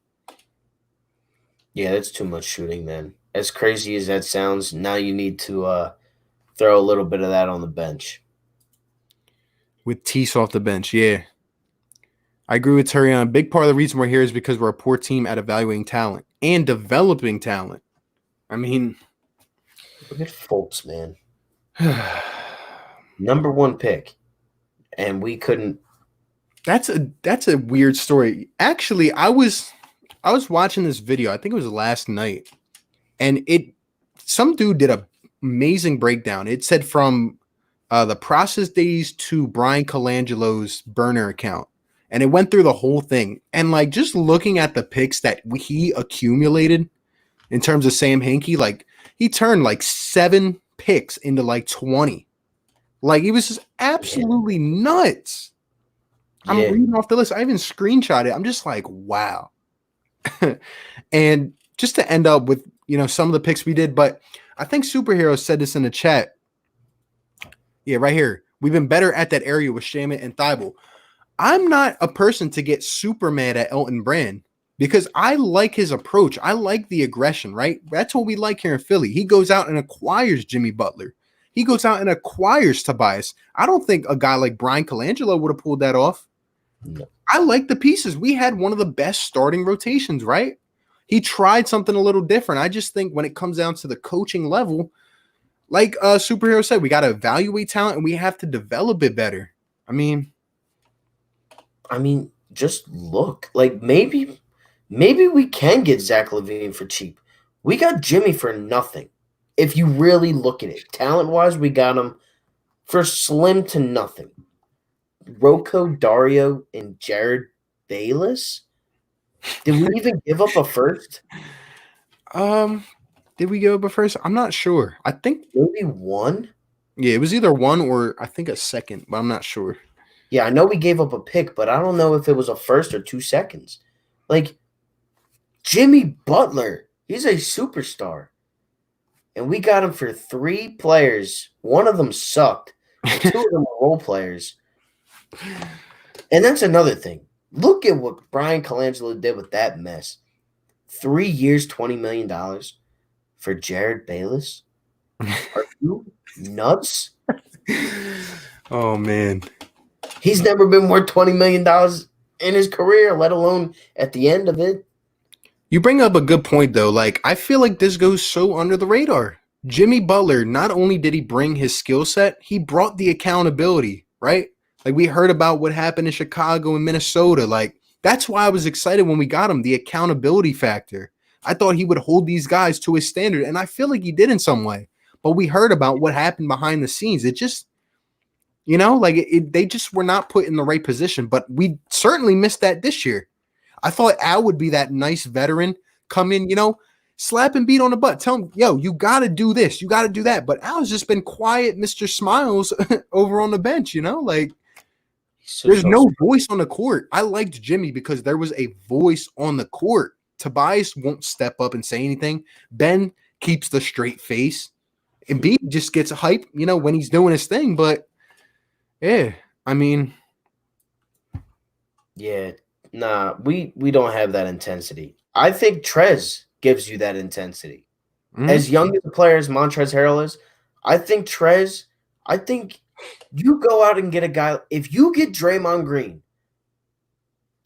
Yeah, that's too much shooting, man. As crazy as that sounds, now you need to throw a little bit of that on the bench. With Tease off the bench, yeah. I agree with Terry on a big part of the reason we're here is because we're a poor team at evaluating talent and developing talent. I mean, look at Fultz, man. Number 1 pick. And we couldn't. That's a weird story. Actually, I was watching this video. I think it was last night, and some dude did a amazing breakdown. It said from the process days to Brian Colangelo's burner account, and it went through the whole thing. And like just looking at the picks that he accumulated in terms of Sam Hinkie, like he turned like 7 picks into like 20. Like he was just absolutely nuts. I'm reading off the list. I even screenshot it. I'm just like, wow. And just to end up with, some of the picks we did, but I think Superhero said this in the chat. Yeah, right here. We've been better at that area with Shaman and Thibault. I'm not a person to get super mad at Elton Brand because I like his approach. I like the aggression, right? That's what we like here in Philly. He goes out and acquires Jimmy Butler. He goes out and acquires Tobias. I don't think a guy like Brian Colangelo would have pulled that off. No. I like the pieces. We had one of the best starting rotations, right? He tried something a little different. I just think when it comes down to the coaching level, like Superhero said, we got to evaluate talent and we have to develop it better. I mean, just look. Like maybe we can get Zach LaVine for cheap. We got Jimmy for nothing. If you really look at it, talent-wise, we got him for slim to nothing. Rocco, Dario, and Jared Bayless? Did we even give up a first? Did we go up a first? I'm not sure. I think maybe 1. Yeah, it was either 1 or I think a second, but I'm not sure. Yeah, I know we gave up a pick, but I don't know if it was a first or 2 seconds. Like Jimmy Butler, he's a superstar. And we got him for 3 players. One of them sucked. 2 of them were role players. And that's another thing. Look at what Brian Colangelo did with that mess. 3 years, $20 million for Jared Bayless? Are you nuts? Oh, man. He's never been worth $20 million in his career, let alone at the end of it. You bring up a good point, though. Like, I feel like this goes so under the radar. Jimmy Butler, not only did he bring his skill set, he brought the accountability, right? Like, we heard about what happened in Chicago and Minnesota. Like, that's why I was excited when we got him, the accountability factor. I thought he would hold these guys to his standard, and I feel like he did in some way. But we heard about what happened behind the scenes. It just, they just were not put in the right position. But we certainly missed that this year. I thought Al would be that nice veteran, come in, slap and beat on the butt. Tell him, yo, you got to do this. You got to do that. But Al's just been quiet, Mr. Smiles, over on the bench, like there's no voice on the court. I liked Jimmy because there was a voice on the court. Tobias won't step up and say anything. Ben keeps the straight face. And B just gets hype, when he's doing his thing. But, yeah, I mean. Yeah. Nah, we don't have that intensity. I think Trez gives you that intensity. Mm-hmm. As young as a player as Montrezl Harrell is, I think you go out and get a guy. If you get Draymond Green,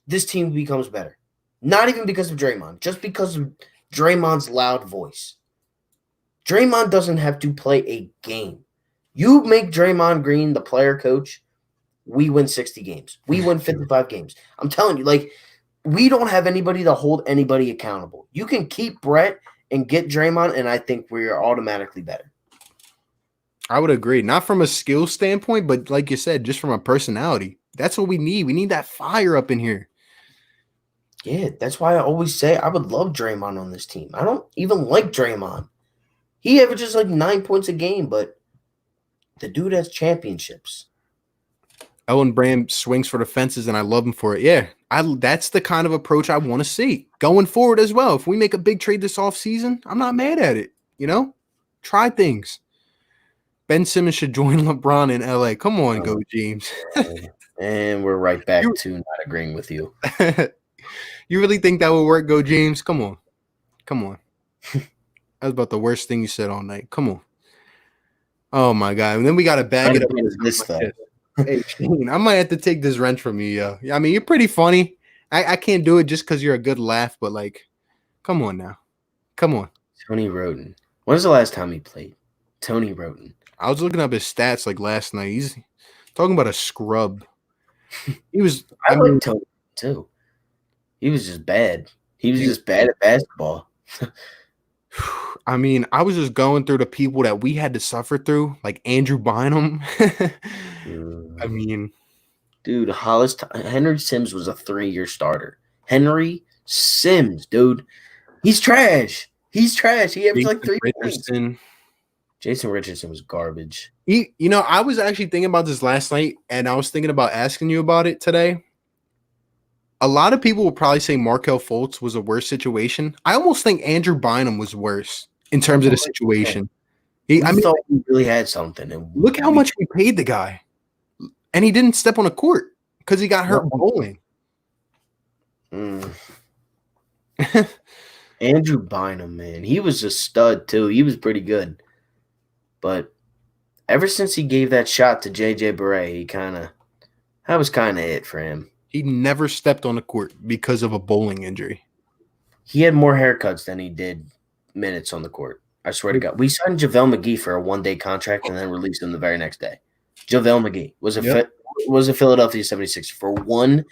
this team becomes better. Not even because of Draymond, just because of Draymond's loud voice. Draymond doesn't have to play a game. You make Draymond Green the player coach, we win 60 games. We win 55 games. I'm telling you, we don't have anybody to hold anybody accountable. You can keep Brett and get Draymond, and I think we're automatically better. I would agree. Not from a skill standpoint, but like you said, just from a personality. That's what we need. We need that fire up in here. Yeah, that's why I always say I would love Draymond on this team. I don't even like Draymond. He averages like 9 points a game, but the dude has championships. Elton Brand swings for the fences, and I love him for it. Yeah, that's the kind of approach I want to see going forward as well. If we make a big trade this offseason, I'm not mad at it. Try things. Ben Simmons should join LeBron in LA. Come on, go James. And we're right back to not agreeing with you. You really think that would work, go James? Come on. That was about the worst thing you said all night. Come on. Oh my God. And then we got to bag it up. Hey, Shane, I might have to take this wrench from you. I mean, you're pretty funny. I can't do it just because you're a good laugh, but like, come on now. Come on. Tony Roden. When was the last time he played? Tony Roden. I was looking up his stats like last night. He's talking about a scrub. He was. I like Tony too. He was just bad. He was just bad at basketball. I mean, I was just going through the people that we had to suffer through, like Andrew Bynum. I mean, dude, Henry Sims was a 3-year starter. Henry Sims, dude, he's trash. He averaged like 3 Richardson. Jason Richardson was garbage. I was actually thinking about this last night, and I was thinking about asking you about it today. A lot of people will probably say Markelle Fultz was a worse situation. I almost think Andrew Bynum was worse in terms of the situation. I thought he really had something. And look how much we paid the guy, and he didn't step on a court because he got hurt bowling. Andrew Bynum, man, he was a stud too. He was pretty good, but ever since he gave that shot to JJ Barea, that was kind of it for him. He never stepped on the court because of a bowling injury. He had more haircuts than he did minutes on the court. I swear to God. We signed JaVale McGee for a 1-day contract and then released him the very next day. JaVale McGee was a Philadelphia 76er for 1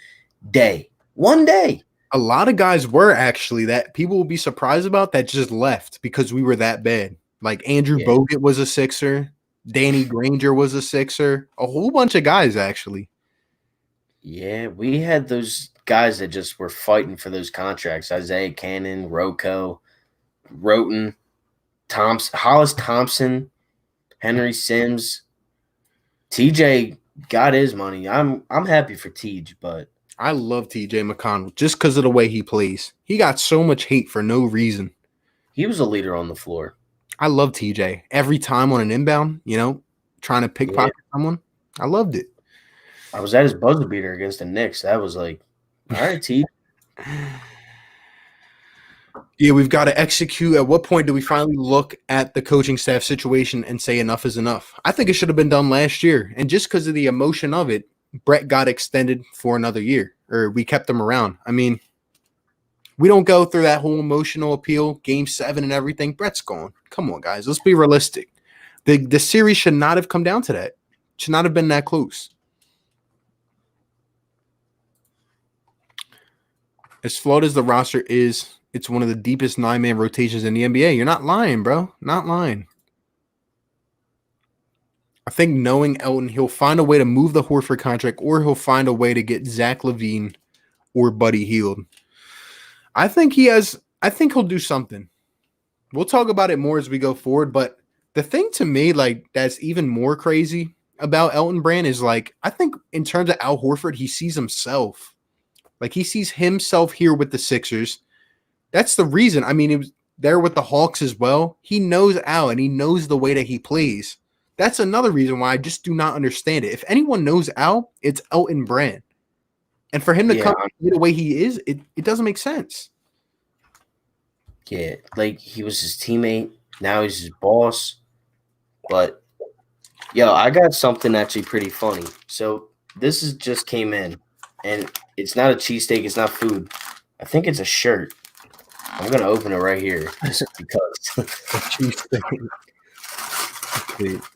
day. 1 day. A lot of guys were actually that people will be surprised about that just left because we were that bad. Like Andrew Bogut was a Sixer. Danny Granger was a Sixer. A whole bunch of guys actually. Yeah, we had those guys that just were fighting for those contracts. Isaiah Cannon, Rocco, Roten, Hollis Thompson, Henry Sims. TJ got his money. I'm happy for TJ, but I love TJ McConnell just because of the way he plays. He got so much hate for no reason. He was a leader on the floor. I love TJ. Every time on an inbound, trying to pickpocket someone. I loved it. I was at his buzzer beater against the Knicks. That was like, all right, T. Yeah, we've got to execute. At what point do we finally look at the coaching staff situation and say enough is enough? I think it should have been done last year. And just because of the emotion of it, Brett got extended for another year, or we kept him around. I mean, we don't go through that whole emotional appeal, Game 7 and everything. Brett's gone. Come on, guys. Let's be realistic. The series should not have come down to that. Should not have been that close. As flawed as the roster is, it's one of the deepest 9-man rotations in the NBA. You're not lying, bro. Not lying. I think knowing Elton, he'll find a way to move the Horford contract, or he'll find a way to get Zach LaVine or Buddy Hield. I think he'll do something. We'll talk about it more as we go forward, but the thing to me, that's even more crazy about Elton Brand is, I think in terms of Al Horford, he sees himself. He sees himself here with the Sixers. That's the reason. I mean, it was there with the Hawks as well. He knows Al, and he knows the way that he plays. That's another reason why I just do not understand it. If anyone knows Al, it's Elton Brand. And for him to come the way he is, it doesn't make sense. Yeah, he was his teammate. Now he's his boss. But, I got something actually pretty funny. So this just came in. And it's not a cheesesteak. It's not food. I think it's a shirt. I'm going to open it right here just because.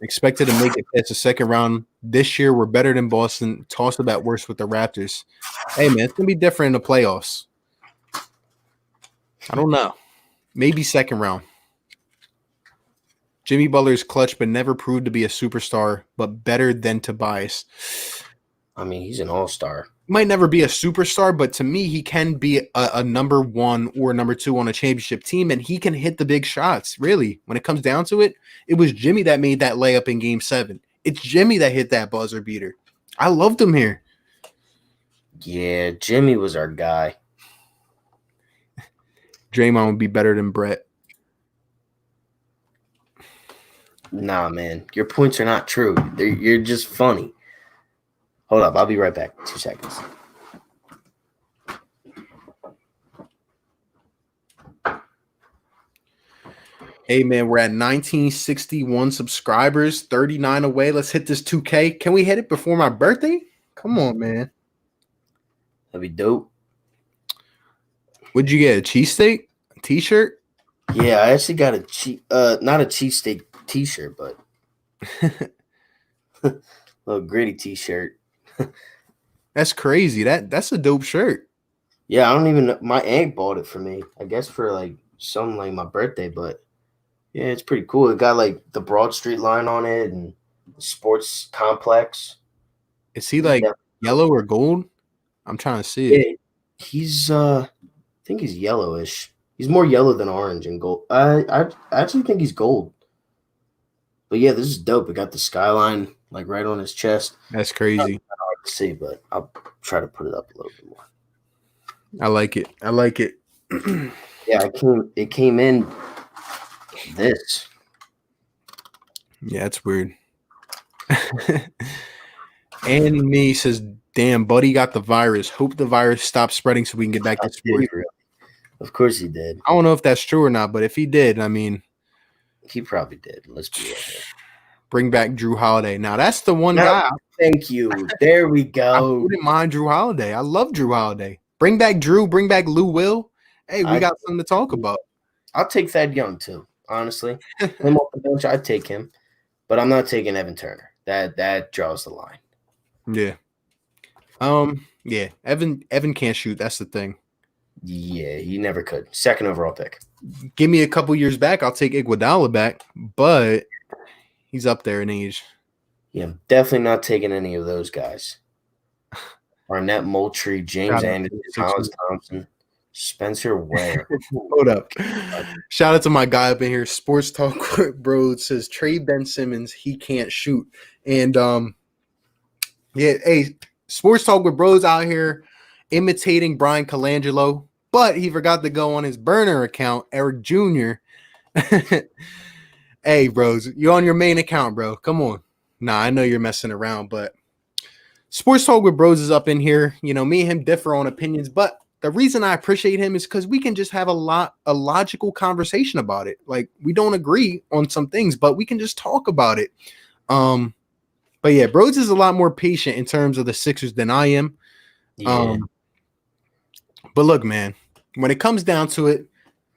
Expected to make it past the second round. This year, we're better than Boston. Toss up at worst with the Raptors. Hey, man, it's going to be different in the playoffs. I don't know. Maybe second round. Jimmy Butler is clutch, but never proved to be a superstar, but better than Tobias. I mean, he's an all-star. might never be a superstar, but to me, he can be a number 1 or number 2 on a championship team, and he can hit the big shots. Really, when it comes down to it, it was Jimmy that made that layup in Game 7. It's Jimmy that hit that buzzer beater. I loved him here. Yeah, Jimmy was our guy. Draymond would be better than Brett. Nah, man, your points are not true. You're just funny. Hold up, I'll be right back. 2 seconds. Hey, man, we're at 1961 subscribers, 39 away. Let's hit this 2K. Can we hit it before my birthday? Come on, man. That'd be dope. What'd you get? A cheesesteak? A t-shirt? Yeah, I actually got not a cheesesteak t-shirt, but a little gritty t-shirt. That's crazy. That's a dope shirt. Yeah, I don't even know. My aunt bought it for me. I guess for like something like my birthday, but yeah, it's pretty cool. It got like the Broad Street line on it and the sports complex. Is he like yellow or gold? I'm trying to see it. Yeah, he's I think he's yellowish. He's more yellow than orange and gold. I actually think he's gold. But yeah, this is dope. It got the skyline like right on his chest. That's crazy. Hard to see, but I'll try to put it up a little bit more. I like it. I like it. Yeah, it came in this. Yeah, it's weird. And me says, damn, buddy got the virus. Hope the virus stops spreading so we can get back to sports. Of course he did. I don't know if that's true or not, but if he did, I mean, he probably did. Let's be real here. Bring back Drew Holiday. Now that's the one guy. Thank you. There we go. I wouldn't mind Drew Holiday. I love Drew Holiday. Bring back Drew. Bring back Lou Will. Hey, we got something to talk about. I'll take Thad Young too. Honestly, him off the bench, I'd take him, but I'm not taking Evan Turner. That draws the line. Yeah. Yeah. Evan can't shoot. That's the thing. Yeah, he never could. Second overall pick. Give me a couple years back, I'll take Iguodala back, but he's up there in age. Yeah, I'm definitely not taking any of those guys. Arnett Moultrie, James Anderson, Thomas Thompson, Spencer Ware. Hold up. Shout out to my guy up in here. Sports Talk with Bro says Trey Ben Simmons, he can't shoot. And yeah, hey, Sports Talk with Bros out here imitating Brian Colangelo, but he forgot to go on his burner account, Eric Jr. Hey, bros, you're on your main account, bro. Come on. Nah, I know you're messing around, but Sports Talk with Bros is up in here. You know, me and him differ on opinions, but the reason I appreciate him is because we can just have a logical conversation about it. Like, we don't agree on some things, but we can just talk about it. But yeah, Bros is a lot more patient in terms of the Sixers than I am. Yeah. But look, man, when it comes down to it,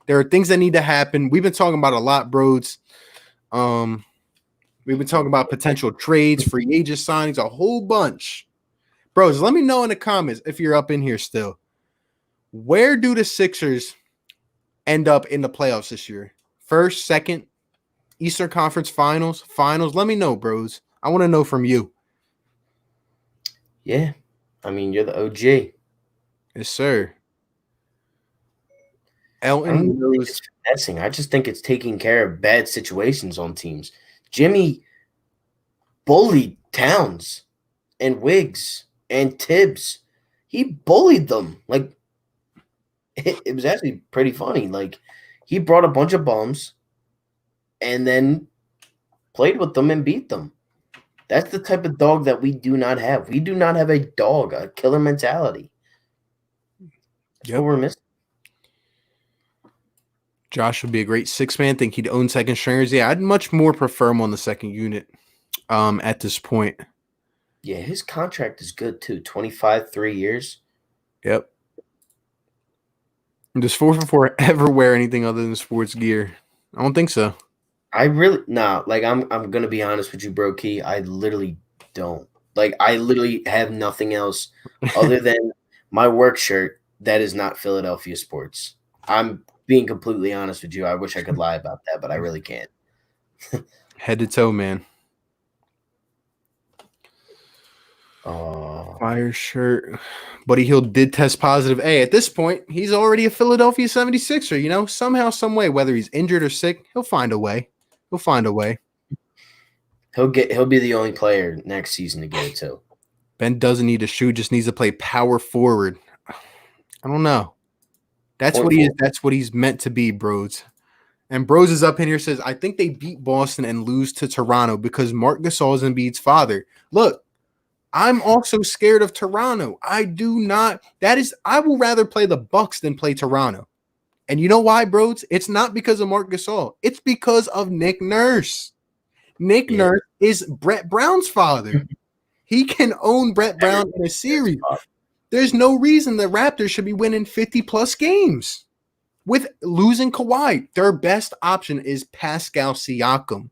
there are things that need to happen. We've been talking about a lot, Bros. We've been talking about potential trades, free agent signings, a whole bunch. Bros, let me know in the comments if you're up in here still. Where do the Sixers end up in the playoffs this year? First, second, Eastern Conference Finals? Let me know, bros. I want to know from you. Yeah. I mean, you're the OG. Yes, sir. Elton knows. I just think it's taking care of bad situations on teams. Jimmy bullied Towns and Wiggs and Tibbs. He bullied them. Like, it was actually pretty funny. Like, he brought a bunch of bums and then played with them and beat them. That's the type of dog that we do not have. We do not have a dog, a killer mentality. That's what we're missing. Josh would be a great six-man. Think he'd own second stringers. Yeah, I'd much more prefer him on the second unit at this point. Yeah, his contract is good too. 25, 3 years. Yep. Does 444 ever wear anything other than sports gear? I don't think so. Like I'm gonna be honest with you, bro Key. I literally don't. Like, I literally have nothing else other than my work shirt that is not Philadelphia sports. I'm being completely honest with you. I wish I could lie about that, but I really can't. Head to toe, man. Oh, Fire shirt. Buddy Hield did test positive. Hey, at this point, he's already a Philadelphia 76er, you know, somehow, some way, whether he's injured or sick, he'll find a way. He'll find a way. He'll be the only player next season to get it too. Ben doesn't need to shoot, just needs to play power forward. I don't know. That's what he is. That's what he's meant to be, bros. And Bros is up in here, says, I think they beat Boston and lose to Toronto because Marc Gasol is Embiid's father. Look, I'm also scared of Toronto. I will rather play the Bucks than play Toronto. And you know why, bros? It's not because of Marc Gasol. It's because of Nick Nurse. Nick Nurse is Brett Brown's father. He can own Brett Brown in a series. There's no reason the Raptors should be winning 50-plus games. With losing Kawhi, their best option is Pascal Siakam.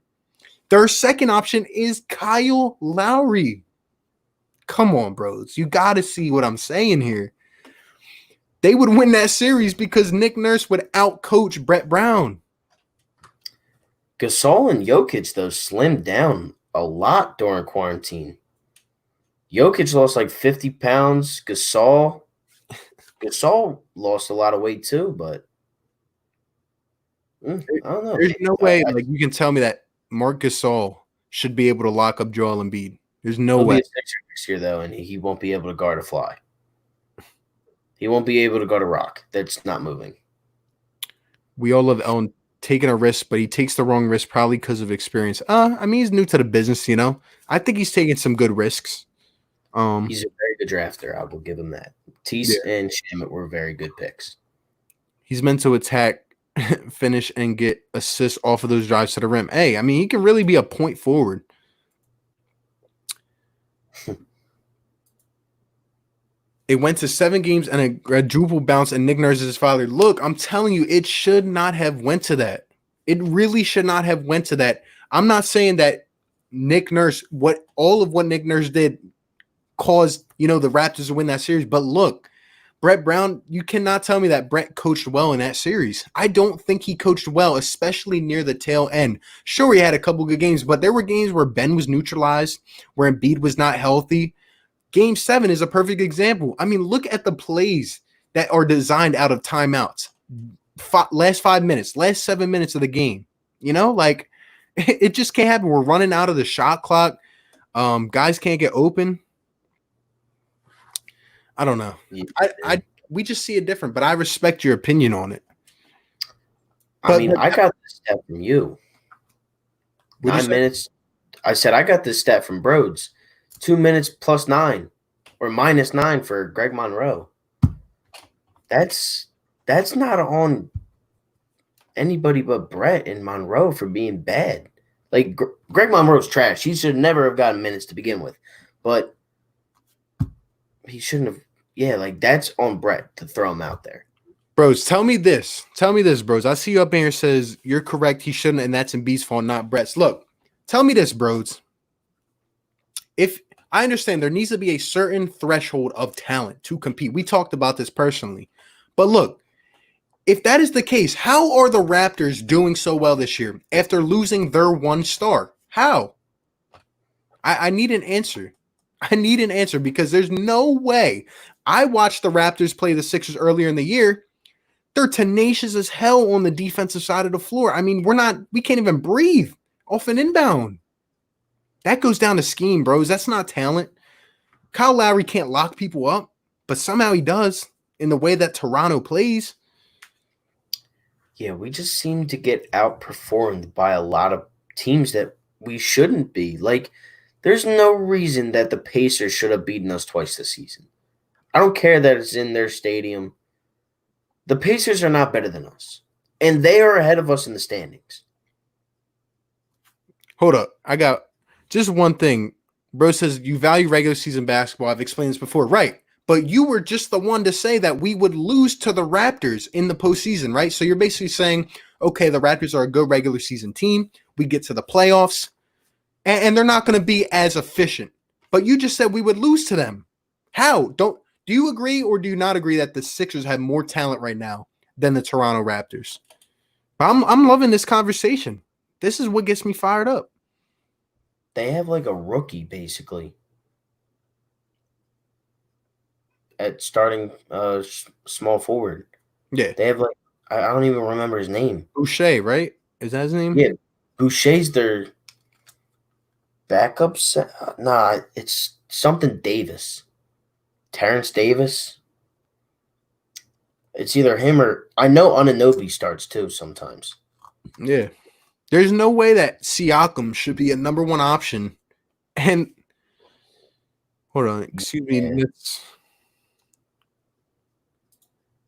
Their second option is Kyle Lowry. Come on, bros. You got to see what I'm saying here. They would win that series because Nick Nurse would outcoach Brett Brown. Gasol and Jokic, though, slimmed down a lot during quarantine. Jokic lost like 50 pounds. Gasol lost a lot of weight too, but I don't know. There's no way like you can tell me that Marc Gasol should be able to lock up Joel Embiid. There's no way. He'll be a Sixer next year, though, and he won't be able to guard a fly. He won't be able to guard a rock that's not moving. We all love Ellen taking a risk, but he takes the wrong risk probably because of experience. I mean, he's new to the business, you know. I think he's taking some good risks. He's a very good drafter. I will give him that. Tease and Shamet were very good picks. He's meant to attack, finish, and get assists off of those drives to the rim. Hey, I mean, he can really be a point forward. It went to 7 games and a quadruple bounce, and Nick Nurse is his father. Look, I'm telling you, it should not have went to that. It really should not have went to that. I'm not saying that Nick Nurse, all of what Nick Nurse did caused, the Raptors to win that series. But look, Brett Brown, you cannot tell me that Brett coached well in that series. I don't think he coached well, especially near the tail end. Sure, he had a couple good games, but there were games where Ben was neutralized, where Embiid was not healthy. Game 7 is a perfect example. I mean, look at the plays that are designed out of timeouts. Last 5 minutes, last 7 minutes of the game. It just can't happen. We're running out of the shot clock. Guys can't get open. I don't know. We just see it different, but I respect your opinion on it. I got this stat from you. 9 minutes. I said I got this stat from Broads. 2 minutes plus 9 or minus 9 for Greg Monroe. That's not on anybody but Brett and Monroe for being bad. Like Greg Monroe's trash. He should never have gotten minutes to begin with. But he shouldn't have. Yeah, that's on Brett to throw him out there. Bros, tell me this. Tell me this, bros. I see you up in here says you're correct. He shouldn't, and that's Embiid's fault, not Brett's. Look, tell me this, bros. If I understand there needs to be a certain threshold of talent to compete. We talked about this personally. But look, if that is the case, how are the Raptors doing so well this year after losing their one star? How? I need an answer. I need an answer because there's no way. I watched the Raptors play the Sixers earlier in the year. They're tenacious as hell on the defensive side of the floor. I mean, we can't even breathe off an inbound. That goes down to scheme, bros. That's not talent. Kyle Lowry can't lock people up, but somehow he does in the way that Toronto plays. Yeah, we just seem to get outperformed by a lot of teams that we shouldn't be. There's no reason that the Pacers should have beaten us twice this season. I don't care that it's in their stadium. The Pacers are not better than us, and they are ahead of us in the standings. Hold up. I got just one thing. Bro says you value regular season basketball. I've explained this before. Right. But you were just the one to say that we would lose to the Raptors in the postseason, right? So you're basically saying, okay, the Raptors are a good regular season team. We get to the playoffs, and they're not going to be as efficient. But you just said we would lose to them. How? Do you agree or do you not agree that the Sixers have more talent right now than the Toronto Raptors? I'm loving this conversation. This is what gets me fired up. They have a rookie, basically. at starting small forward. Yeah, They have like I don't even remember his name. Boucher, right? Is that his name? Yeah, Boucher's their backup. Nah, it's something Davis, Terrence Davis. It's either him or I know Anunoby starts too sometimes. Yeah. There's no way that Siakam should be a number one option. And hold on, excuse me. Yeah,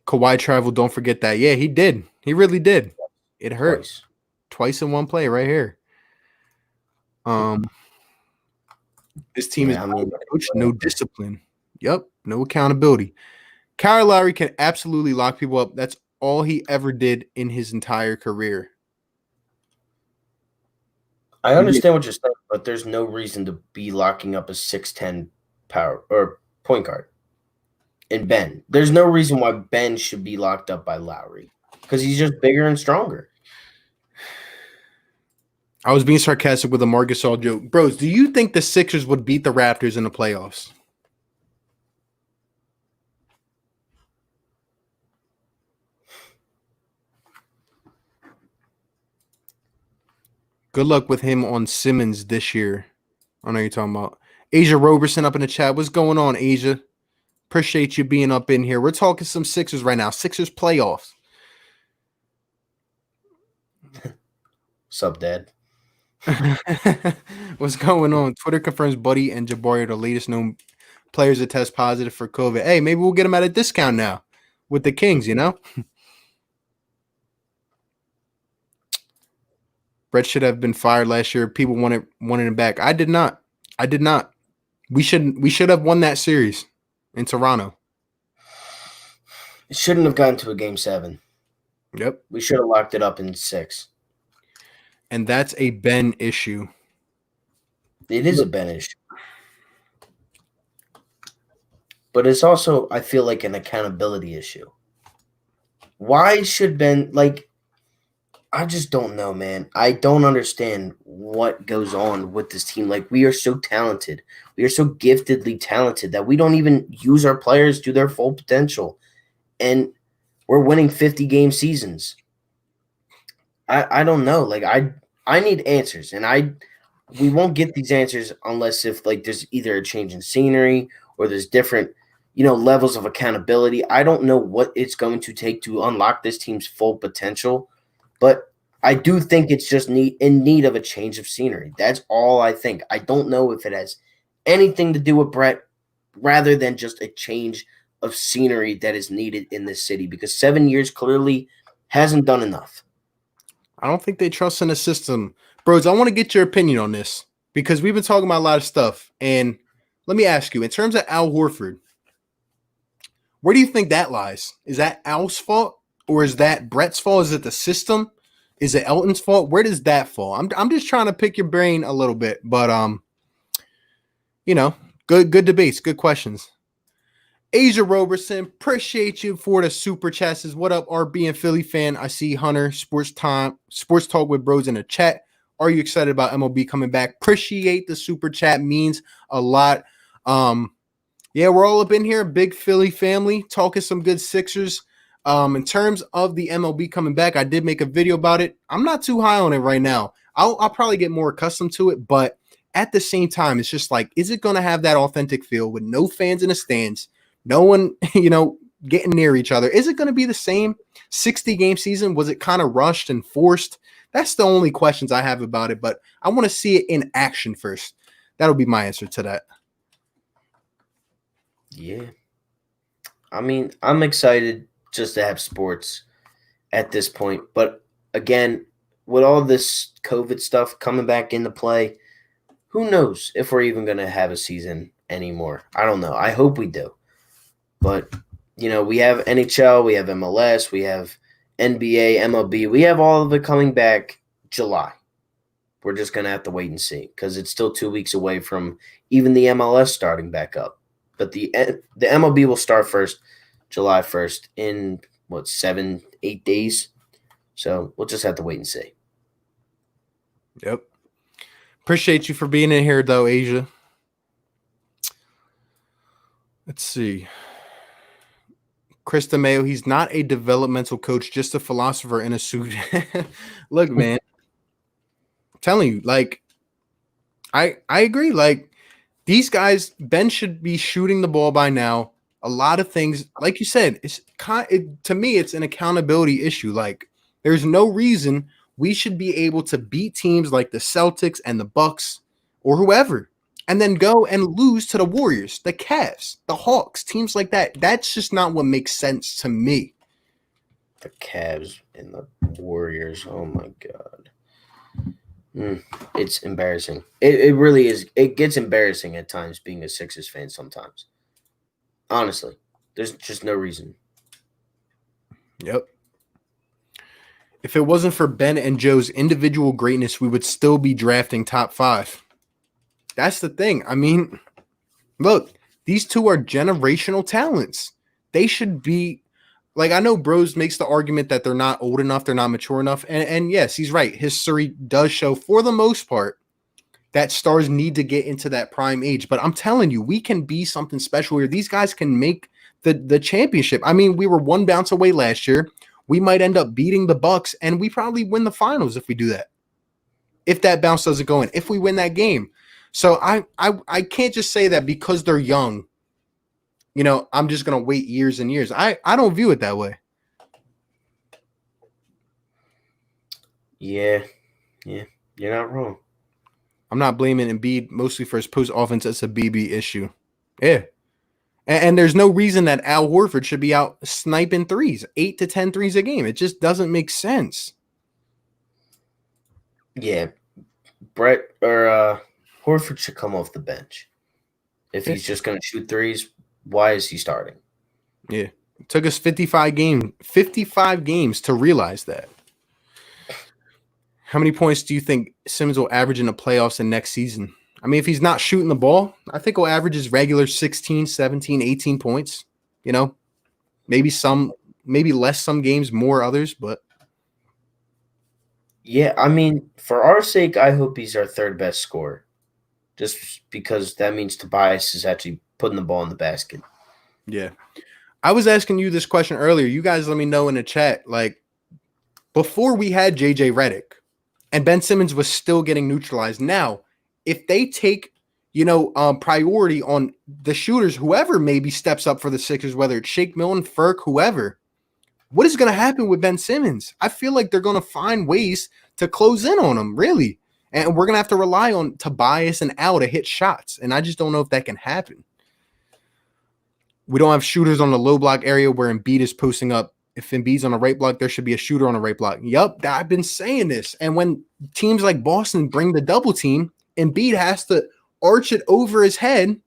Kawhi travel. Don't forget that. Yeah, he did. He really did. It hurt twice. twice in one play right here. This team is Yeah, I mean, coach, no discipline. Yep, no accountability. Kyle Lowry can absolutely lock people up. That's all he ever did in his entire career. I understand what you're saying, but there's no reason to be locking up a 6'10" power or point guard in Ben. There's no reason why Ben should be locked up by Lowry because he's just bigger and stronger. I was being sarcastic with a Marc Gasol joke. Bros, do you think the Sixers would beat the Raptors in the playoffs? Good luck with him on Simmons this year. I know you're talking about. Asia Roberson up in the chat. What's going on, Asia? Appreciate you being up in here. We're talking some Sixers right now. Sixers playoffs. Sup, Dad? What's going on? Twitter confirms Buddy and Jabari are the latest known players that test positive for COVID. Hey, maybe we'll get them at a discount now with the Kings, you know? Brett should have been fired last year. People wanted him back. I did not. We should have won that series in Toronto. It shouldn't have gotten to a game 7. Yep. We should have locked it up in 6. And that's a Ben issue. It is a Ben issue. But it's also, I feel like, an accountability issue. Why should Ben, like, I just don't know, man. I don't understand what goes on with this team. Like, we are so talented. We are so giftedly talented that we don't even use our players to their full potential. And we're winning 50-game seasons. I don't know. Like, I need answers. And we won't get these answers unless if, like, there's either a change in scenery or there's different, levels of accountability. I don't know what it's going to take to unlock this team's full potential. But I do think it's just in need of a change of scenery. That's all I think. I don't know if it has anything to do with Brett rather than just a change of scenery that is needed in this city because 7 years clearly hasn't done enough. I don't think they trust in the system. Bros, I want to get your opinion on this because we've been talking about a lot of stuff. And let me ask you, in terms of Al Horford, where do you think that lies? Is that Al's fault? Or is that Brett's fault? Is it the system? Is it Elton's fault? Where does that fall? I'm just trying to pick your brain a little bit, but good debates, good questions. Asia Roberson, appreciate you for the super chats. What up, RB and Philly fan? I see Hunter Sports Talk with Bros in the chat. Are you excited about MLB coming back? Appreciate the super chat, means a lot. Yeah, we're all up in here, big Philly family, talking some good Sixers. In terms of the MLB coming back, I did make a video about it. I'm not too high on it right now. I'll probably get more accustomed to it, but at the same time, it's just like, is it going to have that authentic feel with no fans in the stands, no one, getting near each other? Is it going to be the same 60-game season? Was it kind of rushed and forced? That's the only questions I have about it, but I want to see it in action first. That'll be my answer to that. Yeah. I mean, I'm excited just to have sports at this point. But again, with all this COVID stuff coming back into play, who knows if we're even going to have a season anymore. I don't know. I hope we do. But, we have NHL, we have MLS, we have NBA, MLB. We have all of it coming back July. We're just going to have to wait and see because it's still 2 weeks away from even the MLS starting back up. But the MLB will start first. July 1st in 7-8 days. So we'll just have to wait and see. Yep. Appreciate you for being in here though, Asia. Let's see. Chris DeMeo, he's not a developmental coach, just a philosopher in a suit. Look, man, I'm telling you, like, I agree. Like, these guys, Ben should be shooting the ball by now. A lot of things, like you said, to me, it's an accountability issue. Like, there's no reason we should be able to beat teams like the Celtics and the Bucks or whoever, and then go and lose to the Warriors, the Cavs, the Hawks, teams like that. That's just not what makes sense to me. The Cavs and the Warriors. Oh my God. It's embarrassing. It really is. It gets embarrassing at times being a Sixers fan sometimes. Honestly, there's just no reason. Yep. If it wasn't for Ben and Joe's individual greatness, we would still be drafting top 5. That's the thing. I mean, look, these two are generational talents. They should be, like, I know Bros makes the argument that they're not old enough, they're not mature enough. And yes, he's right. History does show, for the most part, that stars need to get into that prime age. But I'm telling you, we can be something special here. These guys can make the championship. I mean, we were one bounce away last year. We might end up beating the Bucks, and we probably win the finals if we do that. If that bounce doesn't go in, if we win that game. So I can't just say that because they're young, you know, I'm just going to wait years and years. I don't view it that way. Yeah, you're not wrong. I'm not blaming Embiid mostly for his post offense. It's a BB issue. Yeah. And there's no reason that Al Horford should be out sniping threes, 8 to 10 threes a game. It just doesn't make sense. Yeah. Brett or Horford should come off the bench. If he's just going to shoot threes, why is he starting? Yeah. It took us 55 games to realize that. How many points do you think Simmons will average in the playoffs and next season? I mean, if he's not shooting the ball, I think he'll average his regular 16, 17, 18 points. You know, maybe less some games, more others, but. Yeah, I mean, for our sake, I hope he's our third best scorer. Just because that means Tobias is actually putting the ball in the basket. Yeah. I was asking you this question earlier. You guys let me know in the chat. Like, before we had JJ Redick and Ben Simmons was still getting neutralized. Now, if they take, priority on the shooters, whoever maybe steps up for the Sixers, whether it's Shake Milton, Ferk, whoever, what is going to happen with Ben Simmons? I feel like they're going to find ways to close in on him, really. And we're going to have to rely on Tobias and Al to hit shots. And I just don't know if that can happen. We don't have shooters on the low block area where Embiid is posting up. If Embiid's on the right block, there should be a shooter on the right block. Yup, I've been saying this. And when teams like Boston bring the double team, Embiid has to arch it over his head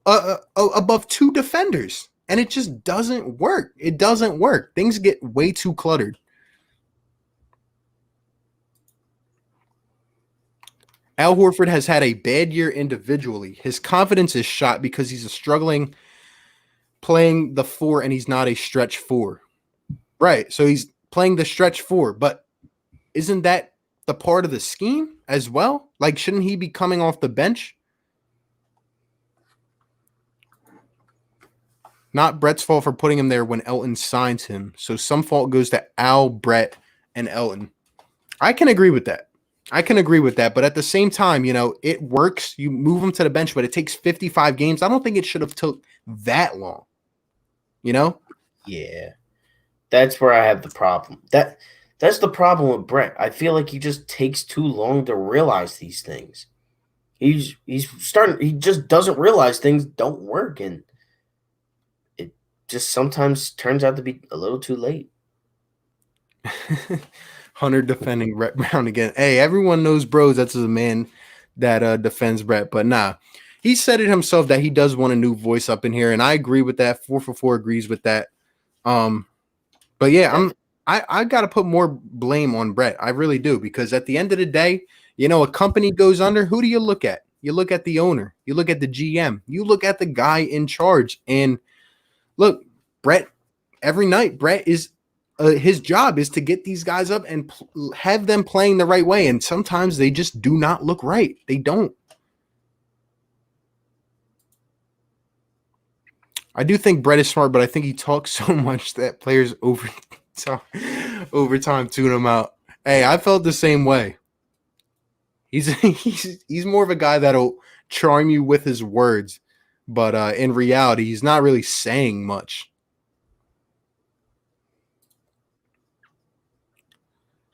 above 2 defenders. And it just doesn't work. It doesn't work. Things get way too cluttered. Al Horford has had a bad year individually. His confidence is shot because he's struggling playing the 4 and he's not a stretch 4. Right. So he's playing the stretch 4, but isn't that the part of the scheme as well? Like, shouldn't he be coming off the bench? Not Brett's fault for putting him there when Elton signs him. So some fault goes to Al, Brett, and Elton. I can agree with that. But at the same time, it works. You move him to the bench, but it takes 55 games. I don't think it should have took that long. Yeah. That's where I have the problem. That's the problem with Brett. I feel like he just takes too long to realize these things. He just doesn't realize things don't work, and it just sometimes turns out to be a little too late. Hunter defending Brett Brown again. Hey, everyone knows Bros. That's a man that defends Brett, but nah. He said it himself that he does want a new voice up in here, and I agree with that. 4 for 4 agrees with that. But yeah, I got to put more blame on Brett. I really do, because at the end of the day, a company goes under. Who do you look at? You look at the owner. You look at the GM. You look at the guy in charge. And look, Brett, every night, Brett is his job is to get these guys up and have them playing the right way. And sometimes they just do not look right. They don't. I do think Brett is smart, but I think he talks so much that players over time tune him out. Hey, I felt the same way. He's more of a guy that'll charm you with his words, but in reality, he's not really saying much.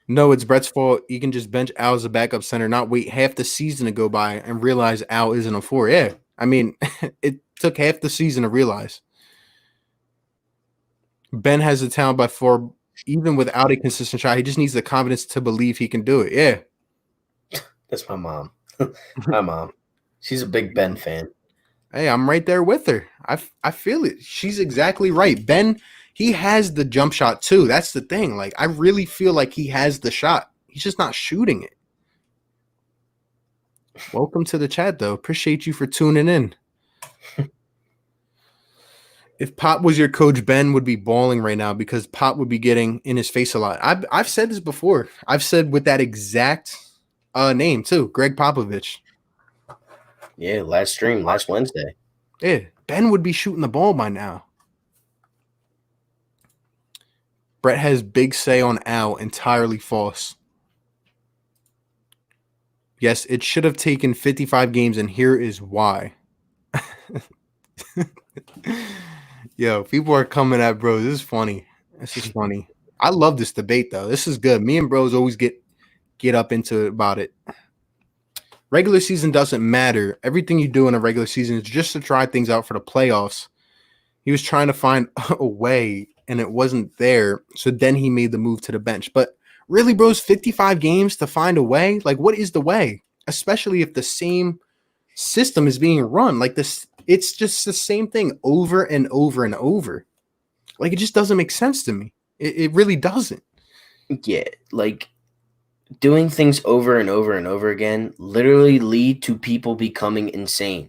No, it's Brett's fault. He can just bench Al as a backup center, not wait half the season to go by and realize Al isn't a 4. Yeah, I mean, it took half the season to realize. Ben has the talent by 4, even without a consistent shot. He just needs the confidence to believe he can do it. Yeah. That's my mom. My mom. She's a big Ben fan. Hey, I'm right there with her. I feel it. She's exactly right. Ben, he has the jump shot too. That's the thing. Like, I really feel like he has the shot. He's just not shooting it. Welcome to the chat, though. Appreciate you for tuning in. If Pop was your coach, Ben would be balling right now because Pop would be getting in his face a lot. I've said this before. I've said with that exact name too, Greg Popovich. Yeah, last Wednesday. Yeah, Ben would be shooting the ball by now. Brett has big say on Al. Entirely false. Yes, it should have taken 55 games, and here is why. Yo, people are coming at bros. This is funny. This is funny. I love this debate, though. This is good. Me and bros always get up into it about it. Regular season doesn't matter. Everything you do in a regular season is just to try things out for the playoffs. He was trying to find a way, and it wasn't there. So then he made the move to the bench. But really, bros, 55 games to find a way? Like, what is the way? Especially if the same system is being run. Like this, it's just the same thing over and over and over. Like, it just doesn't make sense to me. It really doesn't. Yeah, like doing things over and over and over again literally lead to people becoming insane.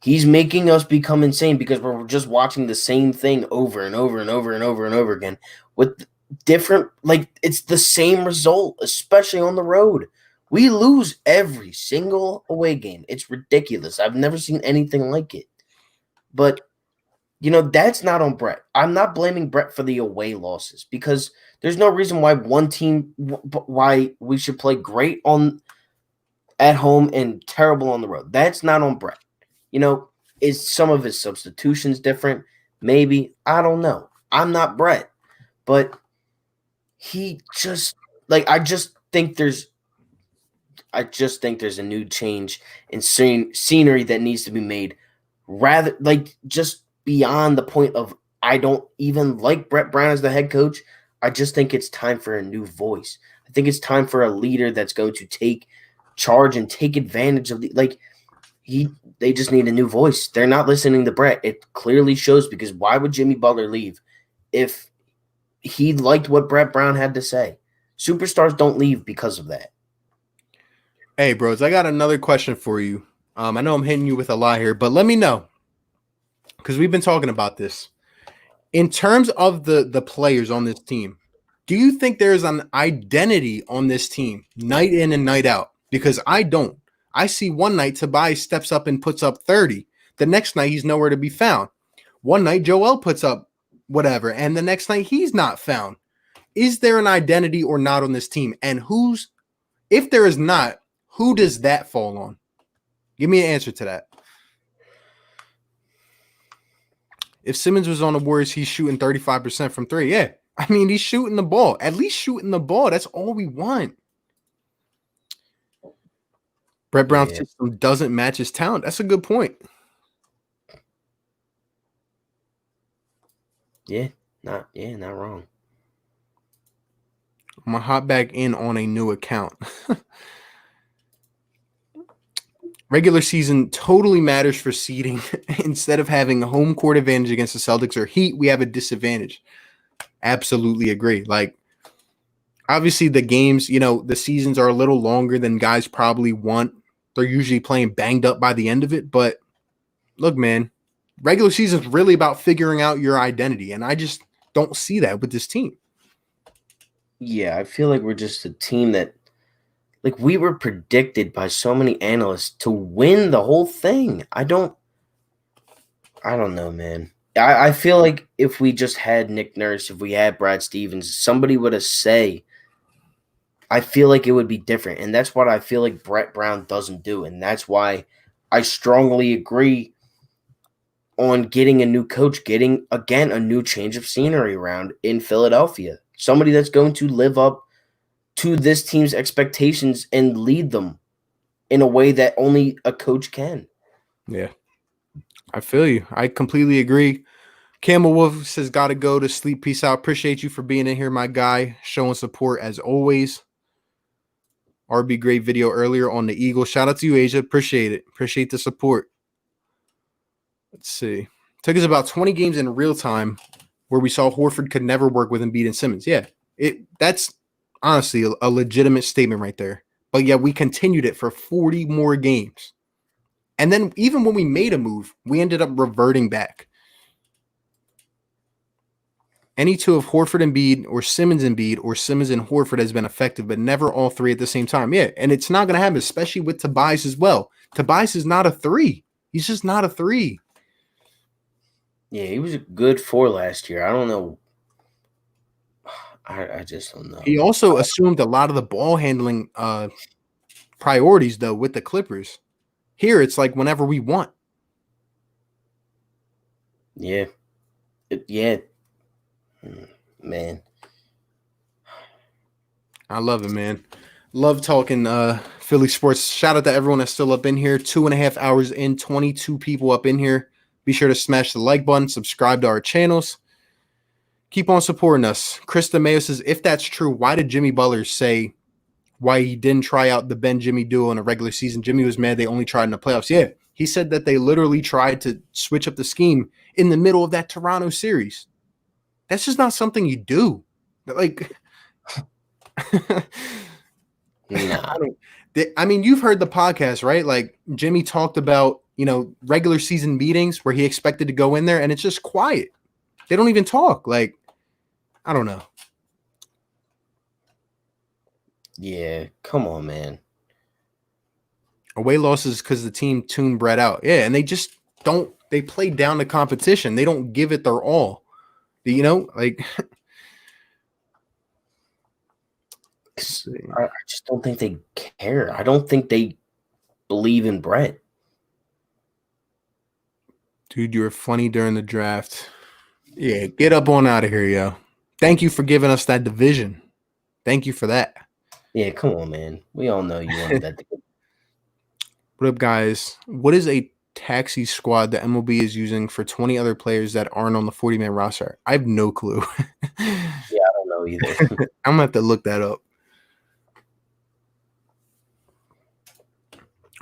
He's making us become insane because we're just watching the same thing over and over and over and over and over again with different, like, it's the same result, especially on the road. We lose every single away game. It's ridiculous. I've never seen anything like it. But, that's not on Brett. I'm not blaming Brett for the away losses because there's no reason why why we should play great at home and terrible on the road. That's not on Brett. Is some of his substitutions different? Maybe. I don't know. I'm not Brett. But he just, I just think there's a new change in scenery that needs to be made. Rather, just beyond the point of I don't even like Brett Brown as the head coach. I just think it's time for a new voice. I think it's time for a leader that's going to take charge and take advantage of they just need a new voice. They're not listening to Brett. It clearly shows because why would Jimmy Butler leave if he liked what Brett Brown had to say? Superstars don't leave because of that. Hey, bros, I got another question for you. I know I'm hitting you with a lot here, but let me know because we've been talking about this. In terms of the players on this team, do you think there's an identity on this team night in and night out? Because I don't. I see one night Tobias steps up and puts up 30. The next night he's nowhere to be found. One night Joel puts up whatever, and the next night he's not found. Is there an identity or not on this team? And if there is not, who does that fall on? Give me an answer to that. If Simmons was on the Warriors, he's shooting 35% from 3. Yeah. I mean, he's shooting the ball. At least shooting the ball. That's all we want. Brett Brown's system doesn't match his talent. That's a good point. Yeah, not wrong. I'm gonna hop back in on a new account. Regular season totally matters for seeding. Instead of having a home court advantage against the Celtics or Heat, we have a disadvantage. Absolutely agree. Obviously the games, the seasons are a little longer than guys probably want. They're usually playing banged up by the end of it. But look, man, regular season is really about figuring out your identity. And I just don't see that with this team. Yeah, I feel like we're just a team that, we were predicted by so many analysts to win the whole thing. I don't know, man. I feel like if we just had Nick Nurse, if we had Brad Stevens, somebody would have say, I feel like it would be different. And that's what I feel like Brett Brown doesn't do. And that's why I strongly agree on getting a new coach, getting, again, a new change of scenery around in Philadelphia. Somebody that's going to live up to this team's expectations and lead them in a way that only a coach can. Yeah, I feel you. I completely agree. Camel Wolf says, gotta go to sleep. Peace out. Appreciate you for being in here, my guy. Showing support as always. RB, great video earlier on the Eagle. Shout out to you, Asia. Appreciate it. Appreciate the support. Let's see. Took us about 20 games in real time where we saw Horford could never work with Embiid and Simmons. Yeah, that's honestly a legitimate statement right there. But yeah, we continued it for 40 more games. And then even when we made a move, we ended up reverting back. Any two of Horford and Embiid or Simmons and Embiid or Simmons and Horford has been effective, but never all three at the same time. Yeah, and it's not going to happen, especially with Tobias as well. Tobias is not a 3. He's just not a 3. Yeah, he was a good 4 last year. I don't know. I just don't know. He also assumed a lot of the ball handling priorities, though, with the Clippers. Here, it's like whenever we want. Yeah. Yeah. Man. I love it, man. Love talking Philly sports. Shout out to everyone that's still up in here. 2.5 hours in, 22 people up in here. Be sure to smash the like button, subscribe to our channels. Keep on supporting us. Krista Mayo says, if that's true, why did Jimmy Butler say why he didn't try out the Ben-Jimmy duo in a regular season? Jimmy was mad they only tried in the playoffs. Yeah, he said that they literally tried to switch up the scheme in the middle of that Toronto series. That's just not something you do. Like, Nah. I mean, you've heard the podcast, right? Like, Jimmy talked about, regular season meetings where he expected to go in there, and it's just quiet. They don't even talk. Like, I don't know. Yeah, come on, man. Away losses because the team tuned Brett out. Yeah, and they just don't. They play down the competition. They don't give it their all. Like. I just don't think they care. I don't think they believe in Brett. Dude, you were funny during the draft. Yeah, get up on out of here, yo. Thank you for giving us that division. Thank you for that. Yeah, come on, man. We all know you wanted that. What up, guys? What is a taxi squad that MLB is using for 20 other players that aren't on the 40-man roster? I have no clue. Yeah, I don't know either. I'm going to have to look that up.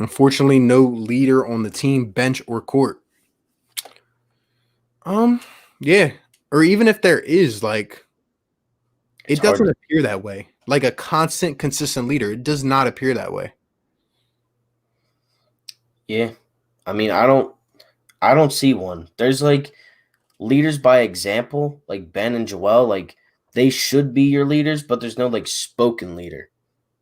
Unfortunately, no leader on the team, bench, or court. Yeah. Or even if there is, like, it doesn't appear that way. Like a constant, consistent leader. It does not appear that way. Yeah. I mean, I don't see one. There's like leaders by example, like Ben and Joel, like they should be your leaders, but there's no like spoken leader.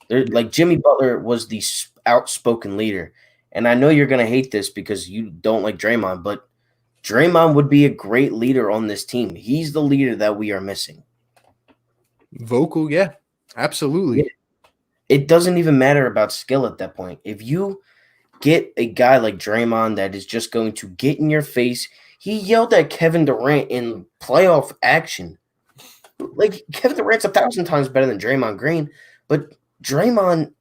Like Jimmy Butler was the outspoken leader. And I know you're going to hate this because you don't like Draymond, but Draymond would be a great leader on this team. He's the leader that we are missing. Vocal, yeah, absolutely. Yeah. It doesn't even matter about skill at that point. If you get a guy like Draymond that is just going to get in your face, he yelled at Kevin Durant in playoff action. Like, Kevin Durant's 1,000 times better than Draymond Green, but Draymond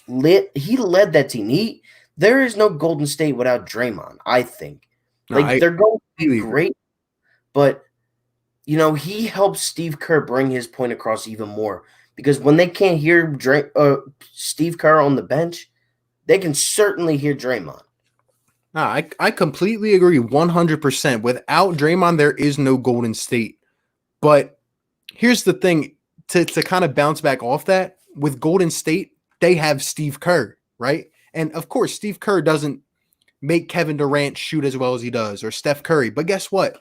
led that team. There is no Golden State without Draymond, I think. Like, they're going to be great, but he helps Steve Kerr bring his point across even more because when they can't hear Steve Kerr on the bench, they can certainly hear Draymond. I completely agree 100%. Without Draymond, there is no Golden State. But here's the thing, to kind of bounce back off that, with Golden State, they have Steve Kerr, right? And, of course, Steve Kerr doesn't make Kevin Durant shoot as well as he does or Steph Curry. But guess what?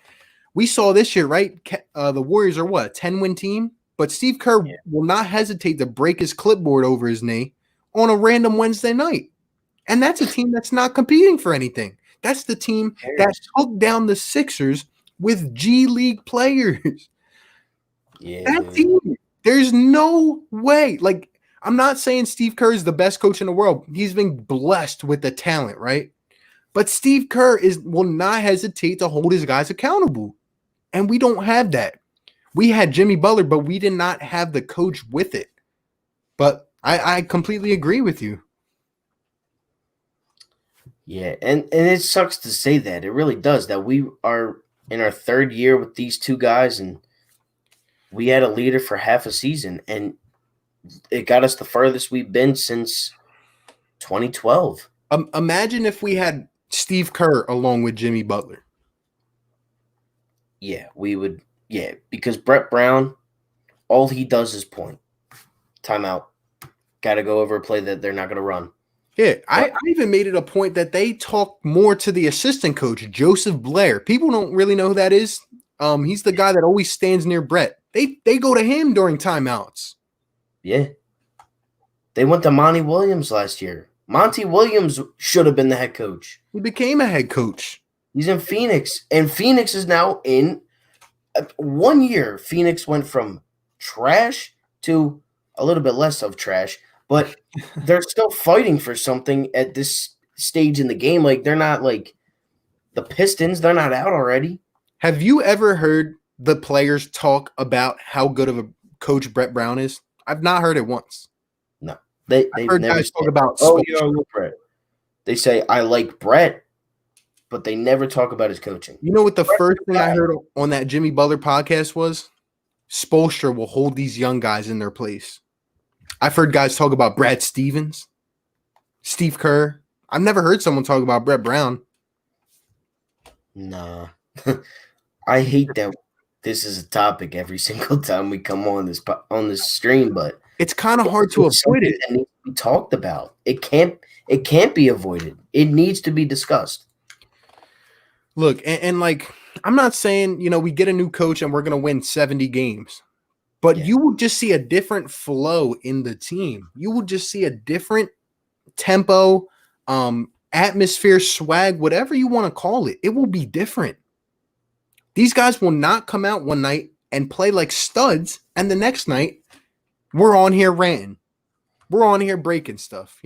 We saw this year, right? The Warriors are what, a 10-win team? But Steve Kerr will not hesitate to break his clipboard over his knee on a random Wednesday night. And that's a team that's not competing for anything. That's the team that took down the Sixers with G League players. Yeah, That dude. team, there's no way. Like, I'm not saying Steve Kerr is the best coach in the world. He's been blessed with the talent, right? But Steve Kerr will not hesitate to hold his guys accountable. And we don't have that. We had Jimmy Butler, but we did not have the coach with it. But I completely agree with you. Yeah, and it sucks to say that. It really does, that we are in our third year with these two guys, and we had a leader for half a season, and it got us the furthest we've been since 2012. Imagine if we had Steve Kerr along with Jimmy Butler. Yeah, we would. Yeah, because Brett Brown, all he does is point. Timeout. Got to go over a play that they're not going to run. Yeah, I even made it a point that they talk more to the assistant coach, Joseph Blair. People don't really know who that is. He's the guy that always stands near Brett. They go to him during timeouts. Yeah. They went to Monty Williams last year. Monty Williams should have been the head coach. He became a head coach. He's in Phoenix, and Phoenix is now in 1 year. Phoenix went from trash to a little bit less of trash, but they're still fighting for something at this stage in the game. Like, they're not like the Pistons. They're not out already. Have you ever heard the players talk about how good of a coach Brett Brown is? I've not heard it once. No, they've heard never guys talk about. Oh, yeah, I like Brett. They say I like Brett, but they never talk about his coaching. You know what the first thing I heard on that Jimmy Butler podcast was? Spoelstra will hold these young guys in their place. I've heard guys talk about Brad Stevens, Steve Kerr. I've never heard someone talk about Brett Brown. Nah. I hate that this is a topic every single time we come on this stream, but it's kind of hard to avoid it. It needs to be talked about. It can't be avoided. It needs to be discussed. Look, and like, I'm not saying, we get a new coach and we're going to win 70 games, but you will just see a different flow in the team. You will just see a different tempo, atmosphere, swag, whatever you want to call it. It will be different. These guys will not come out one night and play like studs, and the next night we're on here ranting. We're on here breaking stuff,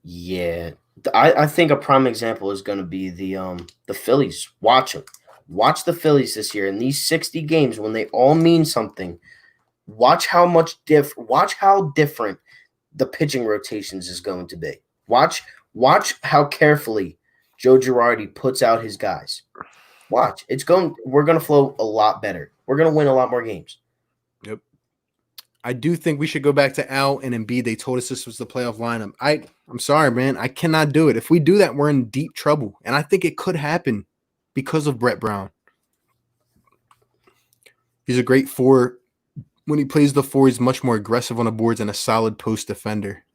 Yeah. I think a prime example is going to be the Phillies. Watch them. Watch the Phillies this year in these 60 games when they all mean something. Watch how different the pitching rotations is going to be. Watch how carefully Joe Girardi puts out his guys. Watch. We're going to flow a lot better. We're going to win a lot more games. Yep. I do think we should go back to Al and Embiid. They told us this was the playoff lineup. I'm sorry, man. I cannot do it. If we do that, we're in deep trouble. And I think it could happen because of Brett Brown. He's a great four. When he plays the four, he's much more aggressive on the boards and a solid post defender.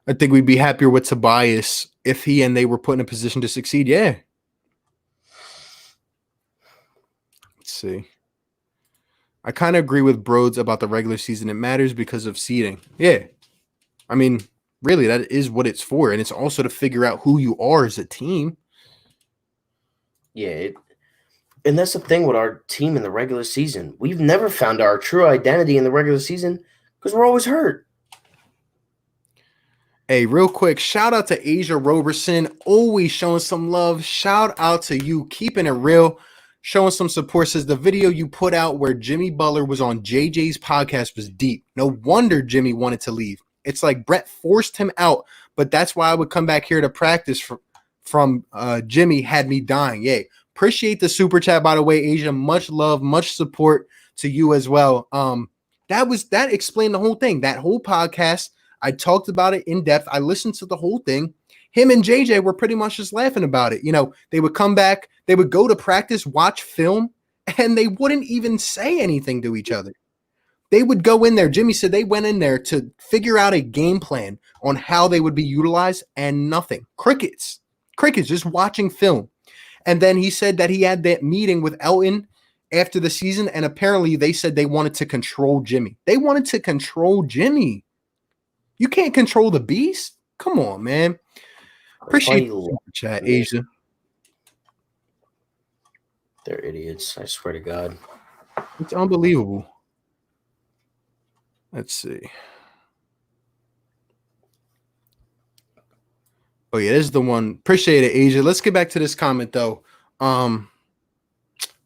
I think we'd be happier with Tobias if he and they were put in a position to succeed. Yeah. Let's see. I kind of agree with Broads about the regular season. It matters because of seeding. Yeah. I mean, really, that is what it's for. And it's also to figure out who you are as a team. Yeah. And that's the thing with our team in the regular season. We've never found our true identity in the regular season because we're always hurt. Hey, real quick, shout out to Asia Roberson, always showing some love. Shout out to you, keeping it real, showing some support. Says the video you put out where Jimmy Butler was on JJ's podcast was deep. No wonder Jimmy wanted to leave. It's like Brett forced him out, but that's why I would come back here to practice from Jimmy had me dying. Yay. Appreciate the super chat, by the way, Asia. Much love, much support to you as well. That explained the whole thing. That whole podcast, I talked about it in depth. I listened to the whole thing. Him and JJ were pretty much just laughing about it. They would come back, they would go to practice, watch film, and they wouldn't even say anything to each other. They would go in there. Jimmy said they went in there to figure out a game plan on how they would be utilized, and nothing. Crickets, just watching film. And then he said that he had that meeting with Elton after the season, and apparently they said they wanted to control Jimmy. They wanted to control Jimmy. You can't control the beast. Come on, man. Appreciate the chat, Asia. They're idiots. I swear to God. It's unbelievable. Let's see. Oh yeah, this is the one. Appreciate it, Asia. Let's get back to this comment though.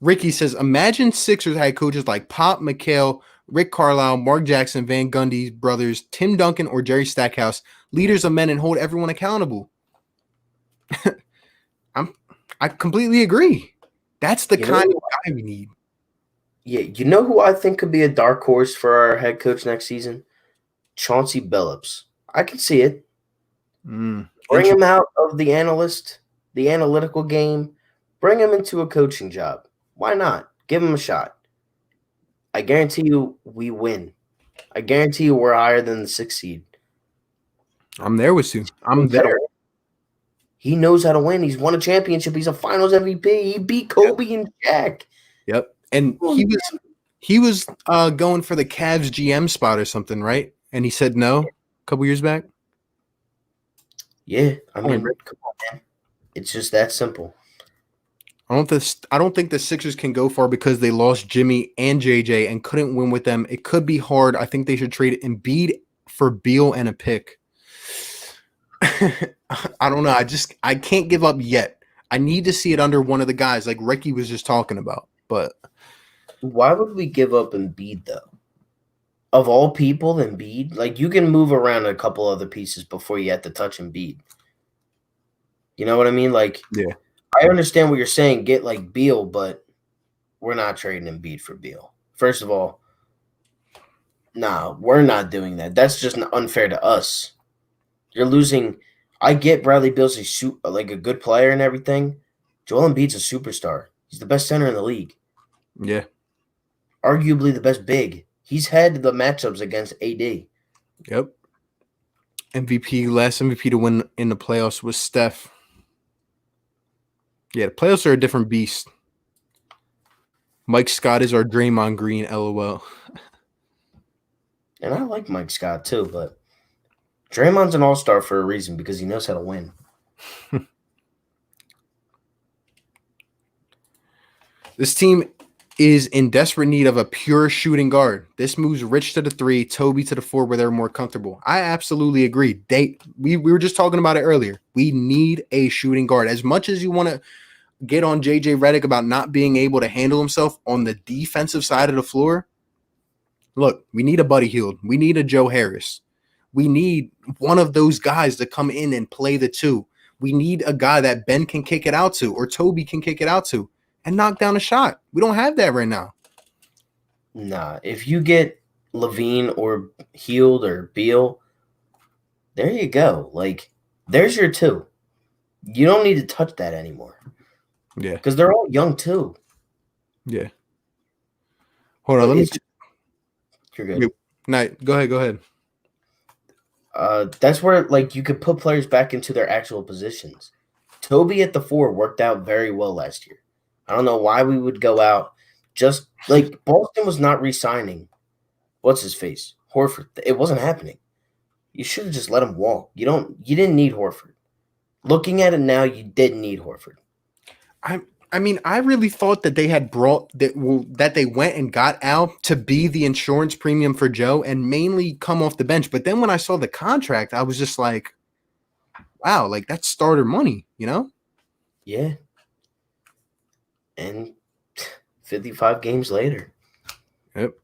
Ricky says, imagine Sixers had coaches like Pop, McHale, Rick Carlisle, Mark Jackson, Van Gundy's brothers, Tim Duncan, or Jerry Stackhouse, leaders of men and hold everyone accountable. I completely agree. That's the kind of guy we need. Yeah, you know who I think could be a dark horse for our head coach next season? Chauncey Billups. I can see it. Bring him out of the analytical game. Bring him into a coaching job. Why not? Give him a shot. I guarantee you we win. I guarantee you we're higher than the 6th seed. I'm there with you. I'm there. He knows how to win. He's won a championship. He's a finals MVP. He beat Kobe and Shaq. Yep. And he was going for the Cavs GM spot or something, right? And he said no a couple years back. Yeah, I mean, come on, man. It's just that simple. I don't think the Sixers can go far because they lost Jimmy and JJ and couldn't win with them. It could be hard. I think they should trade Embiid for Beal and a pick. I don't know. I can't give up yet. I need to see it under one of the guys like Ricky was just talking about. But why would we give up Embiid though? Of all people, Embiid, like you can move around a couple other pieces before you have to touch Embiid. You know what I mean? Like, yeah, I understand what you're saying. Get like Beal, but we're not trading Embiid for Beal. First of all, we're not doing that. That's just unfair to us. You're losing. I get Bradley Beal's like a good player and everything. Joel Embiid's a superstar. He's the best center in the league. Yeah. Arguably the best big. He's had the matchups against AD. Yep. Last MVP to win in the playoffs was Steph. Yeah, the playoffs are a different beast. Mike Scott is our Draymond Green, LOL. And I like Mike Scott too, but Draymond's an all-star for a reason because he knows how to win. This team is in desperate need of a pure shooting guard. This moves Rich to the 3, Toby to the 4 where they're more comfortable. I absolutely agree. We were just talking about it earlier. We need a shooting guard. As much as you want to get on JJ Redick about not being able to handle himself on the defensive side of the floor, look, we need a Buddy Hield. We need a Joe Harris. We need one of those guys to come in and play the 2. We need a guy that Ben can kick it out to or Toby can kick it out to and knock down a shot. We don't have that right now. Nah, if you get Levine or Hield or Beal, there you go. Like, there's your 2. You don't need to touch that anymore. Yeah. Because they're all young too. Yeah. Hold on, let me. You're good. No, go ahead. That's where like you could put players back into their actual positions. Toby at the 4 worked out very well last year. I don't know why we would go out. Just like Boston was not re-signing. What's his face? Horford. It wasn't happening. You should have just let him walk. You didn't need Horford. Looking at it now, you didn't need Horford. I mean, I really thought that they had brought that they went and got Al to be the insurance premium for Joe and mainly come off the bench. But then when I saw the contract, I was just like, wow, like that's starter money, you know? Yeah. And 55 games later. Yep.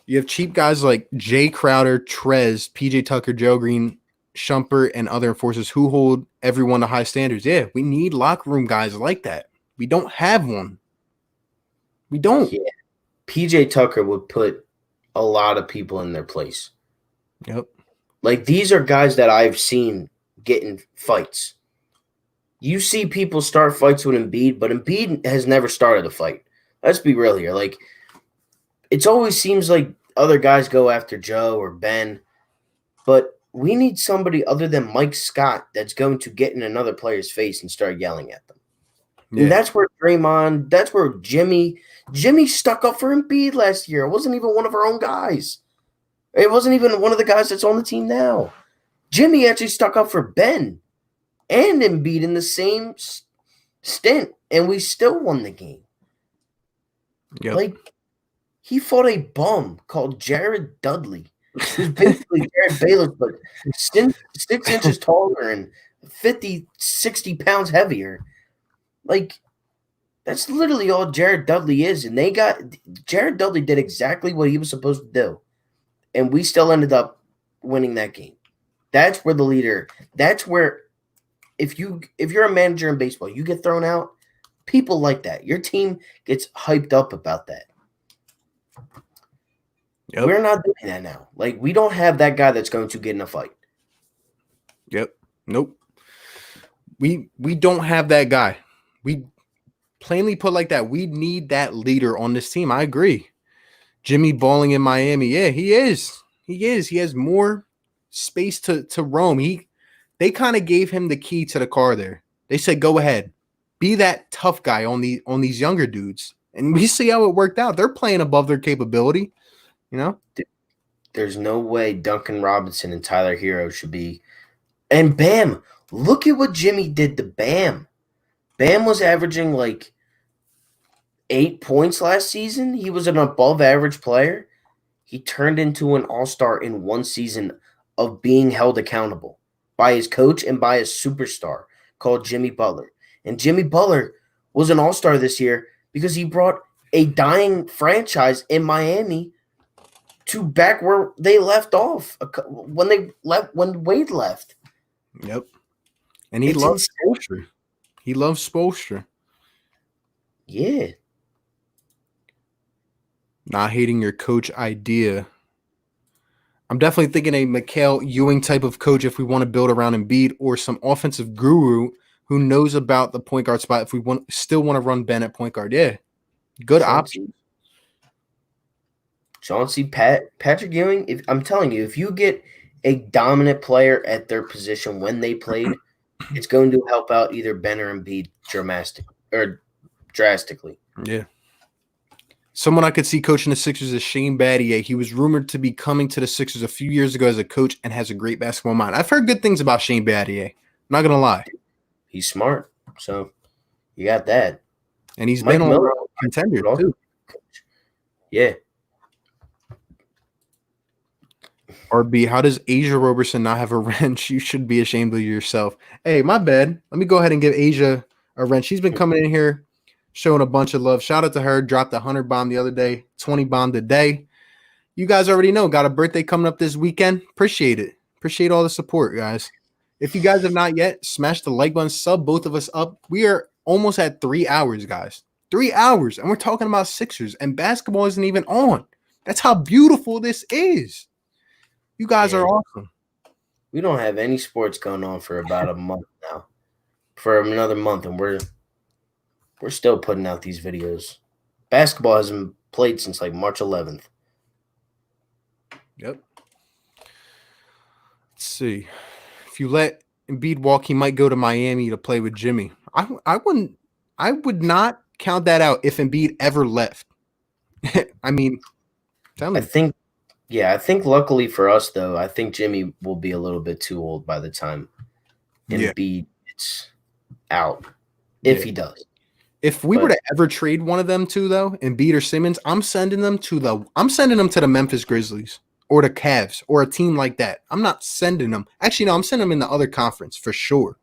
You have cheap guys like Jay Crowder, Trez, PJ Tucker, Joe Green, Shumpert, and other enforcers who hold everyone to high standards. Yeah, we need locker room guys like that. We don't have one. We don't. Yeah. PJ Tucker would put a lot of people in their place. Yep. Like, these are guys that I've seen get in fights. You see people start fights with Embiid, but Embiid has never started a fight. Let's be real here. Like, it always seems like other guys go after Joe or Ben, but we need somebody other than Mike Scott that's going to get in another player's face and start yelling at them. Yeah. And that's where Draymond, that's where Jimmy stuck up for Embiid last year. It wasn't even one of our own guys. It wasn't even one of the guys that's on the team now. Jimmy actually stuck up for Ben and Embiid in the same stint, and we still won the game. Yep. Like, he fought a bum called Jared Dudley, who's basically Jared Bayless, but 6 inches taller and 50, 60 pounds heavier. Like, that's literally all Jared Dudley is. And Jared Dudley did exactly what he was supposed to do. And we still ended up winning that game. That's where that's where if you're a manager in baseball, you get thrown out, people like that. Your team gets hyped up about that. Yep. We're not doing that now. Like, we don't have that guy that's going to get in a fight. Yep. Nope. We don't have that guy. We plainly put like that. We need that leader on this team. I agree. Jimmy balling in Miami. Yeah, he is. He is. He has more space to roam. They kind of gave him the key to the car there. They said, go ahead. Be that tough guy on these younger dudes. And we see how it worked out. They're playing above their capability. You know? There's no way Duncan Robinson and Tyler Hero should be. And Bam, look at what Jimmy did to Bam. Bam was averaging like 8 points last season. He was an above average player. He turned into an all-star in one season of being held accountable by his coach and by a superstar called Jimmy Butler. And Jimmy Butler was an all-star this year because he brought a dying franchise in Miami to back where they left off when Wade left. Yep. And he loves Spoelstra. He loves Spoelstra. Yeah. Not hating your coach idea. I'm definitely thinking a Mikal Ewing type of coach if we want to build around Embiid, or some offensive guru who knows about the point guard spot if we still want to run Ben at point guard. Yeah. Good option. Chauncey, Patrick Ewing, I'm telling you, if you get a dominant player at their position when they played, it's going to help out either Ben or Embiid drastically. Yeah. Someone I could see coaching the Sixers is Shane Battier. He was rumored to be coming to the Sixers a few years ago as a coach and has a great basketball mind. I've heard good things about Shane Battier. I'm not going to lie. He's smart. So you got that. And he's been on a contender too. Yeah. RB, how does Asia Roberson not have a wrench? You should be ashamed of yourself. Hey, my bad. Let me go ahead and give Asia a wrench. She's been coming in here showing a bunch of love. Shout out to her. Dropped a 100 bomb the other day, 20 bomb today. You guys already know. Got a birthday coming up this weekend. Appreciate it. Appreciate all the support, guys. If you guys have not yet, smash the like button, sub both of us up. We are almost at 3 hours, guys. 3 hours. And we're talking about Sixers. And basketball isn't even on. That's how beautiful this is. You guys are awesome. We don't have any sports going on for about a month now. For another month, and we're still putting out these videos. Basketball hasn't played since like March 11th. Yep. Let's see. If you let Embiid walk, he might go to Miami to play with Jimmy. I would not count that out if Embiid ever left. I mean, I think luckily for us, though, I think Jimmy will be a little bit too old by the time Embiid gets out, if he does. If we were to ever trade one of them two, though, Embiid or Simmons, I'm sending them to the Memphis Grizzlies or the Cavs or a team like that. I'm not sending them. Actually, no, I'm sending them in the other conference for sure.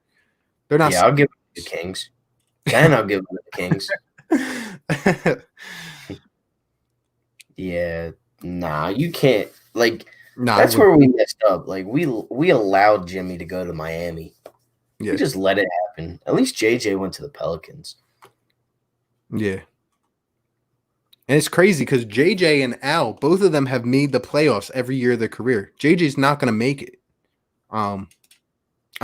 They're not. Yeah, I'll give them to the Kings. And I'll give them to the Kings. Yeah. Nah, you can't. Like, that's where we messed up. Like, we allowed Jimmy to go to Miami. Yeah. We just let it happen. At least JJ went to the Pelicans. Yeah. And it's crazy because JJ and Al, both of them have made the playoffs every year of their career. JJ's not going to make it. I'm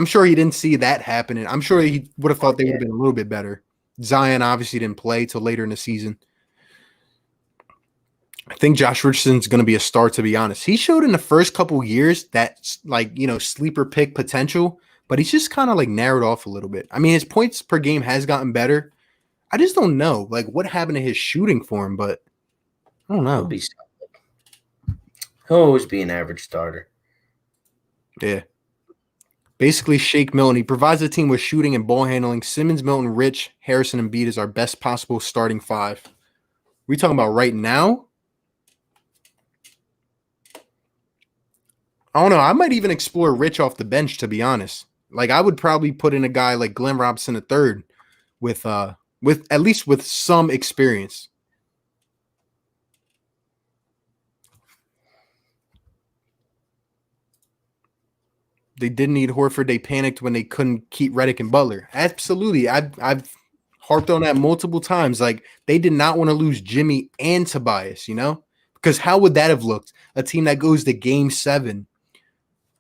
sure he didn't see that happening. I'm sure he would have thought they would have been a little bit better. Zion obviously didn't play till later in the season. I think Josh Richardson's going to be a star, to be honest. He showed in the first couple years that, like, sleeper pick potential, but he's just kind of like narrowed off a little bit. I mean, his points per game has gotten better. I just don't know, like, what happened to his shooting for him, but I don't know. He'll always be an average starter. Yeah. Basically, Shake Milton. He provides the team with shooting and ball handling. Simmons, Milton, Rich, Harrison, and Embiid is our best possible starting five. We talking about right now? I don't know. I might even explore Rich off the bench, to be honest. Like I would probably put in a guy like Glenn Robinson III with at least with some experience. They didn't need Horford. They panicked when they couldn't keep Redick and Butler. Absolutely. I've harped on that multiple times. Like they did not want to lose Jimmy and Tobias, you know? Because how would that have looked? A team that goes to game 7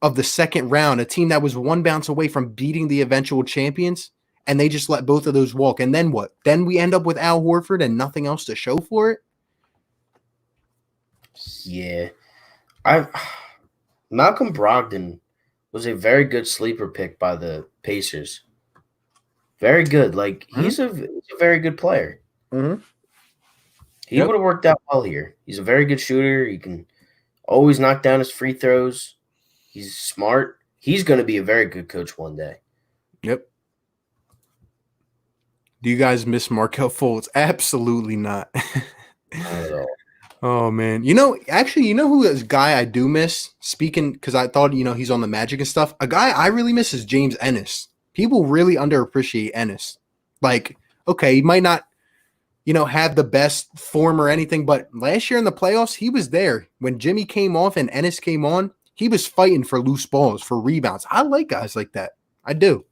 of the second round, a team that was one bounce away from beating the eventual champions, and they just let both of those walk. And then what? Then we end up with Al Horford and nothing else to show for it? Yeah. Malcolm Brogdon was a very good sleeper pick by the Pacers. Very good. Like he's a very good player. Mm-hmm. He would have worked out well here. He's a very good shooter. He can always knock down his free throws. He's smart. He's going to be a very good coach one day. Yep. Do you guys miss Markelle Fultz? Absolutely not. Not at all. Oh, man. You know who this guy I do miss? Speaking, because I thought, he's on the Magic and stuff. A guy I really miss is James Ennis. People really underappreciate Ennis. Like, okay, he might not, have the best form or anything, but last year in the playoffs, he was there. When Jimmy came off and Ennis came on, he was fighting for loose balls, for rebounds. I like guys like that. I do.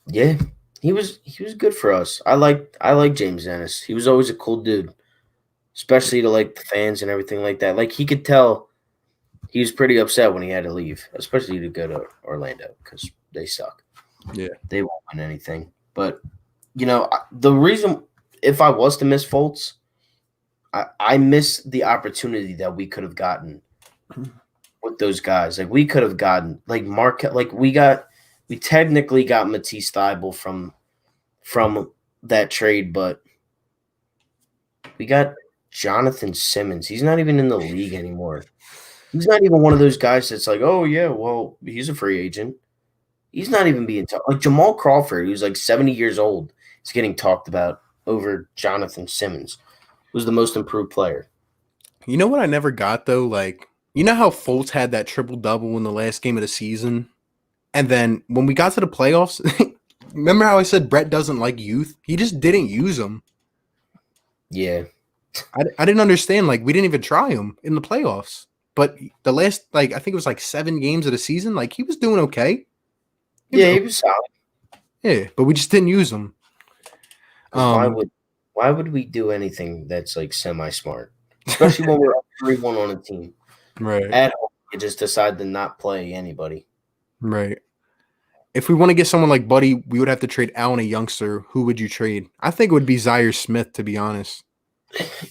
Yeah, he was good for us. I like James Ennis. He was always a cool dude. Especially to like the fans and everything like that. Like he could tell he was pretty upset when he had to leave, especially to go to Orlando because they suck. Yeah. They won't win anything. But, the reason if I was to miss Fultz, I miss the opportunity that we could have gotten with those guys. Like we could have gotten like Marquette, like we technically got Matisse Thybulle from that trade, but we got Jonathan Simmons. He's not even in the league anymore. He's not even one of those guys that's like, oh, yeah, well, he's a free agent. He's not even being talked. Like Jamal Crawford, who's like 70 years old, is getting talked about over Jonathan Simmons, who's the most improved player. You know what I never got, though? Like, you know how Fultz had that triple-double in the last game of the season? And then when we got to the playoffs, remember how I said Brett doesn't like youth? He just didn't use them. Yeah. I didn't understand. Like, we didn't even try him in the playoffs. But the last, I think it was 7 games of the season, he was doing okay. He was solid. Yeah, but we just didn't use him. Why would we do anything that's semi-smart? Especially when we're up 3-1 on a team. Right. At home, you just decide to not play anybody. Right. If we want to get someone like Buddy, we would have to trade Allen, a youngster. Who would you trade? I think it would be Zaire Smith, to be honest.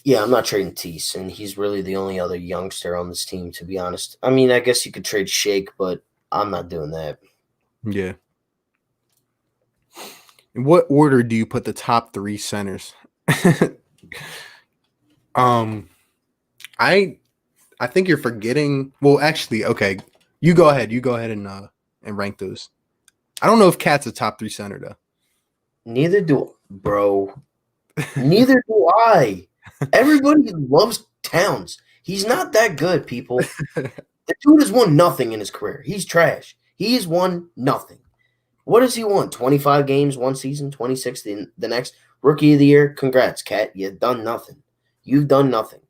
Yeah, I'm not trading Tease, and he's really the only other youngster on this team, to be honest. I mean, I guess you could trade Shake, but I'm not doing that. Yeah. In what order do you put the top 3 centers? I think you're forgetting. Well, actually, okay. You go ahead and rank those. I don't know if Cat's a top 3 center though. Neither do I. Everybody loves Towns. He's not that good, people. The dude has won nothing in his career. He's trash. He has won nothing. What has he won? 25 games one season, 26 the next. Rookie of the year. Congrats, Cat. You've done nothing. You've done nothing.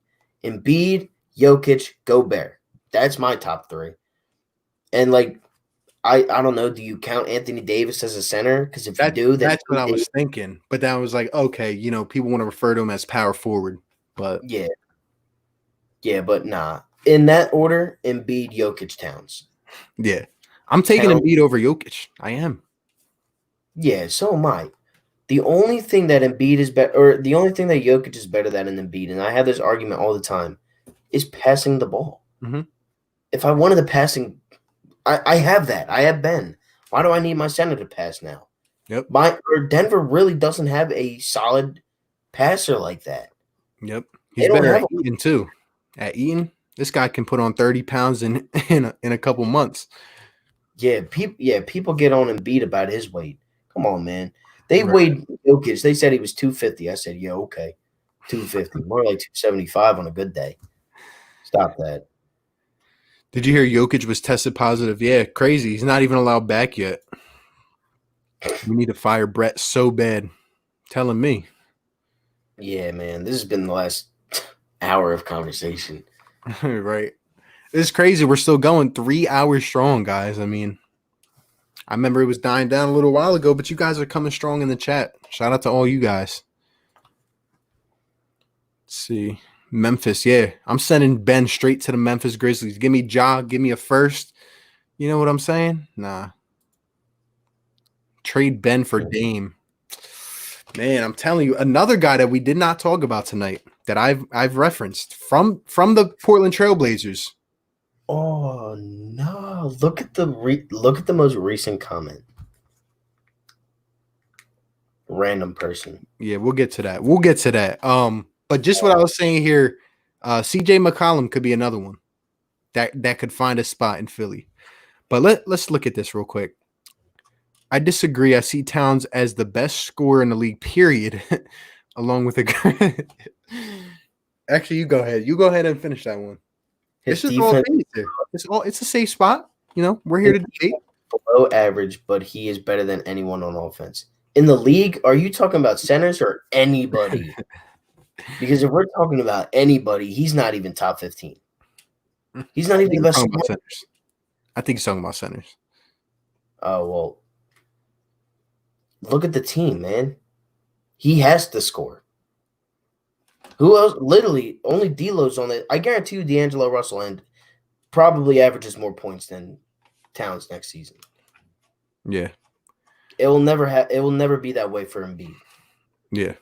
Embiid, Jokic, Gobert. That's my top 3. And I don't know. Do you count Anthony Davis as a center? Because if you do, that's what I was thinking. But then I was like, okay, people want to refer to him as power forward. But yeah, but nah. In that order, Embiid, Jokic, Towns. Yeah, I'm taking Embiid over Jokic. I am. Yeah, so am I. The only thing that Embiid is better, or the only thing that Jokic is better than in Embiid, and I have this argument all the time, is passing the ball. Mm-hmm. If I wanted the passing. I have that. I have Ben. Why do I need my center to pass now? Yep. Denver really doesn't have a solid passer like that. Yep. He's better at Eaton too. At Eaton, this guy can put on 30 pounds in a couple months. Yeah, people get on Embiid about his weight. Come on, man. They weighed Jokic. They said he was 250. I said, yeah, okay. 250, more like 275 on a good day. Stop that. Did you hear Jokic was tested positive? Yeah, crazy. He's not even allowed back yet. We need to fire Brett so bad. Telling me. Yeah, man. This has been the last hour of conversation. Right. It's crazy. We're still going 3 hours strong, guys. I mean, I remember it was dying down a little while ago, but you guys are coming strong in the chat. Shout out to all you guys. Let's see. Memphis, yeah. I'm sending Ben straight to the Memphis Grizzlies. Give me Ja, give me a first. You know what I'm saying? Nah. Trade Ben for Dame. Man, I'm telling you, another guy that we did not talk about tonight that I've referenced from the Portland Trailblazers. Oh no! Look at the most recent comment. Random person. Yeah, we'll get to that. But just what I was saying here, CJ McCollum could be another one that could find a spot in Philly. But let's look at this real quick. I disagree. I see Towns as the best scorer in the league, period. Along with a actually, you go ahead. You go ahead and finish that one. His It's defense it's a safe spot. You know, we're here to debate. below average, but he is better than anyone on offense. In the league, are you talking about centers or anybody? Because if we're talking about anybody, he's not even top 15. He's not even the best. Centers. I think he's talking about centers. Oh, well. Look at the team, man. He has to score. Who else? Literally, only D'Lo's on it. I guarantee you D'Angelo Russell and probably averages more points than Towns next season. Yeah. It will never be that way for Embiid. Yeah.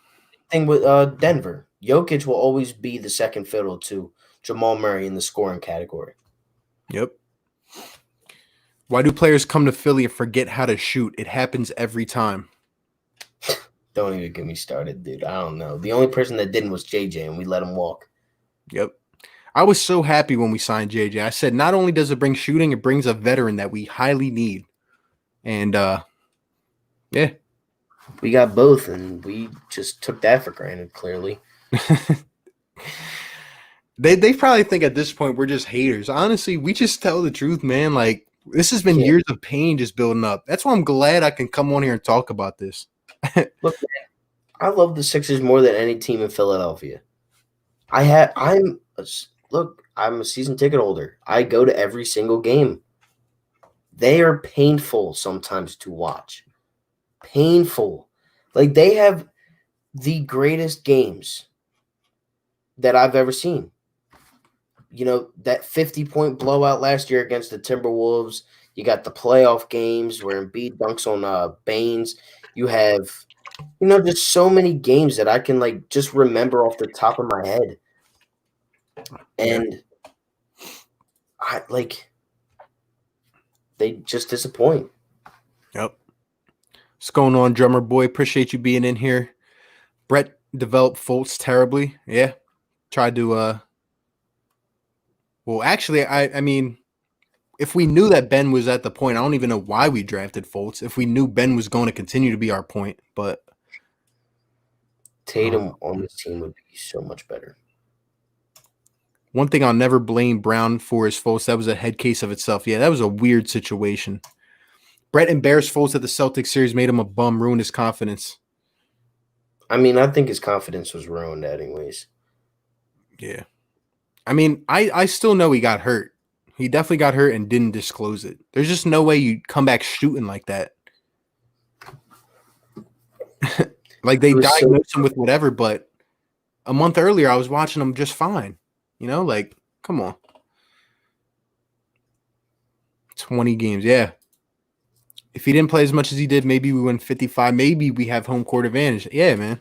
Thing with Denver. Jokic will always be the second fiddle to Jamal Murray in the scoring category. Yep. Why do players come to Philly and forget how to shoot? It happens every time. Don't even get me started, dude. I don't know. The only person that didn't was JJ, and we let him walk. Yep. I was so happy when we signed JJ. I said, not only does it bring shooting, it brings a veteran that we highly need. And, yeah. We got both, and we just took that for granted, clearly. They probably think at this point we're just haters. Honestly, we just tell the truth, man. Like, this has been years of pain just building up. That's why I'm glad I can come on here and talk about this. Look, man, I love the Sixers more than any team in Philadelphia. I'm a season ticket holder. I go to every single game. They are painful sometimes to watch. Painful. Like, they have the greatest games that I've ever seen. You know, that 50-point blowout last year against the Timberwolves. You got the playoff games where Embiid dunks on Baines. You have, just so many games that I can, just remember off the top of my head. And they just disappoint. Yep. What's going on, drummer boy? Appreciate you being in here. Brett developed Fultz terribly. Yeah. Tried to well, actually, I mean, if we knew that Ben was at the point, I don't even know why we drafted Fultz. If we knew Ben was going to continue to be our point, but Tatum on this team would be so much better. One thing I'll never blame Brown for is Fultz. That was a head case of itself. Yeah, that was a weird situation. Brett embarrassed Fultz at the Celtics series, made him a bum, ruined his confidence. I mean, I think his confidence was ruined anyways. Yeah. I mean, I still know he got hurt. He definitely got hurt and didn't disclose it. There's just no way you come back shooting like that. Like, they diagnosed him with whatever, but a month earlier, I was watching him just fine. Like, come on. 20 games, yeah. If he didn't play as much as he did, maybe we win 55. Maybe we have home court advantage. Yeah, man.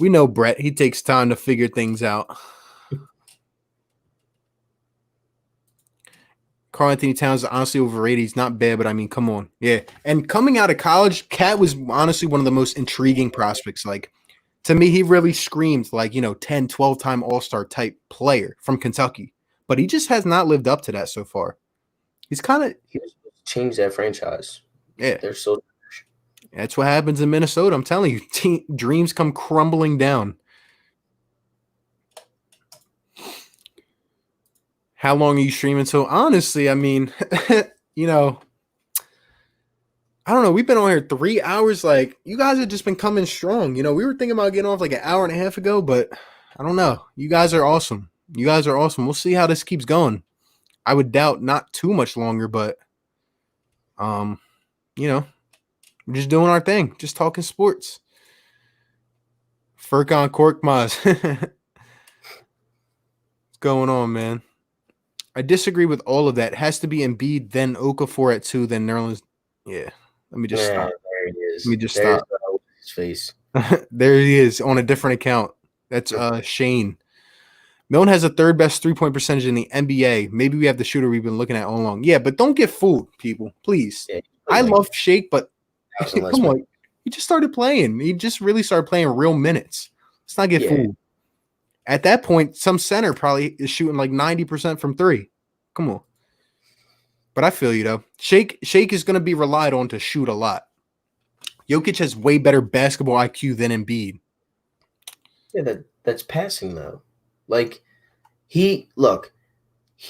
We know Brett. He takes time to figure things out. Karl Anthony Towns is honestly overrated. He's not bad, but I mean, come on. Yeah. And coming out of college, Cat was honestly one of the most intriguing prospects. Like, to me, he really screamed 10, 12-time All-Star type player from Kentucky. But he just has not lived up to that so far. He's kind of – he was supposed to change that franchise. Yeah. They're so That's what happens in Minnesota. I'm telling you, dreams come crumbling down. How long are you streaming? So honestly, I mean, you know, I don't know. We've been on here 3 hours. Like, you guys have just been coming strong. You know, we were thinking about getting off like an hour and a half ago, but I don't know. You guys are awesome. You guys are awesome. We'll see how this keeps going. I would doubt not too much longer, but you know, we're just doing our thing, just talking sports. Furkan Korkmaz. What's going on, man? I disagree with all of that. It has to be Embiid, then Okafor at 2, then Nerlens. Yeah. Let me just stop. There he is. Let me just stop. His face. There he is on a different account. That's Shane. Milne has the third best 3-point percentage in the NBA. Maybe we have the shooter we've been looking at all along. Yeah, but don't get fooled, people. Please. Yeah, I love Shake, but come on. He just started playing. He just really started playing real minutes. Let's not get fooled. At that point, some center probably is shooting like 90% from 3. Come on. But I feel you, though. Shake is going to be relied on to shoot a lot. Jokic has way better basketball IQ than Embiid. Yeah, that's passing, though. Like, he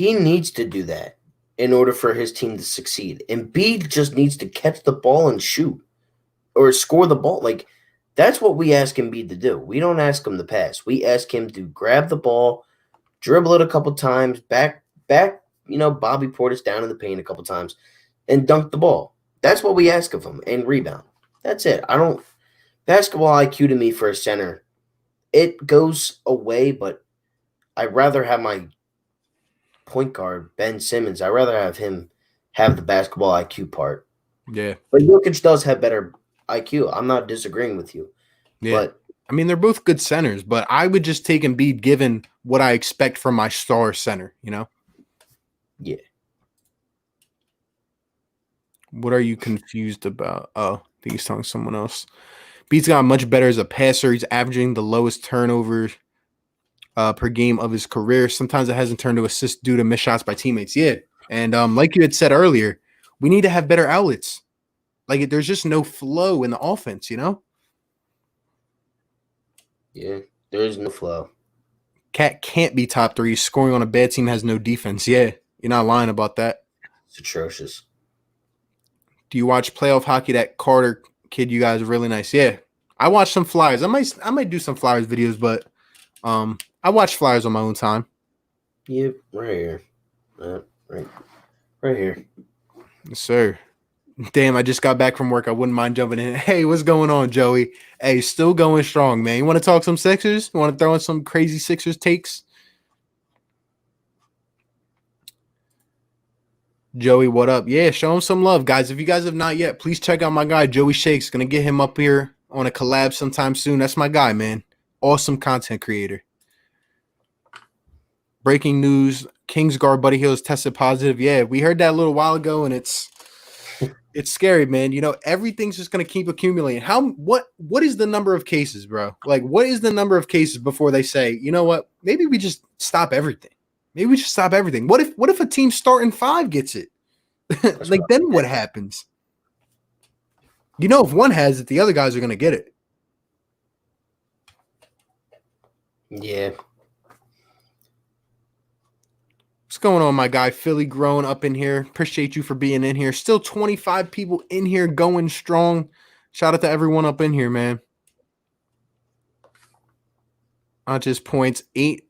needs to do that in order for his team to succeed. Embiid just needs to catch the ball and shoot or score the ball. Like, that's what we ask Embiid to do. We don't ask him to pass. We ask him to grab the ball, dribble it a couple times, back, Bobby Portis down in the paint a couple times, and dunk the ball. That's what we ask of him, and rebound. That's it. Basketball IQ to me for a center, it goes away, but I'd rather have my point guard, Ben Simmons. I'd rather have him have the basketball IQ part. Yeah. But Jokic does have better IQ. I'm not disagreeing with you. Yeah. But I mean, they're both good centers, but I would just take Embiid given what I expect from my star center, you know? Yeah. What are you confused about? Oh, I think he's talking to someone else. Beat's got much better as a passer. He's averaging the lowest turnover per game of his career. Sometimes it hasn't turned to assists due to missed shots by teammates. Yeah. And like you had said earlier, we need to have better outlets. Like, there's just no flow in the offense, you know? Yeah, there is no flow. Cat can't be top 3. Scoring on a bad team has no defense. Yeah, you're not lying about that. It's atrocious. Do you watch playoff hockey? That Carter kid, you guys are really nice. Yeah, I watched some Flyers. I might do some Flyers videos, but I watch Flyers on my own time. Yep, right here. Right here. Yes, sir. Damn, I just got back from work. I wouldn't mind jumping in. Hey, what's going on, Joey? Hey, still going strong, man. You want to talk some Sixers? You want to throw in some crazy Sixers takes? Joey, what up? Yeah, show him some love, guys. If you guys have not yet, please check out my guy, Joey Shakes. Going to get him up here on a collab sometime soon. That's my guy, man. Awesome content creator. Breaking news, Kings guard Buddy Hield tested positive. Yeah, we heard that a little while ago, and it's scary, man. You know, everything's just going to keep accumulating. What is the number of cases, bro? Like, what is the number of cases before they say, you know what? Maybe we just stop everything. Maybe we just stop everything. What if a team starting 5 gets it? Like, then what happens? You know, if one has it, the other guys are going to get it. Yeah. What's going on, my guy? Philly Grown up in here. Appreciate you for being in here. Still 25 people in here going strong. Shout out to everyone up in here, man. Not just points. 8+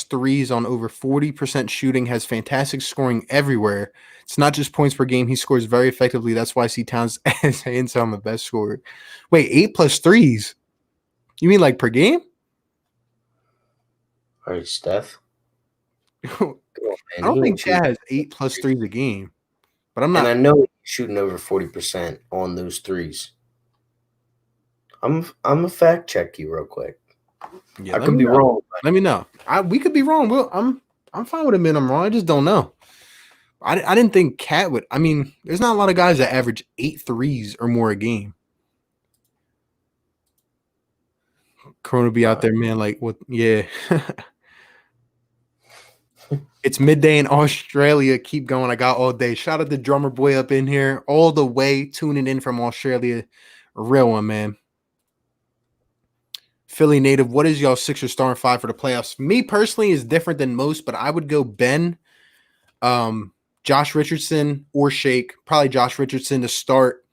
threes on over 40% shooting. Has fantastic scoring everywhere. It's not just points per game. He scores very effectively. That's why I see Towns as I'm the best scorer. Wait, 8+ threes? You mean like per game? All right, Steph. I don't think Chad has 8+ threes a game, but I'm not. And I know he's shooting over 40% on those threes. I'm a fact check you real quick. Yeah, I could be wrong. Let me know. We could be wrong. Well, I'm fine with admitting I'm wrong. I just don't know. I didn't think Cat would. I mean, there's not a lot of guys that average 8 threes or more a game. Corona be out there, man. Like what? Yeah. It's midday in Australia. Keep going. I got all day. Shout out to Drummer Boy up in here all the way, tuning in from Australia. A real one, man. Philly native, what is y'all Sixers starting five for the playoffs? Me personally is different than most, but I would go Ben, Josh Richardson, or Shake. Probably Josh Richardson to start.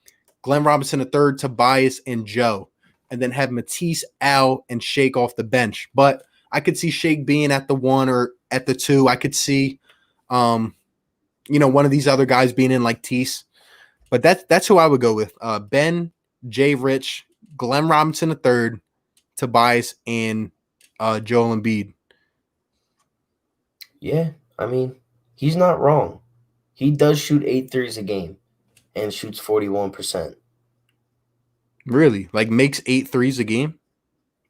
Glenn Robinson a third, Tobias, and Joe. And then have Matisse, Al, and Shake off the bench. But I could see Shake being at the 1 or at the 2. I could see one of these other guys being in like Tease. But that's who I would go with. Ben, Jay Rich, Glenn Robinson a third, Tobias, and Joel Embiid. Yeah, I mean, he's not wrong. He does shoot 8 threes a game and shoots 41%. Really? Like makes 8 threes a game?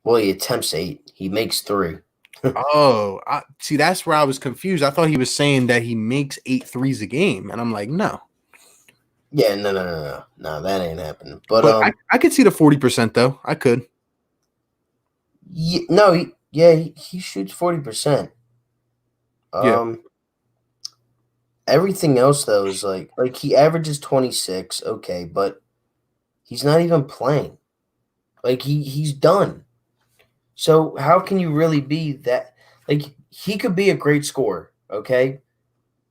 Well, he attempts 8. He makes 3. Oh, see, that's where I was confused. I thought he was saying that he makes 8 threes a game. And I'm like, no. Yeah, no. No, that ain't happening. But I could see the 40%, though. I could. He shoots 40%. Yeah. Everything else though is like he averages 26, okay, but he's not even playing. Like he's done. So how can you really be that? Like he could be a great scorer, okay?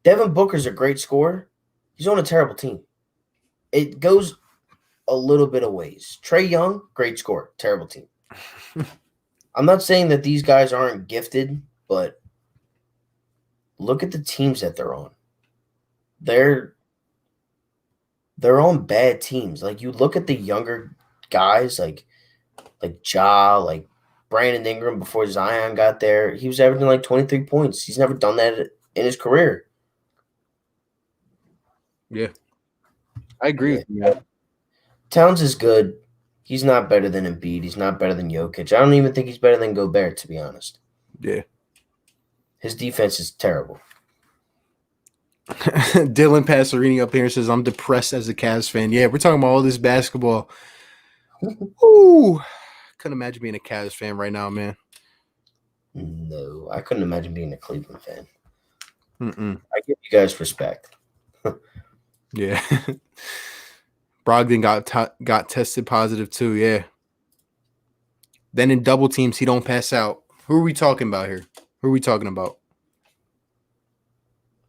Devin Booker's a great scorer. He's on a terrible team. It goes a little bit of ways. Trae Young, great scorer, terrible team. I'm not saying that these guys aren't gifted, but look at the teams that they're on. They're on bad teams. Like you look at the younger guys, like Ja, like Brandon Ingram before Zion got there. He was averaging like 23 points. He's never done that in his career. Yeah. I agree with you. Man. Towns is good. He's not better than Embiid. He's not better than Jokic. I don't even think he's better than Gobert, to be honest. Yeah. His defense is terrible. Dylan Passerini up here says, I'm depressed as a Cavs fan. Yeah, we're talking about all this basketball. Ooh. Couldn't imagine being a Cavs fan right now, man. No, I couldn't imagine being a Cleveland fan. Mm-mm. I give you guys respect. Yeah. Brogdon got tested positive too, yeah. Then in double teams, he don't pass out. Who are we talking about here? Who are we talking about?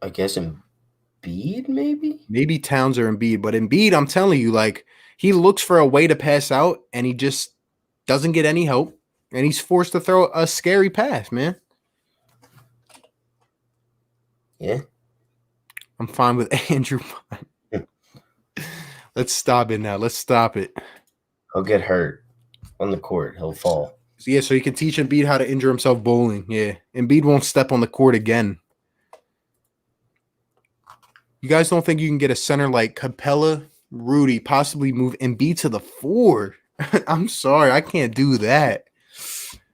I guess Embiid, maybe? Maybe Towns or Embiid. But Embiid, I'm telling you, like, he looks for a way to pass out, and he just doesn't get any help. And he's forced to throw a scary pass, man. Yeah. I'm fine with Andrew. Let's stop it now. Let's stop it. He'll get hurt on the court. He'll fall. Yeah, so you can teach Embiid how to injure himself bowling. Yeah. Embiid won't step on the court again. You guys don't think you can get a center like Capella, Rudy, possibly move Embiid to the 4? I'm sorry. I can't do that.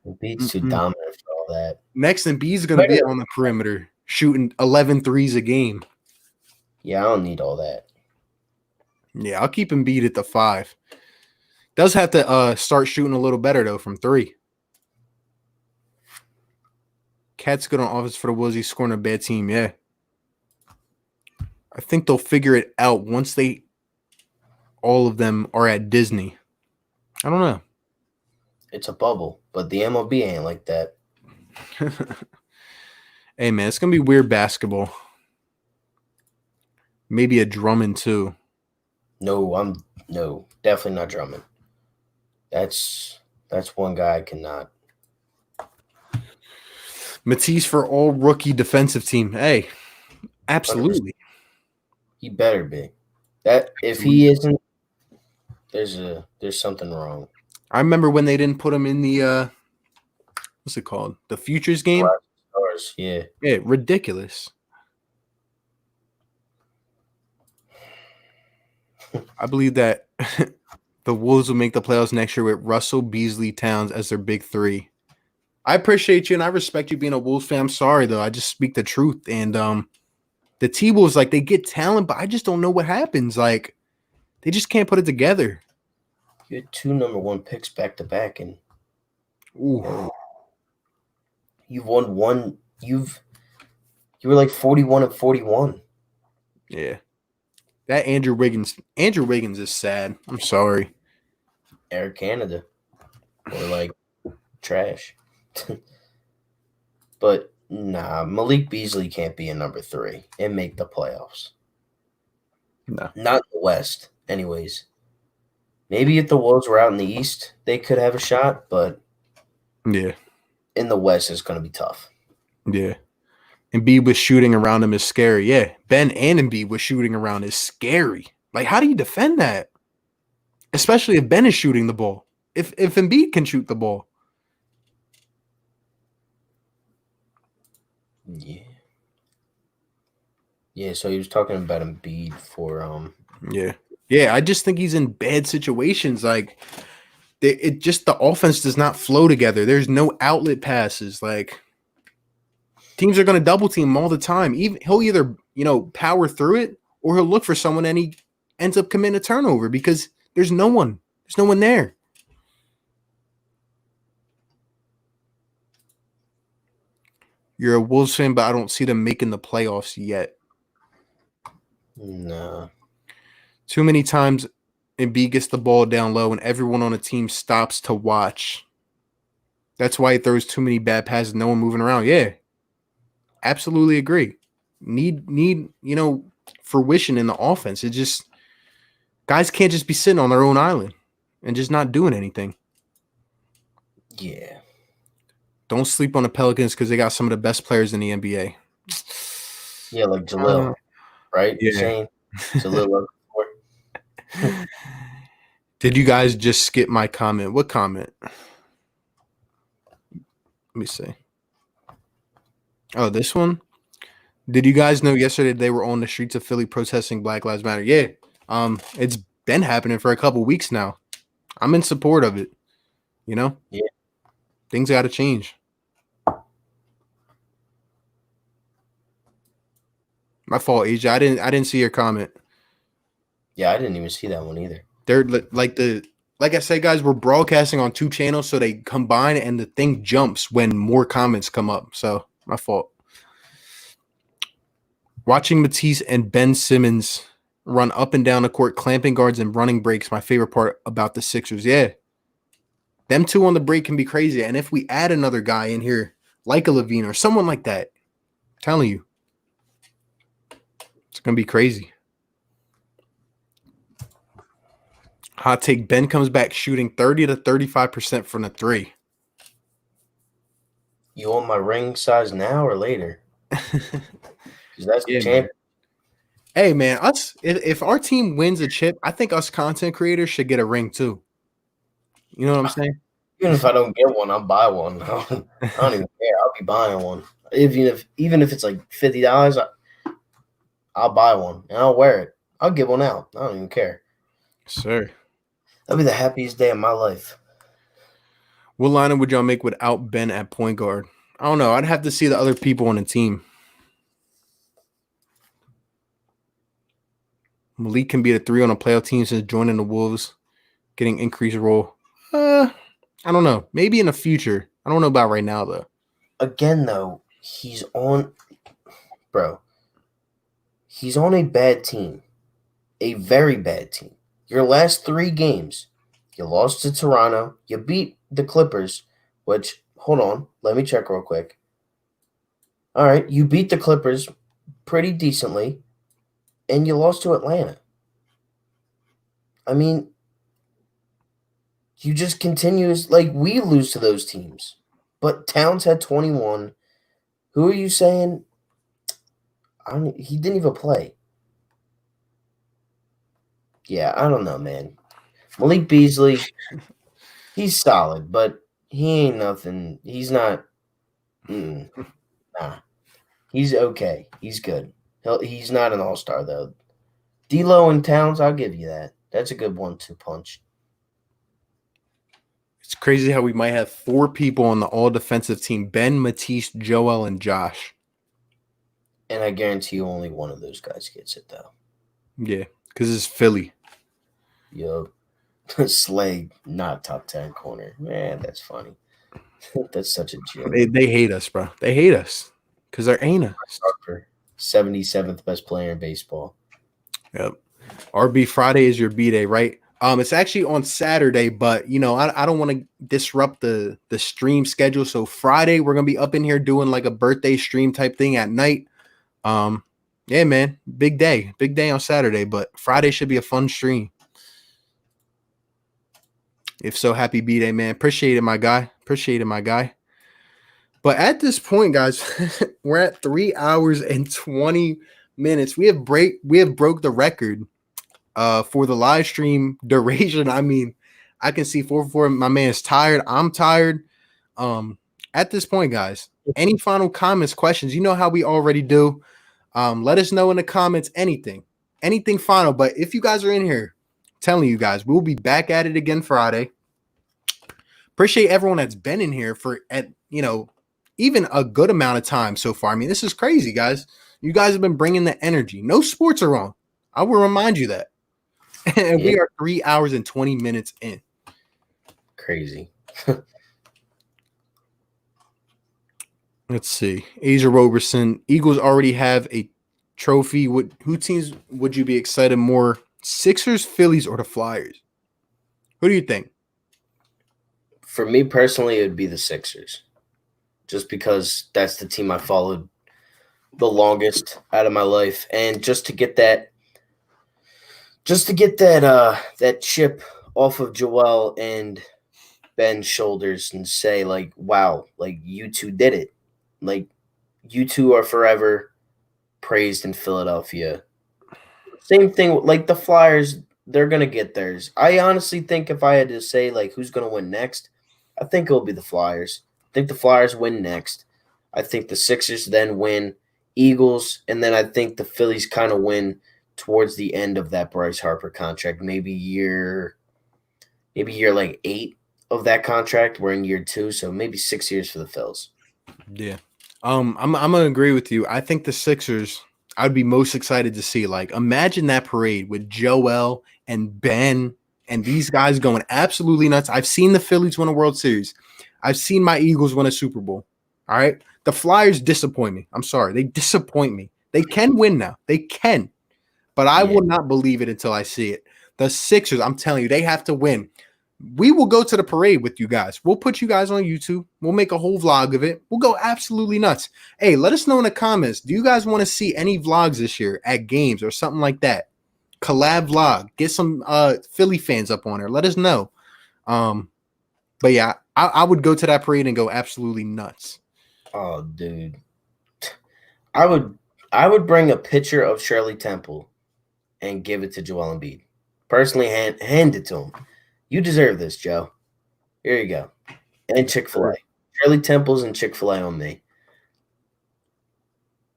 Embiid's too dominant for all that. Next, Embiid's going to be on the perimeter, shooting 11 threes a game. Yeah, I don't need all that. Yeah, I'll keep Embiid at the 5. Does have to start shooting a little better, though, from 3. Cat's good on offense for the Wolves. He's scoring a bad team, yeah. I think they'll figure it out once all of them are at Disney. I don't know. It's a bubble, but the MLB ain't like that. Hey, man, it's going to be weird basketball. Maybe a Drummond, too. No, definitely not Drummond. That's one guy I cannot. Matisse for all rookie defensive team. Hey, absolutely. 100%. He better be. That if he isn't, there's something wrong. I remember when they didn't put him in the what's it called? The Futures game? Stars, yeah. Yeah, ridiculous. I believe that the Wolves will make the playoffs next year with Russell, Beasley, Towns as their big 3. I appreciate you and I respect you being a Wolves fan. I'm sorry, though. I just speak the truth. And the T-Wolves, like, they get talent, but I just don't know what happens. Like, they just can't put it together. You had 2 number 1 picks back-to-back, and you've won one. You were like 41-41. Yeah. That Andrew Wiggins is sad. I'm sorry. Air Canada or like trash. But nah, Malik Beasley can't be a number 3 and make the playoffs. No. Not in the West, anyways. Maybe if the Wolves were out in the East, they could have a shot, but Yeah. in the West, it's going to be tough. Yeah. Embiid was shooting around him is scary. Yeah. Ben and Embiid was shooting around is scary. Like, how do you defend that? Especially if Ben is shooting the ball. If Embiid can shoot the ball. Yeah. Yeah, so he was talking about Embiid for Yeah. Yeah, I just think he's in bad situations. Like, it just the offense does not flow together. There's no outlet passes. Like, teams are going to double team him all the time. He'll either, power through it or he'll look for someone and he ends up committing a turnover because there's no one. There's no one there. You're a Wolves fan, but I don't see them making the playoffs yet. no. Too many times Embiid gets the ball down low and everyone on the team stops to watch. That's why he throws too many bad passes, no one moving around. Yeah. Absolutely agree. Need fruition in the offense. It just guys can't just be sitting on their own island and just not doing anything. Yeah. Don't sleep on the Pelicans because they got some of the best players in the NBA. Yeah, like Jalil, right? Yeah. Shane? Jalil. Did you guys just skip my comment? What comment? Let me see. Oh, this one? Did you guys know yesterday they were on the streets of Philly protesting Black Lives Matter? Yeah. It's been happening for a couple weeks now. I'm in support of it. Yeah. Things got to change. My fault, AJ. I didn't see your comment. Yeah, I didn't even see that one either. They're like I said, guys, we're broadcasting on 2 channels, so they combine and the thing jumps when more comments come up. So my fault. Watching Matisse and Ben Simmons run up and down the court, clamping guards and running breaks, my favorite part about the Sixers. Yeah. Them two on the break can be crazy. And if we add another guy in here, like a Levine or someone like that, I'm telling you, it's going to be crazy. Hot take, Ben comes back shooting 30 to 35% from the 3. You want my ring size now or later? Because that's the champ. Man. Hey, man, if our team wins a chip, I think us content creators should get a ring too. You know what I'm saying? Even if I don't get one, I'll buy one. I don't even care. I'll be buying one. Even if it's like $50, I'll buy one and I'll wear it. I'll give one out. I don't even care. Sir. That'll be the happiest day of my life. What lineup would y'all make without Ben at point guard? I don't know. I'd have to see the other people on the team. Malik can be the 3 on a playoff team since joining the Wolves, getting increased role. I don't know. Maybe in the future. I don't know about right now, though. Again, though, he's on a bad team. A very bad team. Your last 3 games, you lost to Toronto. You beat the Clippers, which, hold on, let me check real quick. All right, you beat the Clippers pretty decently, and you lost to Atlanta. I mean, you just continues like we lose to those teams. But Towns had 21. Who are you saying? He didn't even play. Yeah, I don't know, man. Malik Beasley, he's solid, but he ain't nothing. He's not. Nah, he's okay. He's good. He's not an all-star though. D'Lo and Towns, I'll give you that. That's a good 1-2 punch. It's crazy how we might have 4 people on the all-defensive team: Ben, Matisse, Joel, and Josh. And I guarantee you only one of those guys gets it, though. Yeah, because it's Philly. Yo, Slade, not top 10 corner. Man, that's funny. That's such a joke. They hate us, bro. They hate us because there ain't us. 77th best player in baseball. Yep. RB Friday is your B-Day, right? It's actually on Saturday, but I don't want to disrupt the stream schedule. So Friday we're gonna be up in here doing like a birthday stream type thing at night. Um, yeah, man, big day on Saturday, but Friday should be a fun stream. If so, happy B-Day, man. Appreciate it, my guy. But at this point, guys, we're at 3 hours and 20 minutes. We have broke the record for the live stream duration. I mean, I can see 444. My man is tired. I'm tired. At this point, guys, any final comments, questions? You know how we already do. Let us know in the comments anything final. But if you guys are in here, telling you guys, we'll be back at it again Friday. Appreciate everyone that's been in here for even a good amount of time so far. I mean, this is crazy, guys. You guys have been bringing the energy. No sports are wrong. I will remind you that. And we are 3 hours and 20 minutes in. Crazy. Let's see. Asia Roberson. Eagles already have a trophy. Who teams would you be excited more? Sixers, Phillies, or the Flyers? Who do you think? For me personally, it would be the Sixers. Just because that's the team I followed the longest out of my life. And just to get that chip off of Joel and Ben's shoulders and say, like, wow, like, you two did it. Like, you two are forever praised in Philadelphia. Same thing, like the Flyers, they're going to get theirs. I honestly think if I had to say, like, who's going to win next, I think it'll be the Flyers. I think the Flyers win next. I think the Sixers then win, Eagles, and then I think the Phillies kind of win towards the end of that Bryce Harper contract, maybe year like 8 of that contract. We're in year 2, so maybe 6 years for the Phils. Yeah. I'm gonna agree with you. I think the Sixers, I'd be most excited to see. Like, imagine that parade with Joel and Ben and these guys going absolutely nuts. I've seen the Phillies win a World Series. I've seen my Eagles win a Super Bowl. All right. The Flyers disappoint me. I'm sorry. They disappoint me. They can win now. They can. But I will not believe it until I see it. The Sixers, I'm telling you, they have to win. We will go to the parade with you guys. We'll put you guys on YouTube. We'll make a whole vlog of it. We'll go absolutely nuts. Hey, let us know in the comments. Do you guys want to see any vlogs this year at games or something like that? Collab vlog. Get some Philly fans up on there. Let us know. But yeah, I would go to that parade and go absolutely nuts. Oh, dude. I would bring a picture of Shirley Temple and give it to Joel Embiid. Personally, hand it to him. You deserve this, Joe. Here you go. And Chick-fil-A. Shirley Temple's and Chick-fil-A on me.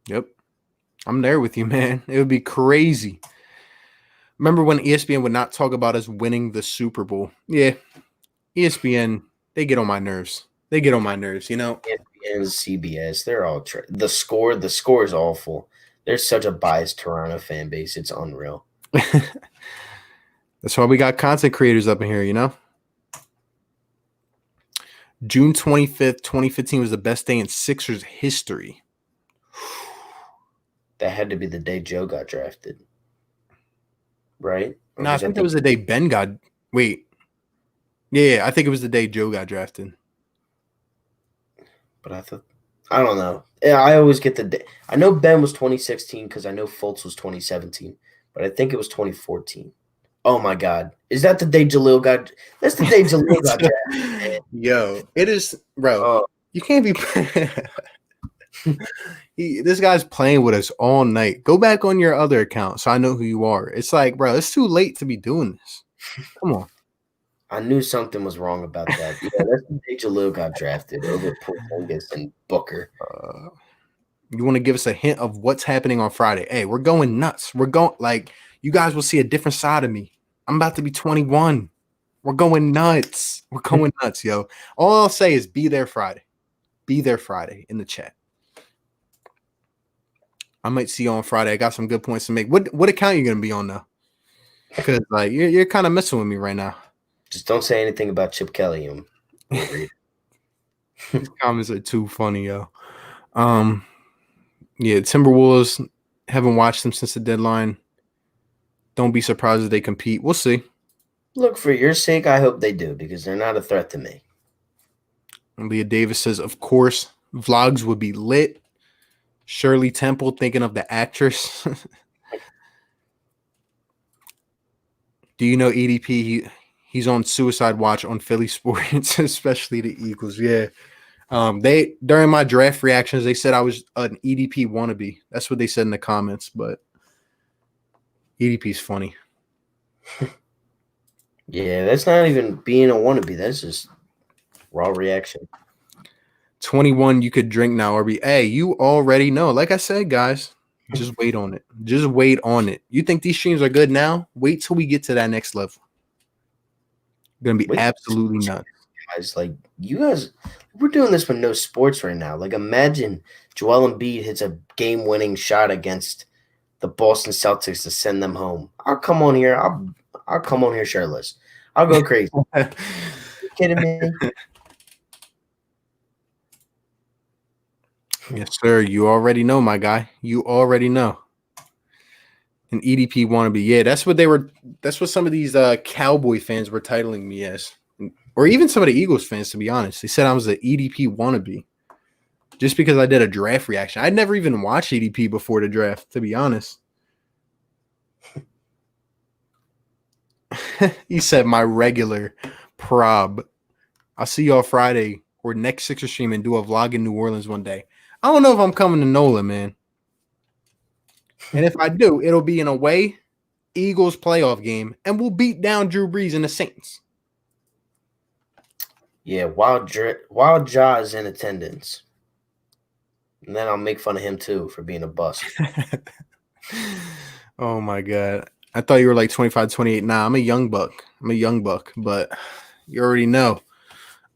Yep. I'm there with you, man. It would be crazy. Remember when ESPN would not talk about us winning the Super Bowl? Yeah. ESPN, they get on my nerves. ESPN, CBS, they're all the score is awful. There's such a biased Toronto fan base. It's unreal. That's why we got content creators up in here, June 25th, 2015 was the best day in Sixers history. That had to be the day Joe got drafted. Right? No, I think that was the day Ben got – wait. Yeah, I think it was the day Joe got drafted. But I don't know. Yeah, I always get the day. I know Ben was 2016 because I know Fultz was 2017, but I think it was 2014. Oh my God. Is that the day Jaleel got – that's the day Jaleel got drafted. Yo, it is – bro, you can't be – this guy's playing with us all night. Go back on your other account so I know who you are. It's like, bro, it's too late to be doing this. Come on. I knew something was wrong about that. Yeah, that's the day Jaleel got drafted over Porzingis and Booker. You want to give us a hint of what's happening on Friday? Hey, we're going nuts. We're going like you guys will see a different side of me. I'm about to be 21. We're going nuts. We're going nuts, yo. All I'll say is be there Friday. Be there Friday in the chat. I might see you on Friday. I got some good points to make. What account are you gonna be on though? Because like you're kind of messing with me right now. Just don't say anything about Chip Kelly. These comments are too funny, yo. Yeah, Timberwolves, haven't watched them since the deadline. Don't be surprised if they compete. We'll see. Look, for your sake, I hope they do because they're not a threat to me. And Leah Davis says, of course, vlogs would be lit. Shirley Temple, thinking of the actress. Do you know EDP? He's on suicide watch on Philly sports, especially the Eagles. Yeah. They during my draft reactions, they said I was an EDP wannabe. That's what they said in the comments, but EDP's funny. Yeah, that's not even being a wannabe. That's just raw reaction. 21, you could drink now, RB. Hey, you already know. Like I said, guys, just wait on it. Just wait on it. You think these streams are good now? Wait till we get to that next level. Gonna be absolutely nuts. Guys, like you guys, we're doing this with no sports right now. Like imagine Joel Embiid hits a game-winning shot against the Boston Celtics to send them home. I'll come on here. I'll come on here shirtless. I'll go crazy. You kidding me? Yes, sir. You already know, my guy. You already know. An EDP wannabe. Yeah, that's what some of these Cowboy fans were titling me as. Or even some of the Eagles fans, to be honest. They said I was an EDP wannabe. Just because I did a draft reaction. I'd never even watched EDP before the draft, to be honest. He said my regular prob. I'll see y'all Friday or next Sixer stream and do a vlog in New Orleans one day. I don't know if I'm coming to NOLA, man. And if I do, it'll be in a way Eagles playoff game, and we'll beat down Drew Brees and the Saints. Yeah, while Ja is in attendance. And then I'll make fun of him too for being a bust. Oh my God. I thought you were like 25, 28. Nah, I'm a young buck. But you already know.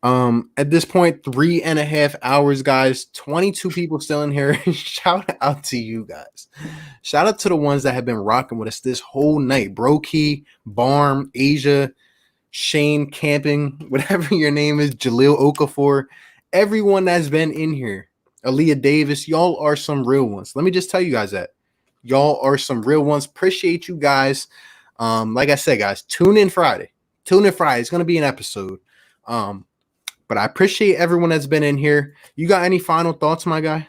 At this point, 3.5 hours, guys. 22 people still in here. Shout out to you guys. Shout out to the ones that have been rocking with us this whole night. Brokey, Barm, Asia, Shane Camping, whatever your name is, Jaleel Okafor, everyone that's been in here. Aaliyah Davis, y'all are some real ones. Let me just tell you guys that. Y'all are some real ones. Appreciate you guys. Like I said, guys, tune in Friday. It's going to be an episode. But I appreciate everyone that's been in here. You got any final thoughts, my guy?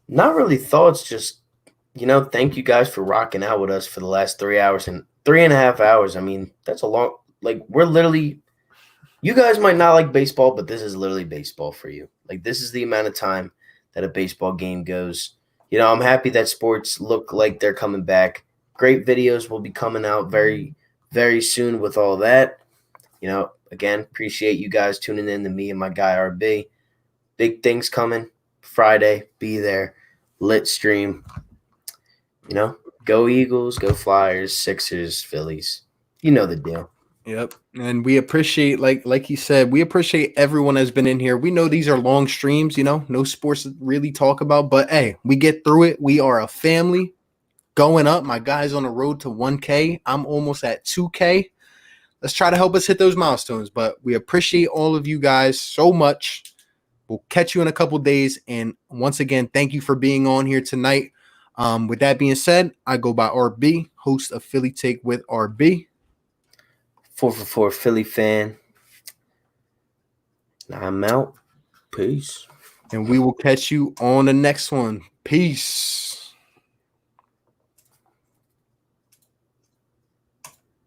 Not really thoughts, just, thank you guys for rocking out with us for the last 3 hours and 3.5 hours. I mean, that's a long, we're literally, you guys might not like baseball, but this is literally baseball for you. Like, this is the amount of time that a baseball game goes. I'm happy that sports look like they're coming back. Great videos will be coming out very, very soon with all that. Again, appreciate you guys tuning in to me and my guy RB. Big things coming Friday. Be there. Lit stream. Go Eagles, go Flyers, Sixers, Phillies. You know the deal. Yep. And we appreciate, like he said, we appreciate everyone that's been in here. We know these are long streams, no sports to really talk about, but hey, we get through it. We are a family going up. My guy's on the road to 1K. I'm almost at 2K. Let's try to help us hit those milestones, but we appreciate all of you guys so much. We'll catch you in a couple days. And once again, thank you for being on here tonight. With that being said, I go by RB, host of Philly Take with RB. 444 Philly Phan. I'm out. Peace. And we will catch you on the next one. Peace.